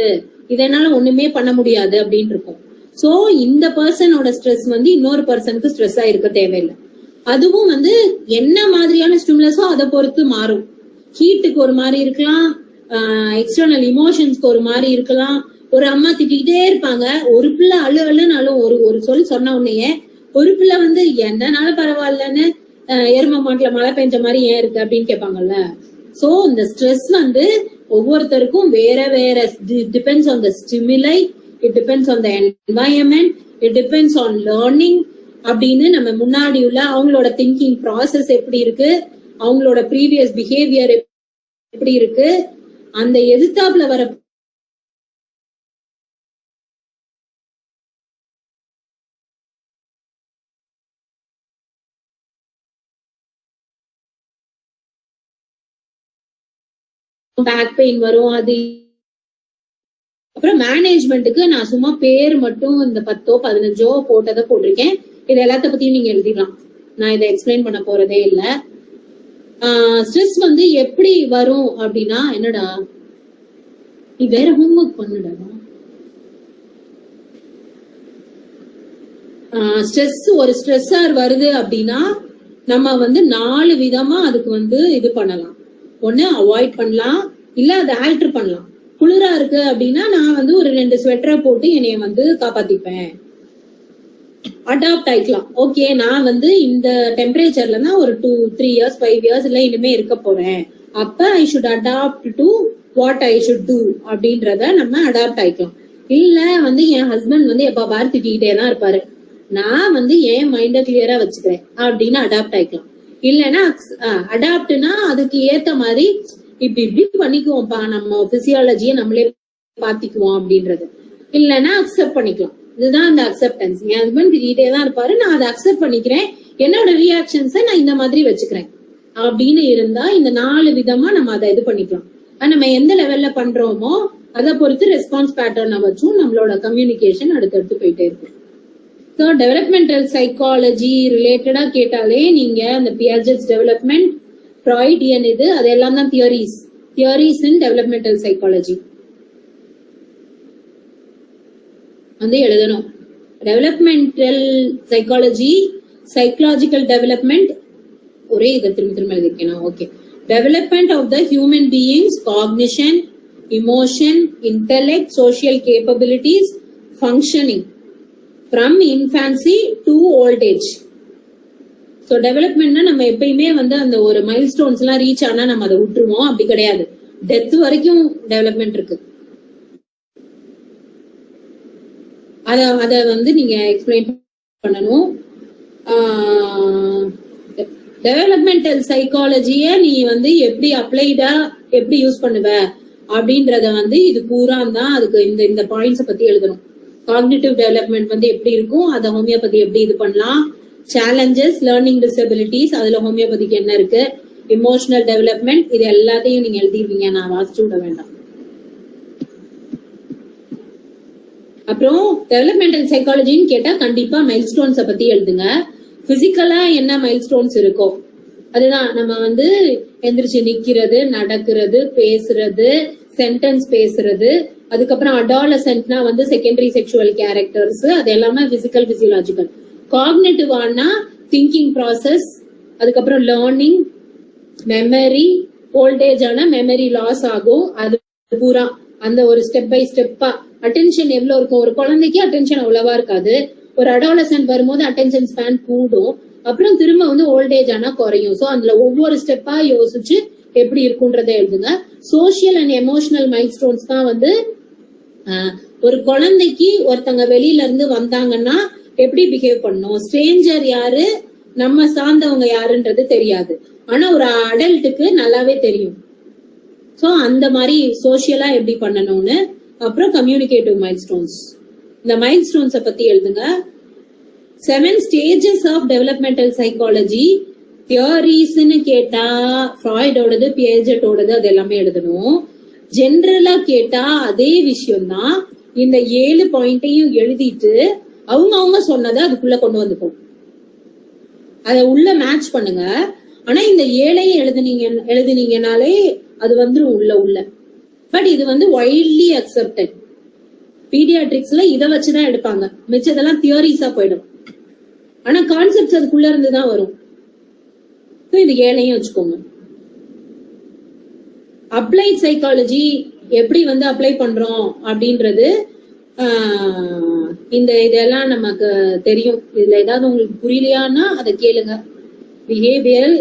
இதனால ஒண்ணுமே பண்ண முடியாது அப்படின்னு இருக்கும். சோ இந்த பர்சனோட ஸ்ட்ரெஸ் வந்து இன்னொரு பர்சனுக்கு ஸ்ட்ரெஸ்ஸா இருக்க தேவையில்லை. அதுவும் வந்து என்ன மாதிரியான ஸ்டிமுலஸோ அதை பொறுத்து மாறும். ஹீட்டுக்கு ஒரு மாதிரி இருக்கலாம், எக்ஸ்டர்னல் இமோஷன்ஸ்க்கு ஒரு மாதிரி இருக்கலாம். ஒரு அம்மா திட்டிக்கிட்டே இருப்பாங்க, ஒரு பிள்ளை அழுனாலும் ஒரு சொன்ன உடனே ஒரு பிள்ளை வந்து என்னனால பரவாயில்லன்னு எரும மாட்டுல மழை பெஞ்ச மாதிரி ஏன் இருக்கு அப்படின்னு கேட்பாங்கல்ல. சோ இந்த ஸ்ட்ரெஸ் வந்து ஒவ்வொருத்தருக்கும் வேற வேற, depends on the ஸ்டிமுலை, it depends on the environment, it depends on learning அப்படின்னு நம்ம முன்னாடி உள்ள அவங்களோட திங்கிங் ப்ராசஸ் எப்படி இருக்கு, அவங்களோட ப்ரீவியஸ் பிஹேவியர் எப்படி இருக்கு, அந்த எதிர்த்தாப்புல வர பேக் பெயின் வரும். அது அப்புறம் மேனேஜ்மெண்ட்டுக்கு நான் சும்மா பேர் மட்டும் இந்த 10 15 போட்டதை போட்டிருக்கேன். இது எல்லாத்த பத்தியும் நீங்க எழுதிடலாம், நான் இதை எக்ஸ்பிளைன் பண்ண போறதே இல்ல. ஸ்ட்ரெஸ் வந்து எப்படி வரும் அப்படின்னா, என்னடா நீ வேற ஹோம்ஒர்க் பண்ணுடா. ஸ்ட்ரெஸ், ஒரு ஸ்ட்ரெஸ்ஸர் வருது அப்படின்னா நம்ம வந்து 4 விதமா அதுக்கு வந்து இது பண்ணலாம். ஒண்ணு அவாய்ட் பண்ணலாம், இல்ல அதை ஆல்டர் பண்ணலாம். குளிரா இருக்கு அப்படின்னா நான் வந்து ஒரு 2 ஸ்வெட்டரை போட்டு என்னைய வந்து காப்பாத்திப்பேன். அடாப்ட் ஆயிக்கலாம். ஓகே, நான் வந்து இந்த டெம்பரேச்சர்ல தான் ஒரு 2-3 இயர்ஸ் 5 இயர்ஸ் இல்ல இனிமே இருக்க போறேன், அப்ப I should adapt to what I should do அப்படின்றத நம்ம அடாப்ட் ஆயிக்கலாம். இல்ல வந்து என் ஹஸ்பண்ட் வந்து எப்ப பாரு திட்டிக்கிட்டே தான் இருப்பாரு, நான் வந்து என் மைண்ட கிளியரா வச்சுக்கிறேன் அப்படின்னு அடாப்ட் ஆயிக்கலாம். இல்லைன்னா அடாப்ட்னா அதுக்கு ஏத்த மாதிரி இப்படி பண்ணிக்குவோம்ப்பா, நம்ம பிசியாலஜியை நம்மளே பாத்திக்குவோம் அப்படின்றது. இல்லைன்னா அக்செப்ட் பண்ணிக்கலாம். இதுதான் அந்த அக்செப்டன்ஸ். என் ஹஸ்பண்ட் திட்டிகிட்டே தான் இருப்பாரு, நான் அதை அக்செப்ட் பண்ணிக்கிறேன், என்னோட ரியாக்ஷன்ஸை நான் இந்த மாதிரி வச்சுக்கிறேன் அப்படின்னு இருந்தா இந்த 4 விதமா நம்ம அதை இது பண்ணிக்கலாம். நம்ம எந்த லெவல்ல பண்றோமோ அதை பொறுத்து ரெஸ்பான்ஸ் பேட்டர்னை வச்சும் நம்மளோட கம்யூனிகேஷன் அடுத்தடுத்து போயிட்டே இருக்கும். ஸோ டெவலப்மெண்டல் சைக்காலஜி ரிலேட்டடா கேட்டாலே நீங்க அந்த பியாஜெட்ஸ் டெவலப்மெண்ட், ஃப்ராய்டியன் இது அதெல்லாம் தான் தியரிஸ் இன் டெவலப்மெண்டல் சைக்காலஜி வந்து எழுதணும். டெவலப்மெண்டல் சைக்காலஜி, சைக்கலாஜிக்கல் டெவலப்மெண்ட், ஒரே இதை திரும்ப எழுதிருக்கேன். Okay, development of the human beings, cognition, emotion, intellect, social capabilities, functioning from infancy to old age. So டெவலப்மெண்ட்னா நம்ம எப்பயுமே வந்து அந்த ஒரு மைல் ஸ்டோன்ஸ் எல்லாம் ரீச் ஆனா நம்ம அதை விட்டுருவோம், அப்படி கிடையாது. டெத் வரைக்கும் டெவலப்மெண்ட் இருக்கு. அத வந்து நீங்க எக்ஸ்பிளைன் பண்ணணும். டெவலப்மெண்டல் சைக்காலஜிய நீ வந்து எப்படி அப்ளைடா எப்படி யூஸ் பண்ணுவ அப்படின்றத வந்து இது பூரா தான் அதுக்கு இந்த பாயிண்ட்ஸை பத்தி எழுதணும். காக்னிட்டிவ் டெவலப்மெண்ட் வந்து எப்படி இருக்கும், அதை ஹோமியோபதி எப்படி இது பண்ணலாம், சேலஞ்சஸ், லேர்னிங் டிசபிலிட்டிஸ், அதுல ஹோமியோபதிக்கு என்ன இருக்கு, இமோஷனல் டெவலப்மெண்ட், இது எல்லாத்தையும் நீங்க எழுதிருவீங்க, நான் வாசிச்சு விட வேண்டாம். அப்புறம் டெவலப்மெண்டல் சைக்காலஜின்னு கேட்டா கண்டிப்பா மைல் ஸ்டோன்ஸை பத்தி எழுதுங்க. பிசிக்கலா என்ன மைல் ஸ்டோன்ஸ் இருக்கோ அதுதான். நம்ம வந்து எந்திரிச்சு நிக்கிறது, நடக்கிறது, பேசுறது, சென்டென்ஸ் பேசுறது, அதுக்கப்புறம் அடாலசென்ட்னா வந்து செகண்டரி செக்ஷுவல் கேரக்டர்ஸ், அது எல்லாமே பிசிக்கல் பிசியலாஜிக்கல். காக்னிட்டிவ் ஆனா திங்கிங் ப்ராசஸ், அதுக்கப்புறம் லேர்னிங், மெமரி. ஓல்டேஜ் ஆனா மெமரி லாஸ் ஆகும். அது பூரா அந்த ஒரு ஸ்டெப் பை ஸ்டெப்பா அட்டென்ஷன் எவ்வளவு இருக்கும், ஒரு குழந்தைக்கு அட்டென்ஷன் அவ்வளவா இருக்காது, ஒரு அடாலசென்ட் வரும்போது அட்டென்ஷன் ஸ்பேன் கூடும், அப்புறம் திரும்ப வந்து ஓல்டேஜ் ஆனா குறையும். சோ அதுல ஒவ்வொரு ஸ்டெப்பா யோசிச்சு எப்படி இருக்குன்றதை எழுதுங்க. Social and emotional mile stones தான் வந்து ஒரு குழந்தைக்கு ஒருத்தங்க வெளியில இருந்து வந்தாங்கன்னா எப்படி பிஹேவ் பண்ணும், ஸ்ட்ரேஞ்சர் யாரு நம்ம சார்ந்தவங்க யாருன்றது தெரியாது, ஆனா ஒரு அடல்ட்டுக்கு நல்லாவே தெரியும். சோ அந்த மாதிரி சோசியலா எப்படி பண்ணணும்னு. அப்புறம் கம்யூனிகேட்டிவ் மைல் ஸ்டோன்ஸ், இந்த மைல் ஸ்டோன்ஸை பத்தி எழுதுங்க. 7 ஸ்டேஜஸ் ஆஃப் டெவலப்மெண்டல் சைக்காலஜி. தியரிஸ்ன்னு கேட்டா ஃப்ராய்டோடது, பியேஜெட்டோடது, அது எல்லாமே எழுதணும். ஜெனரலா கேட்டா அதே விஷயம் தான். இந்த 7 பாயிண்டையும் எழுதிட்டு அவங்க சொன்னதை அதுக்குள்ள கொண்டு வந்துக்கும், அதை உள்ள மேட்ச் பண்ணுங்க. ஆனா இந்த 7ஐயும் எழுதுனீங்கனாலே அது வந்துரும் உள்ள. பட் இது வந்து வைட்லி அக்செப்டட். பீடியாட்ரிக்ஸ்ல இதை வச்சுதான் எடுப்பாங்க, மிச்சதெல்லாம் தியரிஸா போயிடும். ஆனா கான்செப்ட்ஸ் அதுக்குள்ள இருந்துதான் வரும். இது 7ஐயும் வச்சுக்கோங்க. அப்ளைட் சைக்காலஜி எப்படி வந்து அப்ளை பண்றோம் அப்படின்றது இதெல்லாம் நமக்கு தெரியும். இதுல ஏதாவது உங்களுக்கு புரியலையான்னா அதை கேளுங்க. பிஹேவியரல்,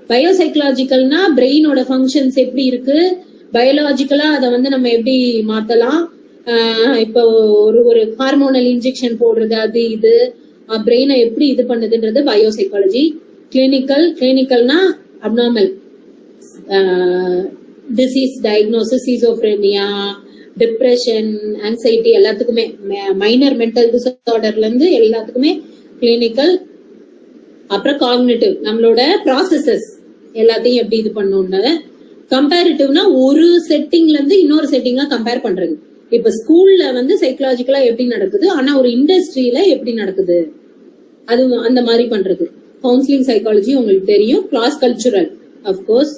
பயோசைக்கலாஜிக்கல்னா பிரெயினோட ஃபங்க்ஷன்ஸ் எப்படி இருக்கு, பயாலஜிக்கலா அதை வந்து நம்ம எப்படி மாத்தலாம். இப்போ ஒரு ஹார்மோனல் இன்ஜெக்ஷன் போடுறது, அது இது பிரெயினை எப்படி இது பண்ணுதுன்றது பயோசைக்காலஜி. கிளினிக்கல்னா abnormal disease diagnosis, schizophrenia, depression, anxiety எல்லாத்துக்குமே, மைனர் மென்டல் டிசார்டர்ல இருந்து எல்லாத்துக்குமே கிளினிக்கல். அப்புறம் காக்னிட்டிவ், நம்மளோட ப்ராசஸஸ் எல்லாத்தையும் எப்படி இது பண்ணணும்னு. கம்பேரிட்டிவ்னா ஒரு செட்டிங்ல இருந்து இன்னொரு செட்டிங்கா கம்பேர் பண்றது. இப்ப ஸ்கூல்ல வந்து சைக்கலாஜிக்கலா எப்படி நடக்குது, ஆனா ஒரு இண்டஸ்ட்ரியில எப்படி நடக்குது, அது அந்த மாதிரி பண்றது. கவுன்சிலிங் சைக்காலஜி உங்களுக்கு தெரியும். Cross cultural of course.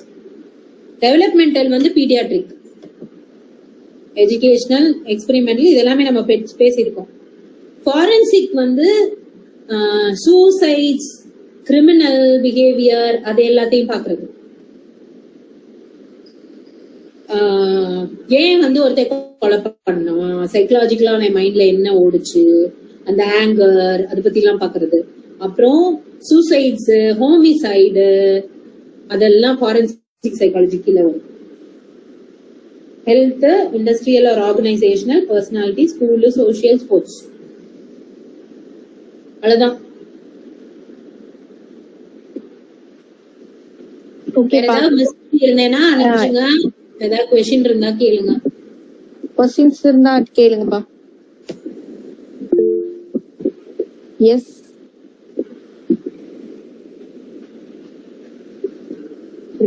டெவலப்மெண்டல் வந்து பீடியாட்ரிக், எஜுகேஷனல், எக்ஸ்பெரிமெண்டல், இதெல்லாமே நம்ம பேசியிருக்கோம். ஃபாரன்சிக் வந்து சூசைட்ஸ், கிரிமினல் பிஹேவியர், அது எல்லாத்தையும் பாக்குறது. ஏன் வந்து ஒருத்தர் கொலை பண்ணோம், சைக்கலாஜிக்கலா மைண்ட்ல என்ன ஓடுச்சு, அந்த ஆங்கர், அதை பத்தி எல்லாம் பாக்குறது. அப்புறம் சூசைட்ஸ், ஹோமிசைடு, அதெல்லாம் ஃபாரன்சிக் சைக்காலஜி கீழே வரும். Health, industrial or organisational, personality, school, social, sports, அவ்வளவுதான். ஏதாவது மிஸ்டேக் இருந்தேன்னா அனுப்பிச்சுங்க. ஏதாவது क्वेश्चन இருந்தா கேளுங்க. क्वेश्चंस இருந்தா கேளுங்கப்பா. Yes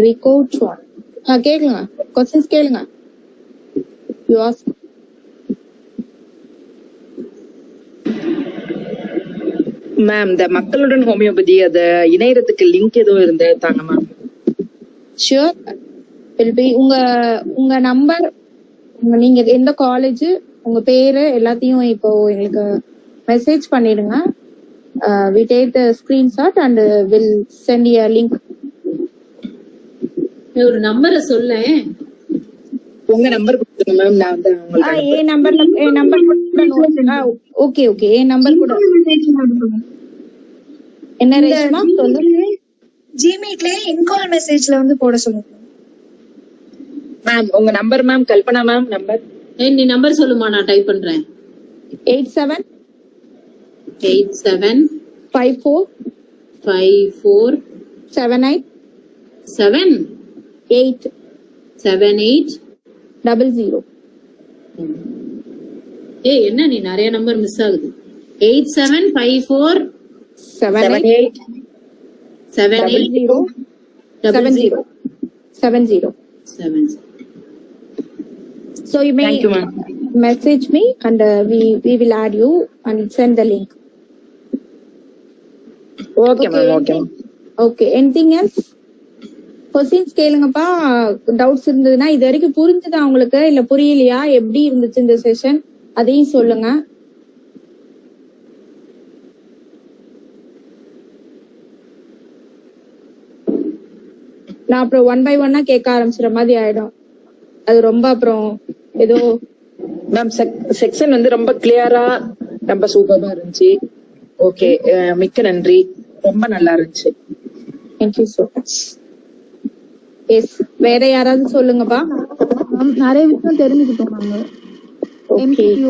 record on. கேளுங்க, क्वेश्चंस கேளுங்க. You ask. மேம், இந்த மக்களுடன் ஹோமியோபதி அது இணையறதுக்கு லிங்க் எதுவும் இருந்தா தாங்க மேம். ஷூர். உங்க நம்பர், நீங்க எந்த காலேஜ், உங்க பேரு எல்லாத்தையும் இப்போ எங்களுக்கு மெசேஜ் பண்ணிடுங்க. we take the screenshot and will send you a link. ஒரு நம்பரை சொல்லேன். உங்க நம்பர் கொடுத்துருங்க மேம். நான் வந்து உங்களுக்கு நம்பர் கூட. ஓகே ஓகே, நம்பர் கூட. என்ன ரேஷ்மா சொல்லுங்க. ஜிமீட்ல இன்கால் மெசேஜ்ல வந்து போட சொல்லுங்க மேம். உங்க number ma'am. Kalpana ma'am number. நீ நம்பர் சொல்லுமா, நான் டைப் பண்றேன். 87 87 54 54 78 78 78 00. என்ன நீ நிறைய நம்பர் மிஸ் ஆகுது. 87 54 78 70 70 70. So you may Thank you, ma'am. message me and we will add you and send the link. Okay ma'am. Okay ma'am. Okay, anything else? Questions கேளுங்கப்பா. Doubts இருந்ததுன்னா, இது வரைக்கும் புரிஞ்சுதா உங்களுக்கு இல்ல புரியலையா, எப்படி இருந்துச்சு இந்த செஷன், அதையும் சொல்லுங்க. நான் அப்புறம் 1 by 1 கேட்க ஆரம்பிச்சுற மாதிரி ஆயிடும். அது ரொம்ப அப்புறம் ஏதோ. மேம், செக்ஷன் வந்து ரொம்ப கிளியரா, ரொம்ப சூப்பரா இருந்துச்சு. ஓகே, மிக்க நன்றி. ரொம்ப நல்லா இருந்துச்சு. Thank you so much. Yes, வேற யாராவது சொல்லுங்கப்பா. நிறைய விஷயம் தெரிஞ்சுக்கிட்டோம் நாங்க. MCQ,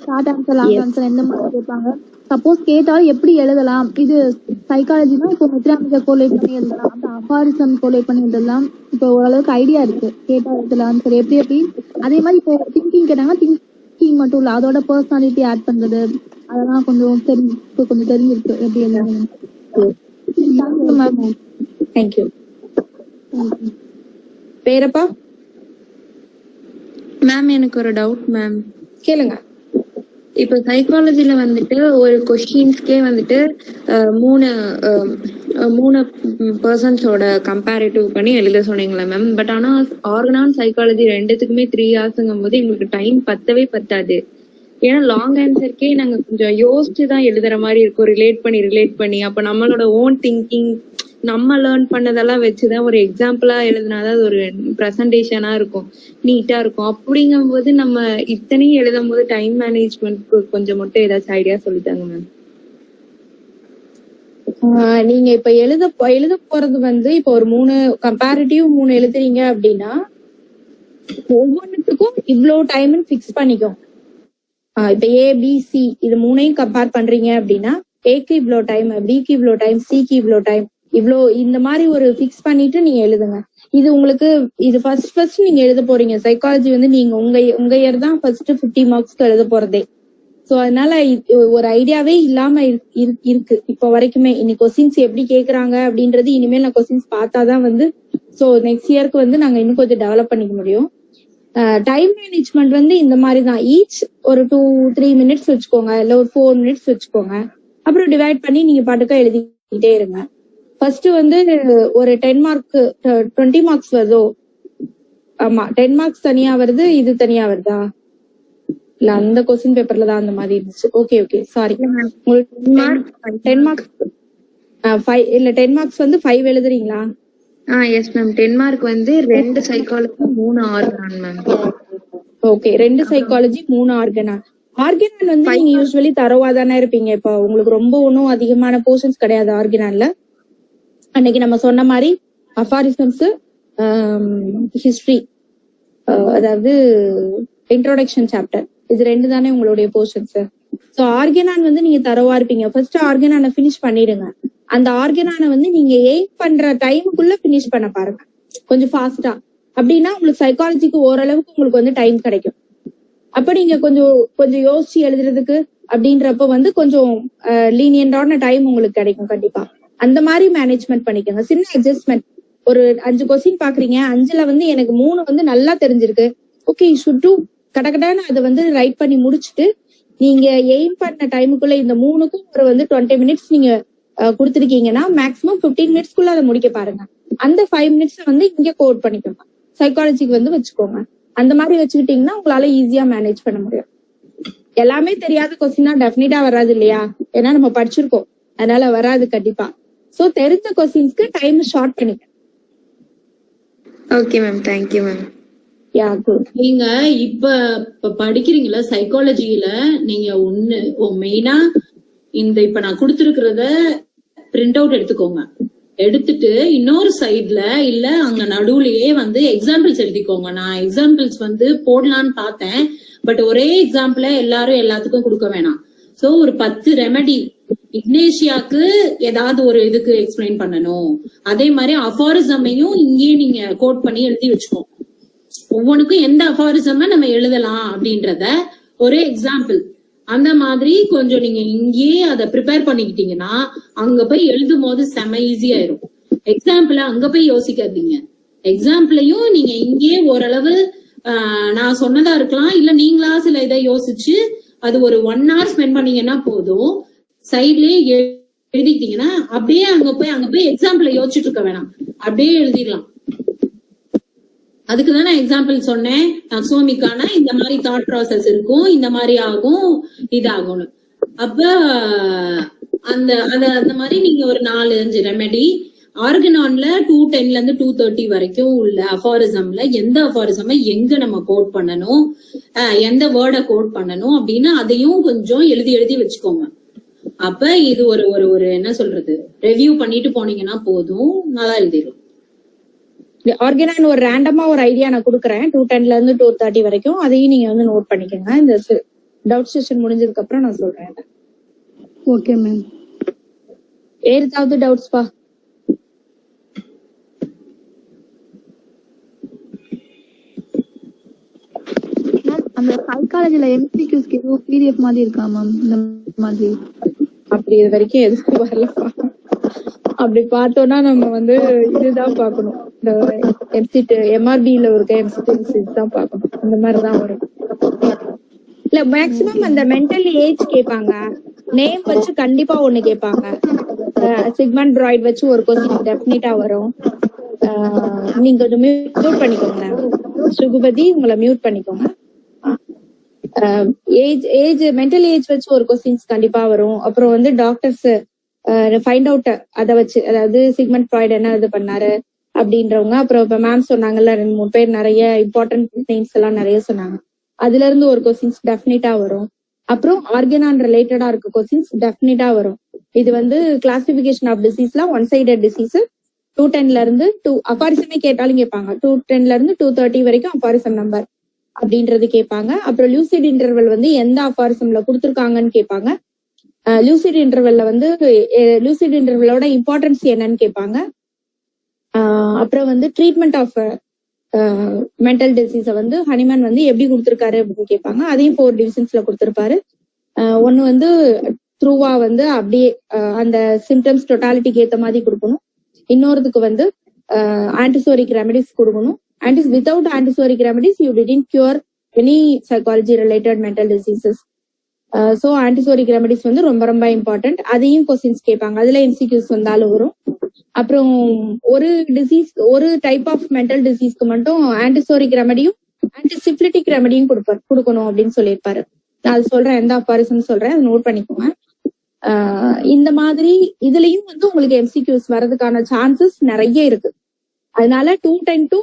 short answer, long answer எந்த மாதிரி கேட்பாங்க, சப்போஸ் கேட்டாலும் எப்படி எழுதலாம். இது சைக்காலஜினா இப்போ மெத்ராமிக்க கோலேட் பண்ணி எழுதலாம், அந்த அபாரிசம் கோலேட் பண்ணி எழுதலாம். இப்போ ஓரளவுக்கு ஐடியா இருக்கு, கேட்டா எழுதலாம். சரி, எப்படி அதே மாதிரி இப்போ திங்கிங் கேட்டாங்கன்னா திங்கிங் மட்டும் இல்ல, அதோட பர்சனாலிட்டி ஆட் பண்றது, அதெல்லாம் கொஞ்சம் தெரிஞ்சிருக்கு எப்படி எழுதணும். தேங்க்யூ. பேரப்பா. மேம், எனக்கு ஒரு டவுட் மேம். கேளுங்க. இப்போ சைக்காலஜில வந்துட்டு ஒரு கொஸ்டின்ஸ்க்கே வந்துட்டு 3 மூணு பர்சன்ஸோட கம்பேரிட்டிவ் பண்ணி எழுத சொன்னீங்களா மேம்? பட் ஆனா ஆர்கனான் சைக்காலஜி ரெண்டுத்துக்குமே 3 ஹவர்ஸ்ங்கும் போது எங்களுக்கு டைம் பத்தவே பத்தாது. ஏன்னா லாங் ஆன்சருக்கே நாங்க கொஞ்சம் யோசிச்சு தான் எழுதுற மாதிரி இருக்கும், ரிலேட் பண்ணி. அப்ப நம்மளோட ஓன் திங்கிங், நம்ம லேர்ன் பண்ணதெல்லாம் வச்சுதான் ஒரு எக்ஸாம்பிளா எழுதினாதான் அது ஒரு ப்ரெசன்டேஷனா இருக்கும், நீட்டா இருக்கும். அப்படிங்கும் போது நம்ம இத்தனையும் எழுதும் போது டைம் மேனேஜ்மெண்ட்க்கு கொஞ்சம் மட்டும் ஏதாச்சும் ஐடியா சொல்லிட்டாங்க மேம். நீங்க இப்ப எழுத போறது வந்து இப்போ ஒரு 3 கம்பேரிட்டிவ் 3 எழுதுறீங்க அப்படின்னா ஒவ்வொன்றுத்துக்கும் இவ்வளோ டைம் பிக்ஸ் பண்ணிக்கோ. இப்ப ஏபிசி இது 3ஐயும் கம்பேர் பண்றீங்க அப்படின்னா ஏக்கு இவ்வளோ டைம், பிக்கு இவ்வளோ டைம், சிக்கு இவ்வளோ டைம், இவ்வளோ இந்த மாதிரி ஒரு பிக்ஸ் பண்ணிட்டு நீங்க எழுதுங்க. இது உங்களுக்கு இது ஃபர்ஸ்ட் நீங்க எழுத போறீங்க. சைக்காலஜி வந்து நீங்க உங்க இயர் தான் ஃபர்ஸ்ட் 50 மார்க்ஸ்க்கு எழுத போறதே. சோ அதனால ஒரு ஐடியாவே இல்லாம இருக்கு இப்ப வரைக்குமே. இனி கொஸ்டின்ஸ் எப்படி கேக்குறாங்க அப்படின்றது இனிமேல் நான் கொஸ்டின்ஸ் பார்த்தாதான் வந்து சோ நெக்ஸ்ட் இயருக்கு வந்து நாங்க இன்னும் கொஞ்சம் டெவலப் பண்ணிக்க முடியும். டைம் மேனேஜ்மெண்ட் வந்து இந்த மாதிரி தான். ஈச் ஒரு 2-3 மினிட்ஸ் வச்சுக்கோங்க, இல்ல ஒரு 4 மினிட்ஸ் வச்சுக்கோங்க. அப்புறம் டிவைட் பண்ணி நீங்க பாட்டுக்கா எழுதிக்கிட்டே இருங்க. ஃபர்ஸ்ட் வந்து ஒரு 10 மார்க் 20 மார்க்ஸ் வருதோ? ஆமா, 10 மார்க்ஸ் தனியா வருது, இது தனியா வருதா? இல்ல அந்த கொஸ்டின் பேப்பர்ல தான் அந்த மாதிரி இருந்துச்சு. Okay sorry. உங்களுக்கு 10 மார்க்ஸ் 5 இல்ல 10 மார்க்ஸ் வந்து 5 எழுதுறீங்களா? Yes ma'am. 10 மார்க் வந்து 2 psychology 3 Organon ma'am. Okay, 2 psychology 3 Organon. Organon வந்து நீங்க யூஸ்வலி தரோவா தானே இருப்பீங்க. இப்போ உங்களுக்கு ரொம்ப ஒன்னும் அதிகமான போர்ஷன்ஸ் கிடையாது ஆர்கனான்ல. அன்னைக்கு நம்ம சொன்ன மாதிரி அஃபாரிசம்ஸ், ஹிஸ்டரி, அதாவது இன்ட்ரோடக்ஷன் சாப்டர், இது 2 தானே உங்களுடைய போர்ஷன்ஸ். சோ ஆர்கனான் வந்து நீங்க தரோவா இருப்பீங்க. ஃபர்ஸ்ட் ஆர்கனான பினிஷ் பண்ணிடுங்க. அந்த ஆர்கனான வந்து நீங்க எய்ம் பண்ற டைமுக்குள்ள பினிஷ் பண்ண பாருங்க, கொஞ்சம் ஃபாஸ்டா. அப்படின்னா உங்களுக்கு சைக்காலஜிக்கு ஓரளவுக்கு உங்களுக்கு வந்து டைம் கிடைக்கும். அப்ப நீங்க கொஞ்சம் யோசிச்சு எழுதுறதுக்கு அப்படின்றப்ப வந்து கொஞ்சம் லீனியன்டான டைம் உங்களுக்கு கிடைக்கும் கண்டிப்பா. அந்த மாதிரி மேனேஜ்மெண்ட் பண்ணிக்கோங்க. சின்ன அட்ஜஸ்ட்மெண்ட். ஒரு 5 கொஸ்டின் பாக்குறீங்க, 5ல வந்து எனக்கு 3 வந்து நல்லா தெரிஞ்சிருக்கு. ஓகே, ஷுட் டூ கடகடான்னு அதை வந்து ரைட் பண்ணி முடிச்சுட்டு நீங்க எய்ம் பண்ண டைமுக்குள்ள இந்த 3க்கும் ஒரு வந்து 20 மினிட்ஸ் நீங்க கொடுத்துருக்கீங்கன்னா மேக்ஸிமம் 15 மினிட்ஸ்க்குள்ள அதை முடிக்க பாருங்க. அந்த 5 மினிட்ஸ் வந்து இங்க கோட் பண்ணிக்கோங்க, சைக்காலஜிக்கு வந்து வச்சுக்கோங்க. அந்த மாதிரி வச்சுக்கிட்டீங்கன்னா உங்களால ஈஸியா மேனேஜ் பண்ண முடியும். எல்லாமே தெரியாத கொஸ்டினா டெஃபினட்டா வராது இல்லையா? ஏன்னா நம்ம படிச்சிருக்கோம், அதனால வராது கண்டிப்பா. சோ தெரிஞ்ச கொஸ்டின்ஸ்க்கு டைம் ஷார்ட் பண்ணிக்க. Okay ma'am, thank you ma'am. நீங்க இப்ப படிக்கிறீங்களா சைக்காலஜில, நீங்க மெயினா இப்ப நான் கொடுத்துருக்கிறத பிரிண்ட் அவுட் எடுத்துக்கோங்க. எடுத்துட்டு இன்னொரு சைட்ல இல்ல அங்க நடுவுலயே வந்து எக்ஸாம்பிள்ஸ் எழுதிக்கோங்க. நான் எக்ஸாம்பிள்ஸ் வந்து போடலான்னு பார்த்தேன், பட் ஒரே எக்ஸாம்பிள எல்லாத்துக்கும் கொடுக்க வேணாம். சோ ஒரு 10 ரெமெடி, இக்னேஷியாக்கு ஏதாவது ஒரு இதுக்கு எக்ஸ்பிளைன் பண்ணணும். அதே மாதிரி அஃபாரிசமையும் இங்கேயே நீங்க கோட் பண்ணி எழுதி வச்சுக்கோங்க. ஒவ்வொன்றுக்கும் எந்த அஃபாரிசம நம்ம எழுதலாம் அப்படின்றத ஒரு எக்ஸாம்பிள் அந்த மாதிரி கொஞ்சம் நீங்க இங்கேயே அதை ப்ரிப்பேர் பண்ணிக்கிட்டீங்கன்னா அங்க போய் எழுதும் போது செம ஈஸியாயிரும். எக்ஸாம்பிள அங்க போய் யோசிக்காதீங்க. எக்ஸாம்பிளையும் நீங்க இங்கேயே ஓரளவு நான் சொன்னதா இருக்கலாம், இல்ல நீங்களா சில இதை யோசிச்சு அது ஒரு 1 hour ஸ்பெண்ட் பண்ணீங்கன்னா போதும். சைட்லயே எழுதிட்டீங்கன்னா அப்படியே அங்க போய் எக்ஸாம்பிள யோசிச்சுட்டு இருக்க வேணாம், அப்படியே எழுதிடலாம். அதுக்குதான் நான் எக்ஸாம்பிள் சொன்னேன். அக்ஸோமிக்கான இந்த மாதிரி தாட் ப்ராசஸ் இருக்கும், இந்த மாதிரி ஆகும், இதாகும்னு. அப்ப அந்த மாதிரி நீங்க ஒரு 4-5 ரெமெடி ஆர்கனான்ல 210ல இருந்து 230 வரைக்கும் உள்ள அஃபாரிசம்ல எந்த அஃபாரிசம எங்க நம்ம கோட் பண்ணணும், எந்த வேர்டை கோட் பண்ணணும் அப்படின்னு அதையும் கொஞ்சம் எழுதி வச்சுக்கோங்க. அப்ப இது ஒரு என்ன சொல்றது, ரெவியூ பண்ணிட்டு போனீங்கன்னா போதும், நல்லா எழுதிடும். ஆர்கனான் ஒரு ரேண்டமா ஒரு ஐடியா நான் கொடுக்குறேன் 210ல இருந்து 230 வரைக்கும். அதையும் நீங்க வந்து நோட் பண்ணிக்கோங்க. இந்த டவுட் செஷன் முடிஞ்சதுக்கு அப்புறம் நான் சொல்றேன். Okay ma'am. வேற ஏதாவது டவுட்ஸ் பா? அந்த சைக்காலஜில எம்சிக்யூஸ்க்கு ஏதோ பிடிஎஃப் மாதிரி இருக்கா மேம்? இந்த மாதிரி அப்படி இது வரைக்கும் எதுவும் வரலப்பா. அப்படி பார்த்தோம்னா நம்ம வந்து இதுதான் பாக்கணும், இந்த எம்சிட் எம்ஆர்பில இருக்க எம்சிட் தான் பாக்கணும். அந்த மாதிரிதான் வரும். இல்ல மேக்சிமம் அந்த மென்டல் ஏஜ் கேட்பாங்க, நேம் வச்சு கண்டிப்பா ஒண்ணு கேட்பாங்க. சிக்மண்ட் பிராய்ட் வச்சு ஒரு கொஸ்டின் டெஃபினட்டா வரும். நீங்க கொஞ்சம் மியூட் பண்ணிக்கோங்க சுகுபதி, உங்களை மியூட் பண்ணிக்கோங்க. ஏஜ் மென்டல் ஏஜ் வச்சு ஒரு கொஸ்டின்ஸ் கண்டிப்பா வரும். அப்புறம் வந்து டாக்டர்ஸ் ஃபைண்ட் அவுட் அதை வச்சு, அதாவது சிக்மண்ட் ஃப்ராய்ட் என்ன இது பண்ணாரு அப்படின்றவங்க. அப்புறம் இப்ப மேம் சொன்னாங்கல்ல 2-3 பேர் நிறைய இம்பார்ட்டன்ட் நேம்ஸ் எல்லாம் நிறைய சொன்னாங்க, அதுல இருந்து ஒரு கொஸ்டின்ஸ் டெஃபினட்டா வரும். அப்புறம் ஆர்கனான் ரிலேட்டடா இருக்க கொஸ்டின்ஸ் டெஃபினட்டா வரும். இது வந்து கிளாசிபிகேஷன் ஆஃப் டிசீஸ்லாம் ஒன் சைடட் டிசீஸ் 210ல இருந்து அபாரிசமே கேட்டாலும் கேட்பாங்க. 210ல இருந்து 230 வரைக்கும் அபாரிசம் நம்பர் அப்படின்றது கேட்பாங்க. அப்புறம் லூசிட் இன்டர்வல் வந்து எந்த அபாரிசம்ல கொடுத்துருக்காங்கன்னு கேட்பாங்க. லூசிட் இன்டர்வல்ல வந்து லூசிட் இன்டர்வலோட இம்பார்ட்டன்ஸ் என்னன்னு கேட்பாங்க. அப்புறம் வந்து ட்ரீட்மெண்ட் ஆஃப் மென்டல் டிசீஸ வந்து ஹனிமேன் வந்து எப்படி கொடுத்துருக்காரு அப்படின்னு கேட்பாங்க. அதையும் 4 டிவிஷன்ஸ்ல கொடுத்துருப்பாரு. ஒன்னு வந்து த்ரூவா வந்து அப்படியே அந்த சிம்டம்ஸ் டோட்டாலிட்டிக்கு ஏத்த மாதிரி கொடுக்கணும். இன்னொருத்துக்கு வந்து ஆன்டிசோரிக் ரெமெடிஸ் கொடுக்கணும். Without antipsoric remedies you didn't cure any psychology related mental diseases. So antipsoric remedies வந்து ரொம்ப ரொம்ப இம்பார்ட்டன்ட். அதையும் கொஸ்டின்ஸ் கேட்பாங்க, அதுல எம்சிக்யூஸ் வந்தாலும் வரும். அப்புறம் ஒரு டிசீஸ், ஒரு டைப் ஆஃப் மென்டல் டிசீஸ்க்கு மட்டும் ஆன்டிசோரிக் ரெமெடியும் ஆன்டிசிப்லிட்டிக் ரெமெடியும் கொடுக்கணும் அப்படின்னு சொல்லியிருப்பாரு. நான் அது சொல்றேன், எந்த அப்பாரிசம் சொல்றேன், அதை நோட் பண்ணிக்கோங்க. இந்த மாதிரி இதுலயும் வந்து உங்களுக்கு எம்சிக்யூஸ் வர்றதுக்கான சான்சஸ் நிறைய இருக்கு. அதனால 210 to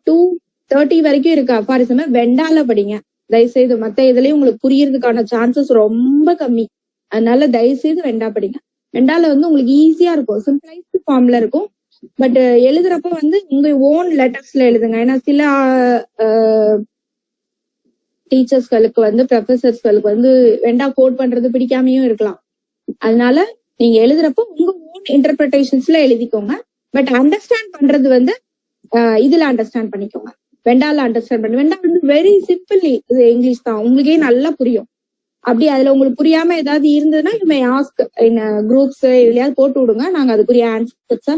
230 வரைக்கும் இருக்க அப்பாரிசம் வெண்டால படிங்க தயவுசெய்து. மத்த இதுலயும் உங்களுக்கு புரியறதுக்கான சான்சஸ் ரொம்ப கம்மி. அதனால தயவுசெய்து வெண்டா படிங்க. வெண்டால வந்து உங்களுக்கு ஈஸியா இருக்கும், சிம்பிளைஸ்ட் ஃபார்ம்ல இருக்கும். பட் எழுதுறப்ப வந்து உங்க ஓன் லெட்டர்ஸ்ல எழுதுங்க. ஏன்னா சில டீச்சர்ஸ்களுக்கு வந்து ப்ரொஃபசர்ஸ்களுக்கு வந்து வெண்டா கோட் பண்றது பிடிக்காமையும் இருக்கலாம். அதனால நீங்க எழுதுறப்போ உங்க ஓன் இன்டர்பிரேஷன்ஸ்ல எழுதிக்கோங்க. பட் அண்டர்ஸ்டாண்ட் பண்றது வந்து இதுல அண்டர்ஸ்டாண்ட் பண்ணிக்கோங்க, வெண்டால அண்டர்ஸ்டாண்ட் பண்ணி. வெண்டா வந்து வெரி சிம்பிள் இங்கிலீஷ் தான், உங்களுக்கே நல்லா புரியும். அப்படி அதுல உங்களுக்கு புரியாம ஏதாவது இருந்ததுன்னா you may ask in groups எதுலயாவது போட்டு விடுங்க. நாங்க அதுக்குரிய ஆன்சர்ஸா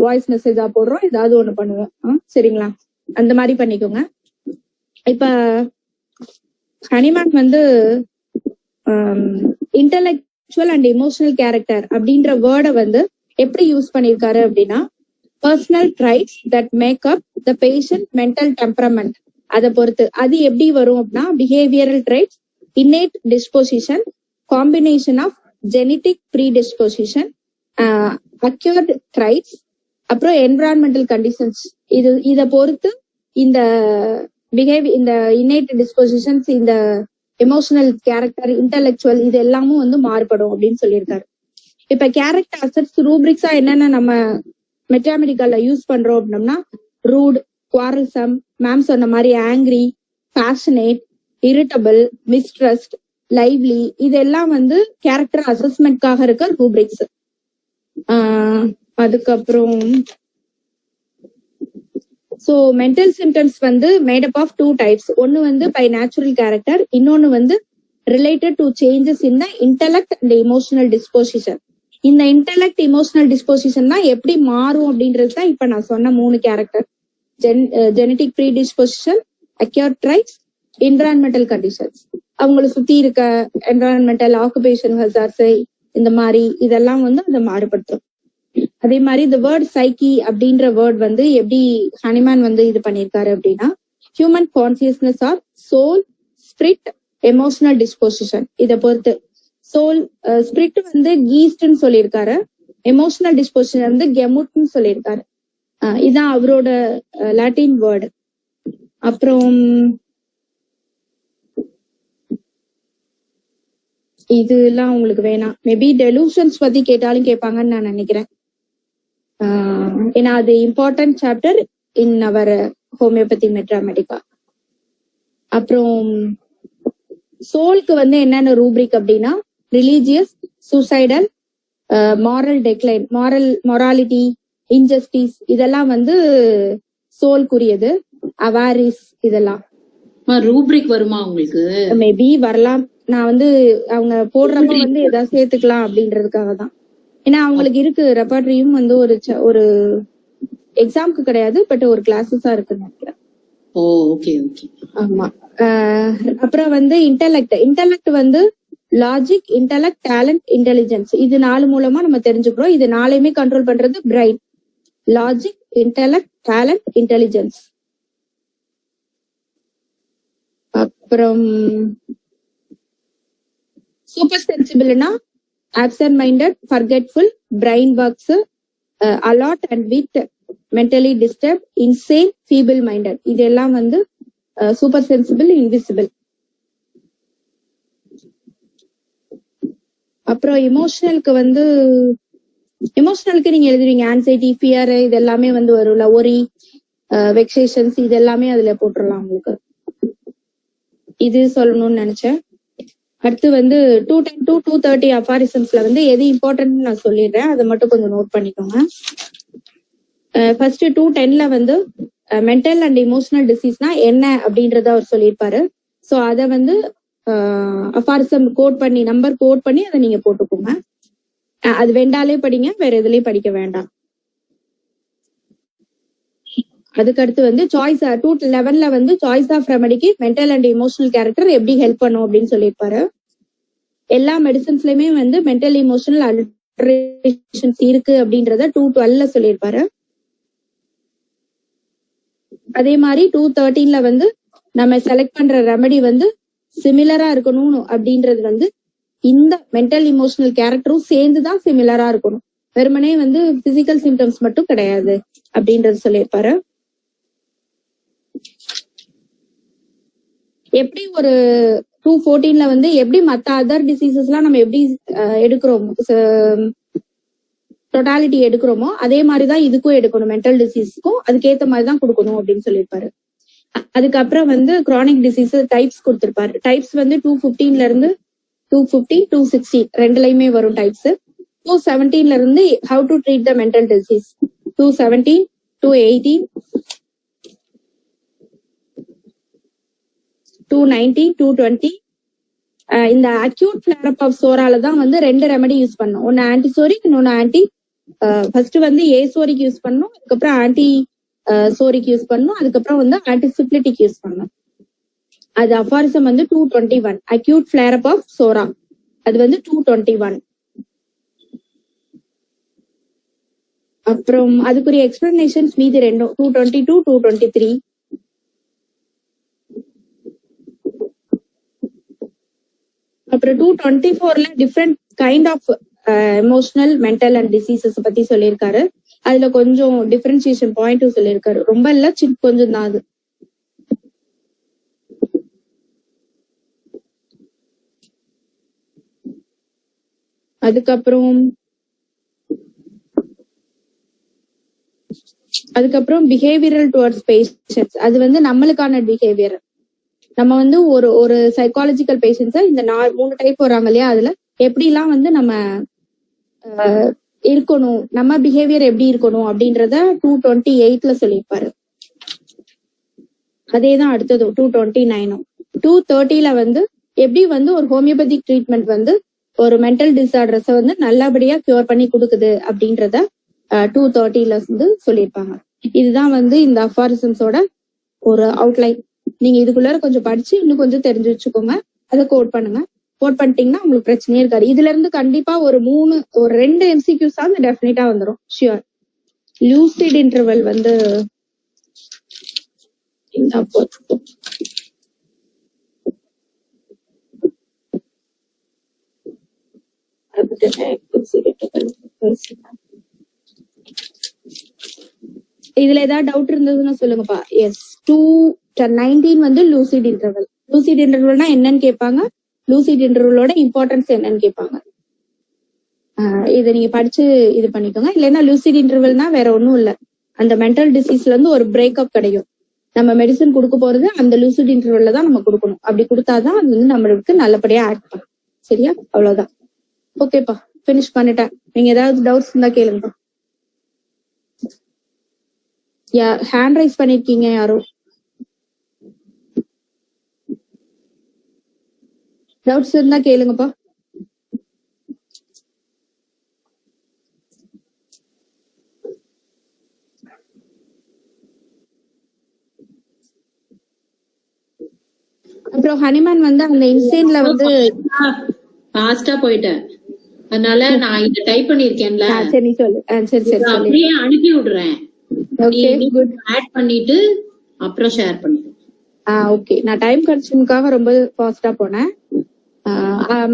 வாய்ஸ் மெசேஜா போடுறோம், ஏதாவது ஒண்ணு பண்ணுவோம். சரிங்களா? அந்த மாதிரி பண்ணிக்கோங்க. இப்ப ஹனிமேன் வந்து இன்டெலெக்சுவல் அண்ட் எமோஷனல் கேரக்டர் அப்படின்ற வேர்டை வந்து எப்படி யூஸ் பண்ணிருக்காரு அப்படின்னா, personal traits that make up the patient mental temperament. அதை பொறுத்து அது எப்படி வரும் அப்படின்னா, behavioural traits, innate disposition, combination of genetic predisposition, acquired traits, அப்புறம் environmental conditions. இத பொறுத்து இந்த பிஹேவியர், இந்த innate dispositions, இந்த எமோஷனல் கேரக்டர், இன்டெலெக்சுவல், இது எல்லாமும் வந்து மாறுபடும் அப்படின்னு சொல்லியிருக்காரு. இப்ப கேரக்டர் அசெட்ஸ் ரூப்ரிக்ஸா என்னென்ன நம்ம மெட்டாமெடிக்கல்ல யூஸ் பண்றோம் அப்படின்னா, ரூட், குவாரல்சம், மேம் சொன்ன மாதிரி angry, passionate, irritable, mistrust, lively, இதெல்லாம் வந்து கேரக்டர் அசஸ்மெண்ட்காக இருக்க ரூப்ரிக்ஸ். அதுக்கப்புறம் சோ மென்டல் சிம்டம்ஸ் வந்து மேட் அப் ஆஃப் 2 types. ஒன்னு வந்து பை நேச்சுரல் கேரக்டர், இன்னொன்னு வந்து related to changes in the intellect and emotional disposition. இந்த இன்டெலெக்ட் எமோஷனல் டிஸ்போசிஷன் தான் எப்படி மாறும் அப்படின்றது தான் இப்ப நான் சொன்ன 3 character: genetic predisposition, acquired traits, environmental conditions. அவங்களை சுத்தி இருக்க என்விரான்மெண்டல், ஆக்குபேஷன் ஹசார்ட்ஸ், இந்த மாதிரி இதெல்லாம் வந்து அதை மாறுபடுத்தும். அதே மாதிரி இந்த வேர்ட் சைக்கி அப்படின்ற வேர்ட் வந்து எப்படி ஹனிமேன் வந்து இது பண்ணிருக்காரு அப்படின்னா, human consciousness or soul, spirit, emotional disposition. இதை பொறுத்து சோல், ஸ்பிரிட் வந்து கீஸ்ட்னு சொல்லியிருக்காரு, எமோஷனல் டிஸ்போசிஷன் வந்து கெமுட்னு சொல்லியிருக்காரு. இதுதான் அவரோட லாட்டின் வேர்டு. அப்புறம் இதெல்லாம் உங்களுக்கு வேணாம், மேபி டெலூஷன்ஸ் பத்தி கேட்டாலும் கேட்பாங்கன்னு நான் நினைக்கிறேன். ஏன்னா அது important chapter in our homeopathy materia medica. அப்புறம் சோல்க்கு வந்து என்னென்ன ரூப்ரிக் அப்படின்னா, religious, suicidal, moral decline, morality, injustice, இதெல்லாம் வந்து சோல்குரியது. அவாரிஸ், இதெல்லாம் ரூப்ரிக் வருமா உங்களுக்கு? மேபி வரலாம். நான் வந்து அவங்க போடுறப்ப வந்து ஏதாவது சேர்த்துக்கலாம் அப்படின்றதுக்காக தான். ஏன்னா அவங்களுக்கு இருக்கு ரெப்பர்டரியும் வந்து ஒரு எக்ஸாம்க்கு கிடையாது, பட் ஒரு கிளாஸஸா இருக்குன்னு நினைக்கிறேன். ஓ, ஓகே ஓகே. ஆமா. அப்புறம் வந்து இன்டெலெக்ட் வந்து லாஜிக், இன்டெலக்ட், டேலண்ட், இன்டெலிஜென்ஸ். இது 4 மூலமா நம்ம தெரிஞ்சுக்கிறோம். இது 4யுமே கண்ட்ரோல் பண்றது brain. Logic, intellect, talent, intelligence. அப்புறம் சூப்பர் சென்சிபிள்னா absent minded, forgetful, brain works a lot and weak, mentally disturbed, insane, feeble minded. இதெல்லாம் வந்து சூப்பர் சென்சிபிள், இன்விசிபிள். அப்புறம் இமோஷனலுக்கு வந்து இமோஷனலுக்கு நீங்க எழுதுவீங்க ஆன்சைட்டி, ஃபியர், இது எல்லாமே வந்து வரும்ல. ஒரி, வெக்ஸேஷன்ஸ், இது எல்லாமே அதுல போட்டுடலாம் உங்களுக்கு. இது சொல்லணும்னு நினைச்சேன். அடுத்து வந்து 210 to 230 அஃபாரிசம்ஸ்ல வந்து எது இம்பார்ட்டன்ட் நான் சொல்லிடுறேன், அதை மட்டும் கொஞ்சம் நோட் பண்ணிக்கோங்க. ஃபர்ஸ்ட் 210ல வந்து மென்டல் அண்ட் இமோஷனல் டிசீஸ்னா என்ன அப்படின்றத அவர் சொல்லியிருப்பாரு. ஸோ அதை வந்து அஃபாரிசம் கோட் பண்ணி, நம்பர் கோட் பண்ணி அதை நீங்க போட்டுக்கோங்க. அது வேண்டாலே படிங்க, வேற எதுலயும் படிக்க வேண்டாம். அதுக்கடுத்து வந்து சாய்ஸ் 211ல வந்து சாய்ஸ் ஆஃப் ரெமடிக்கு மென்டல் அண்ட் இமோஷனல் கேரக்டர் எப்படி ஹெல்ப் பண்ணும் அப்படின்னு சொல்லியிருப்பாரு. எல்லா மெடிசன்ஸ்லயுமே வந்து மென்டல் இமோஷனல் அல்டரேஷன்ஸ் இருக்கு அப்படின்றத 212ல சொல்லியிருப்பாரு. அதே மாதிரி 213ல வந்து நம்ம செலக்ட் பண்ற ரெமடி வந்து சிமிலரா இருக்கணும் அப்படின்றது வந்து இந்த மென்டல் இமோஷனல் கேரக்டரும் சேர்ந்துதான் சிமிலரா இருக்கணும், வெறுமனே வந்து பிசிக்கல் சிம்டம்ஸ் மட்டும் கிடையாது அப்படின்றது சொல்லியிருப்பாரு. எப்படி ஒரு 214ல வந்து எப்படி மத்த அதர் டிசீசஸ் எல்லாம் நம்ம எப்படி எடுக்கிறோம், டோட்டாலிட்டி எடுக்கிறோமோ அதே மாதிரிதான் இதுக்கும் எடுக்கணும். மென்டல் டிசீஸ்க்கும் அதுக்கேத்த மாதிரிதான் கொடுக்கணும் அப்படின்னு சொல்லியிருப்பாரு. அதுக்கப்புறம் வந்து கிரானிக் டிசீஸ் டைப்ஸ் கொடுத்திருப்பாரு. டைப்ஸ் வந்து 215ல இருந்து 250, 260 ரெண்டுலயுமே வரும் டைப்ஸ். 217ல இருந்து how to treat the mental disease, 217, 218, 219, 220. இந்த அக்யூட் ஃபிளேர் அப் ஆஃப் சோரால தான் வந்து 2 ரெமெடி யூஸ் பண்ணணும். ஒன்னு ஆன்டிசோரிக், இன்னொன்னு ஆன்டி ஃபர்ஸ்ட் வந்து ஏசோரிக் யூஸ் பண்ணணும், அதுக்கப்புறம் ஆன்டி சோரிக் யூஸ் பண்ணணும், அதுக்கப்புறம் வந்து ஆன்டிசிப்ளிட்டிக் யூஸ் பண்ணணும். அது அஃபாரிசம் வந்து 221 அக்யூட் ஃபிளேர் அப் ஆஃப் சோரா, அது வந்து 221. அப்புறம் அதுக்குரிய எக்ஸ்பிளனேஷன்ஸ் மீதி ரெண்டும் 222, 223. அப்புறம் 224ல different kind of emotional, mental and diseases பத்தி சொல்லியிருக்காரு. அதுல கொஞ்சம் டிஃபரன்சியேஷன் பாயிண்ட்டும் சொல்லியிருக்காரு. ரொம்ப இல்ல, கொஞ்சம் தான் அது. அதுக்கப்புறம் பிஹேவியரல் டுவர்ட்ஸ் பேஷண்ட்ஸ், அது வந்து நம்மளுக்கான பிஹேவியர். நம்ம வந்து ஒரு சைக்காலஜிக்கல் பேஷண்ட்ஸா இந்த 3 டைப் வராங்க இல்லையா, அதுல எப்படிலாம் வந்து நம்ம இருக்கணும், நம்ம பிஹேவியர் எப்படி இருக்கணும் அப்படின்றத 228ல சொல்லியிருப்பாரு. அதேதான் அடுத்தது 229. 230ல வந்து எப்படி வந்து ஒரு ஹோமியோபதிக் ட்ரீட்மெண்ட் வந்து ஒரு மென்டல் டிசார்டர்ஸை வந்து நல்லபடியா கியூர் பண்ணி கொடுக்குது அப்படின்றத 230ல வந்து சொல்லியிருப்பாங்க. இதுதான் வந்து இந்த அஃபாரிசம்ஸோட ஒரு அவுட்லைன். நீங்க இதுக்குள்ளார கொஞ்சம் படிச்சு இன்னும் கொஞ்சம் தெரிஞ்சு வச்சுக்கோங்க. அதை கோட் பண்ணுங்க. கோட் பண்ணிட்டீங்கன்னா உங்களுக்கு பிரச்சனையே இருக்காது. இதுல இருந்து கண்டிப்பா ஒரு 2 MCQs ஆகுது டெஃபினட்டா வந்துடும், ஷியோர். லூசிட் இன்டர்வல் வந்து இதுல ஏதாவது டவுட் இருந்ததுன்னா சொல்லுங்கப்பா. எஸ், 219 வந்து லூசிட் இன்டர்வல். லூசிட் இன்டர்வல்னா என்னன்னு கேட்பாங்க, லூசிட் இன்டர்வலோட இம்பார்ட்டன்ஸ் என்னன்னு கேட்பாங்க. இதை நீங்க படிச்சு இது பண்ணிக்கோங்க. இல்லைன்னா லூசிட் இன்டர்வல்னா வேற ஒன்னும் இல்ல, அந்த மென்டல் டிசீஸ்ல இருந்து ஒரு பிரேக்கப் கிடைக்கும். நம்ம மெடிசன் கொடுக்க போறது அந்த லூசிட் இன்டர்வல்ல தான் நம்ம கொடுக்கணும். அப்படி கொடுத்தாதான் அது வந்து நம்மளுக்கு நல்லபடியா ஆக்ட் பண்ணும். சரியா? அவ்வளவுதான். ஓகேப்பா, பினிஷ் பண்ணிட்டேன். நீங்க ஏதாவது டவுட்ஸ் இருந்தா கேளுங்கப்பா. ஹேண்ட் ரைஸ் பண்ணிருக்கீங்க யாரோ? டவுட்ஸ் இருந்தா கேளுங்கப்பா. அப்புறம் ஹனிமான் வந்து அந்த இன்சைன்ல வந்து ஃபாஸ்டா போயிட்டேன். அதனால நான் இத டைப் பண்ணிருக்கேன்ல, சரி நீ சொல்லு. சரி சரி சொல்லு. அப்படியே அனுப்பி விடுறேன். Okay good. ஆட் பண்ணிட்டு அப்புறம் ஷேர் பண்ணிடுறேன். ஓகே, நான் டைம் கன்சூமுக்காக ரொம்ப ஃபாஸ்டா போனேன்.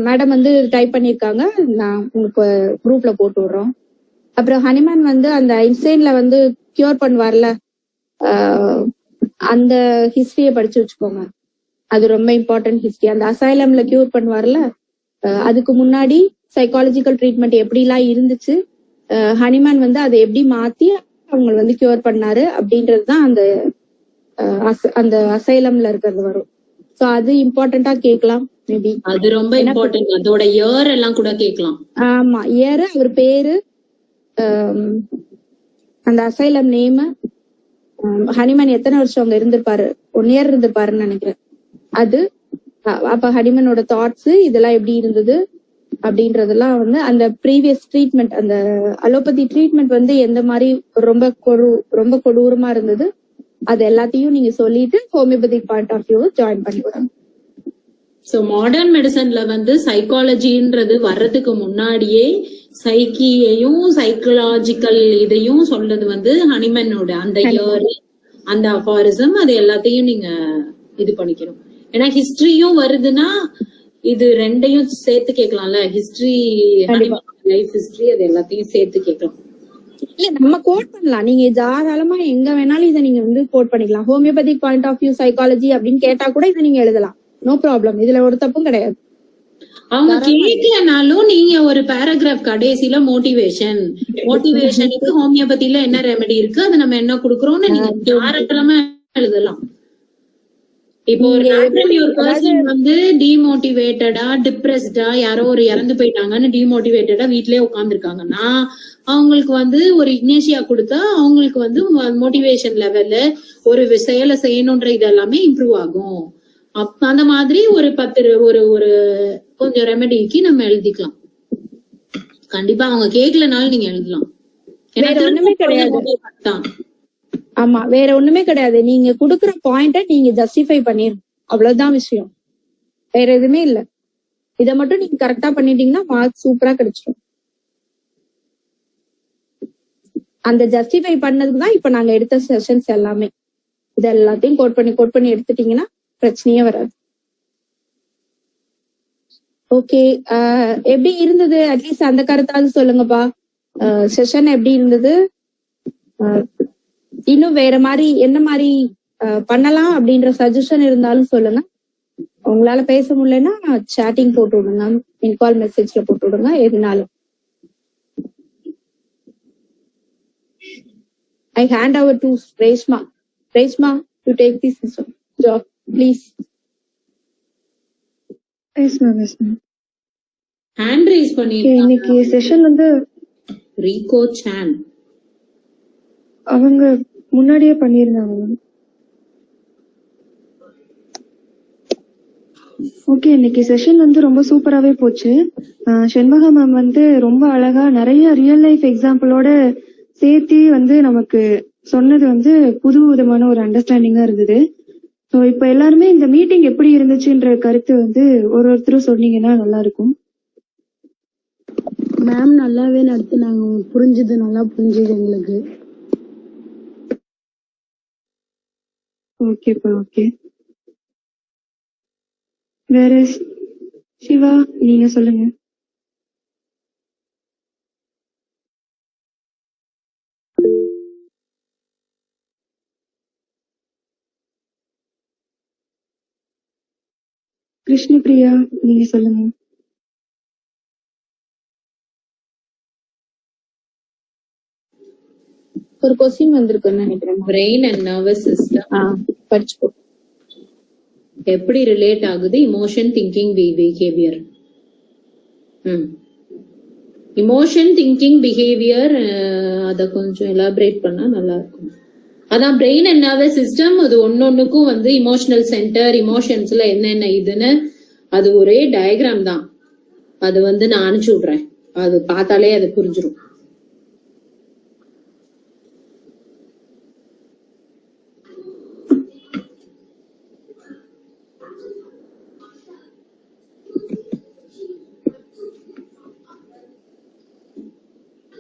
மேடம் வந்து டைப் பண்ணிருக்காங்க, நான் உங்களுக்கு குரூப்ல போட்டு விடுறோம். அப்புறம் ஹனிமேன் வந்து அந்த இன்சைன்ல வந்து கியூர் பண்ணுவார்ல, அந்த ஹிஸ்டரிய படிச்சு வச்சுக்கோங்க. அது ரொம்ப இம்பார்ட்டன்ட் ஹிஸ்டரி. அந்த அசைலம்ல கியூர் பண்ணுவார்ல, அதுக்கு முன்னாடி சைக்காலஜிக்கல் ட்ரீட்மெண்ட் எப்படிலாம் இருந்துச்சு, ஹனிமேன் வந்து அதை எப்படி மாத்தி அவங்க வந்து கியூர் பண்ணாரு அப்படின்றதுதான் அந்த அந்த அசைலம்ல இருக்கிறது வரும். சோ அது இம்பார்ட்டன்டா கேட்கலாம் மேபி. அது ரொம்ப இம்பார்ட்டன்ட். அதோட இயர் எல்லாம் கூட கேட்கலாம். ஆமா, இயர், அவர் பேரு, அந்த அசைலம் நேம், ஹனிமன் எத்தனை வருஷம் அங்க இருந்திருப்பாரு, 1 year இருந்திருப்பாருன்னு நினைக்கிறேன். அது அப்ப ஹனிமனோட தாட்ஸ் இதெல்லாம் எப்படி இருந்தது அப்படின்றதெல்லாம் வந்து அந்த ப்ரீவியஸ் ட்ரீட்மெண்ட், அந்த அலோபதி ட்ரீட்மெண்ட் வந்து எந்த மாதிரி ரொம்ப கொடூரமா இருந்தது, அது எல்லாத்தையும் நீங்க சொல்லிட்டு homeopathic point of view join பண்ணிவிடுங்க. சோ மாடர்ன் மெடிசன்ல வந்து சைக்காலஜின்றது வர்றதுக்கு முன்னாடியே சைக்கியையும் சைக்கலாஜிக்கல் இதையும் சொல்றது வந்து ஹனிமனோட அந்த இயர், அந்த அபாரிசம், அது எல்லாத்தையும் நீங்க இது பண்ணிக்கணும். ஏன்னா ஹிஸ்டரியும் வருதுன்னா இது ரெண்டையும் சேர்த்து கேட்கலாம்ல. ஹிஸ்டரி, லைஃப் ஹிஸ்டரி, அது எல்லாத்தையும் சேர்த்து கேட்கலாம். இல்ல நம்ம கோட் பண்ணலாம், நீங்க தாராளமா எங்க வேணாலும் இதை நீங்க வந்து கோட் பண்ணிக்கலாம். Homeopathic point of view psychology அப்படின்னு கேட்டா கூட இதை நீங்க எழுதலாம், நோ ப்ராப்ளம். இதுல ஒரு தப்பும் கிடையாது. அவங்க கேட்கலனாலும் நீங்க ஒரு பேராகிராஃப் கடைசியில மோட்டிவேஷனுக்கு ஹோமியோபதியில என்ன ரெமெடி இருக்கு, அது நம்ம என்ன குடுக்கறோம்னு நீங்க தாராளமா எழுதலாம். இப்போ ஒரு பர்சன் வந்து டிமோட்டிவேட்டடா, டிப்ரெஸ்டா, யாரோ ஒரு இறந்து போயிட்டாங்கன்னு டிமோட்டிவேட்டடா வீட்லயே உட்கார்ந்துருக்காங்கன்னா அவங்களுக்கு வந்து ஒரு இக்னேஷியா கொடுத்தா அவங்களுக்கு வந்து மோட்டிவேஷன் லெவல்ல ஒரு செயலை செய்யணும்ன்ற இது எல்லாமே இம்ப்ரூவ் ஆகும். அந்த மாதிரி ஒரு 10 ஒரு கொஞ்சம் ரெமெடிக்கு நம்ம எழுதிக்கலாம். கண்டிப்பா அவங்க கேட்கலனாலும் நீங்க எழுதலாம். வேற ஒண்ணுமே கிடையாது. ஆமா, வேற ஒண்ணுமே கிடையாது. நீங்க குடுக்குற பாயிண்ட நீங்க ஜஸ்டிஃபை பண்ணிருங்க, அவ்வளவுதான் விஷயம். வேற எதுவுமே இல்ல. இத மட்டும் நீங்க கரெக்டா பண்ணிட்டீங்கன்னா மார்க் சூப்பரா கிடைச்சிடும். அந்த ஜஸ்டிஃபை பண்ணதுக்கு தான் இப்ப நாங்க எடுத்த செஷன்ஸ் எல்லாமே. இது எல்லாத்தையும் கோட் பண்ணி எடுத்துட்டீங்கன்னா பிரச்சனையே வராது. ஓகே, எப்படி இருந்தது அட்லீஸ்ட் அந்த கருத்தாவது சொல்லுங்கப்பா. செஷன் எப்படி இருந்தது? இன்னும் வேற மாதிரி என்ன மாதிரி பண்ணலாம் அப்படின்ற சஜஷன் இருந்தாலும் சொல்லுங்க. உங்களால பேச முடியலன்னா சாட்டிங் போட்டு விடுங்க, இன்கால் மெசேஜ்ல போட்டு விடுங்க, எதுனாலும். I hand over to Reshma. Reshma, you take this job, please. Yes ma'am, yes ma'am. Hand rice பண்ணி இன்னைக்கு செஷன் வந்து ரீகோ சான் அவங்க முன்னாடியே பண்ணியிருந்தாங்க மேம். ஓகே, இன்னைக்கு செஷன் வந்து ரொம்ப சூப்பராகவே போச்சு. செண்பகா மேம் வந்து ரொம்ப அழகா நிறைய ரியல் லைஃப் எக்ஸாம்பிளோட சேர்த்து வந்து நமக்கு சொன்னது வந்து புது விதமான ஒரு அண்டர்ஸ்டாண்டிங்கா இருந்தது. ஸோ இப்போ எல்லாருமே இந்த மீட்டிங் எப்படி இருந்துச்சுன்ற கருத்து வந்து ஒருத்தரும் சொன்னீங்கன்னா நல்லா இருக்கும். மேம் நல்லாவே நடத்துனாங்க, புரிஞ்சுது, நல்லா புரிஞ்சுது எங்களுக்கு. ஓகேப்பா, ஓகே. வேற சிவா, நீங்க சொல்லுங்க. கிருஷ்ணபிரியா, நீங்க சொல்லுங்க. ஒரு கொஸ்டின் வந்திருக்குன்னு நினைக்கிறேன். பிரெயின் அண்ட் நர்வஸ் சிஸ்டம் படிச்சுக்கோ. எப்படி ரிலேட் ஆகுது emotion, thinking, behaviour? Emotion, thinking, behaviour, அத கொஞ்சம் எலாபரேட் பண்ணா நல்லா இருக்கும். அதான் பிரெயின் அண்ட் நர்வஸ் சிஸ்டம், அது ஒன்னொன்னுக்கும் வந்து இமோஷனல் சென்டர், இமோஷன்ஸ்ல என்னென்ன இதுன்னு அது ஒரே டயக்ராம் தான். அது வந்து நான் அனுப்பிச்சு விடுறேன், அது பார்த்தாலே அது புரிஞ்சிடும்.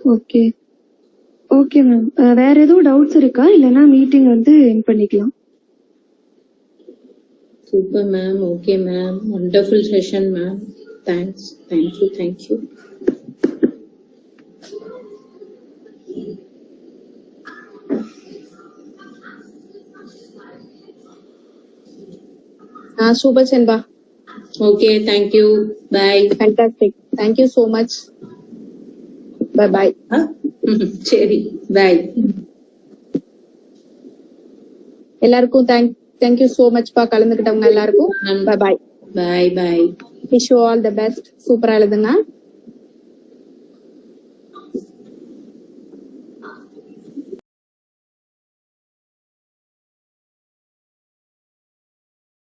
Okay okay ma'am. வேற எதுவும் டவுட்ஸ் இருக்கா இல்லைன்னா மீட்டிங் வந்து எண்ட் பண்ணிக்கலாம்? Super ma'am. Okay ma'am. Wonderful session ma'am. Thanks. Thank you. Super சென்பா. Okay, thank you. Bye. Fantastic. Thank you so much. Bye bye. சரி, பை. எல்லாருக்கும் தேங்க்யூ சோ மச் பா, கலந்துக்கிட்டவங்க எல்லாருக்கும். Bye bye. Bye. Wish you all the best. சூப்பரா எழுதுங்க.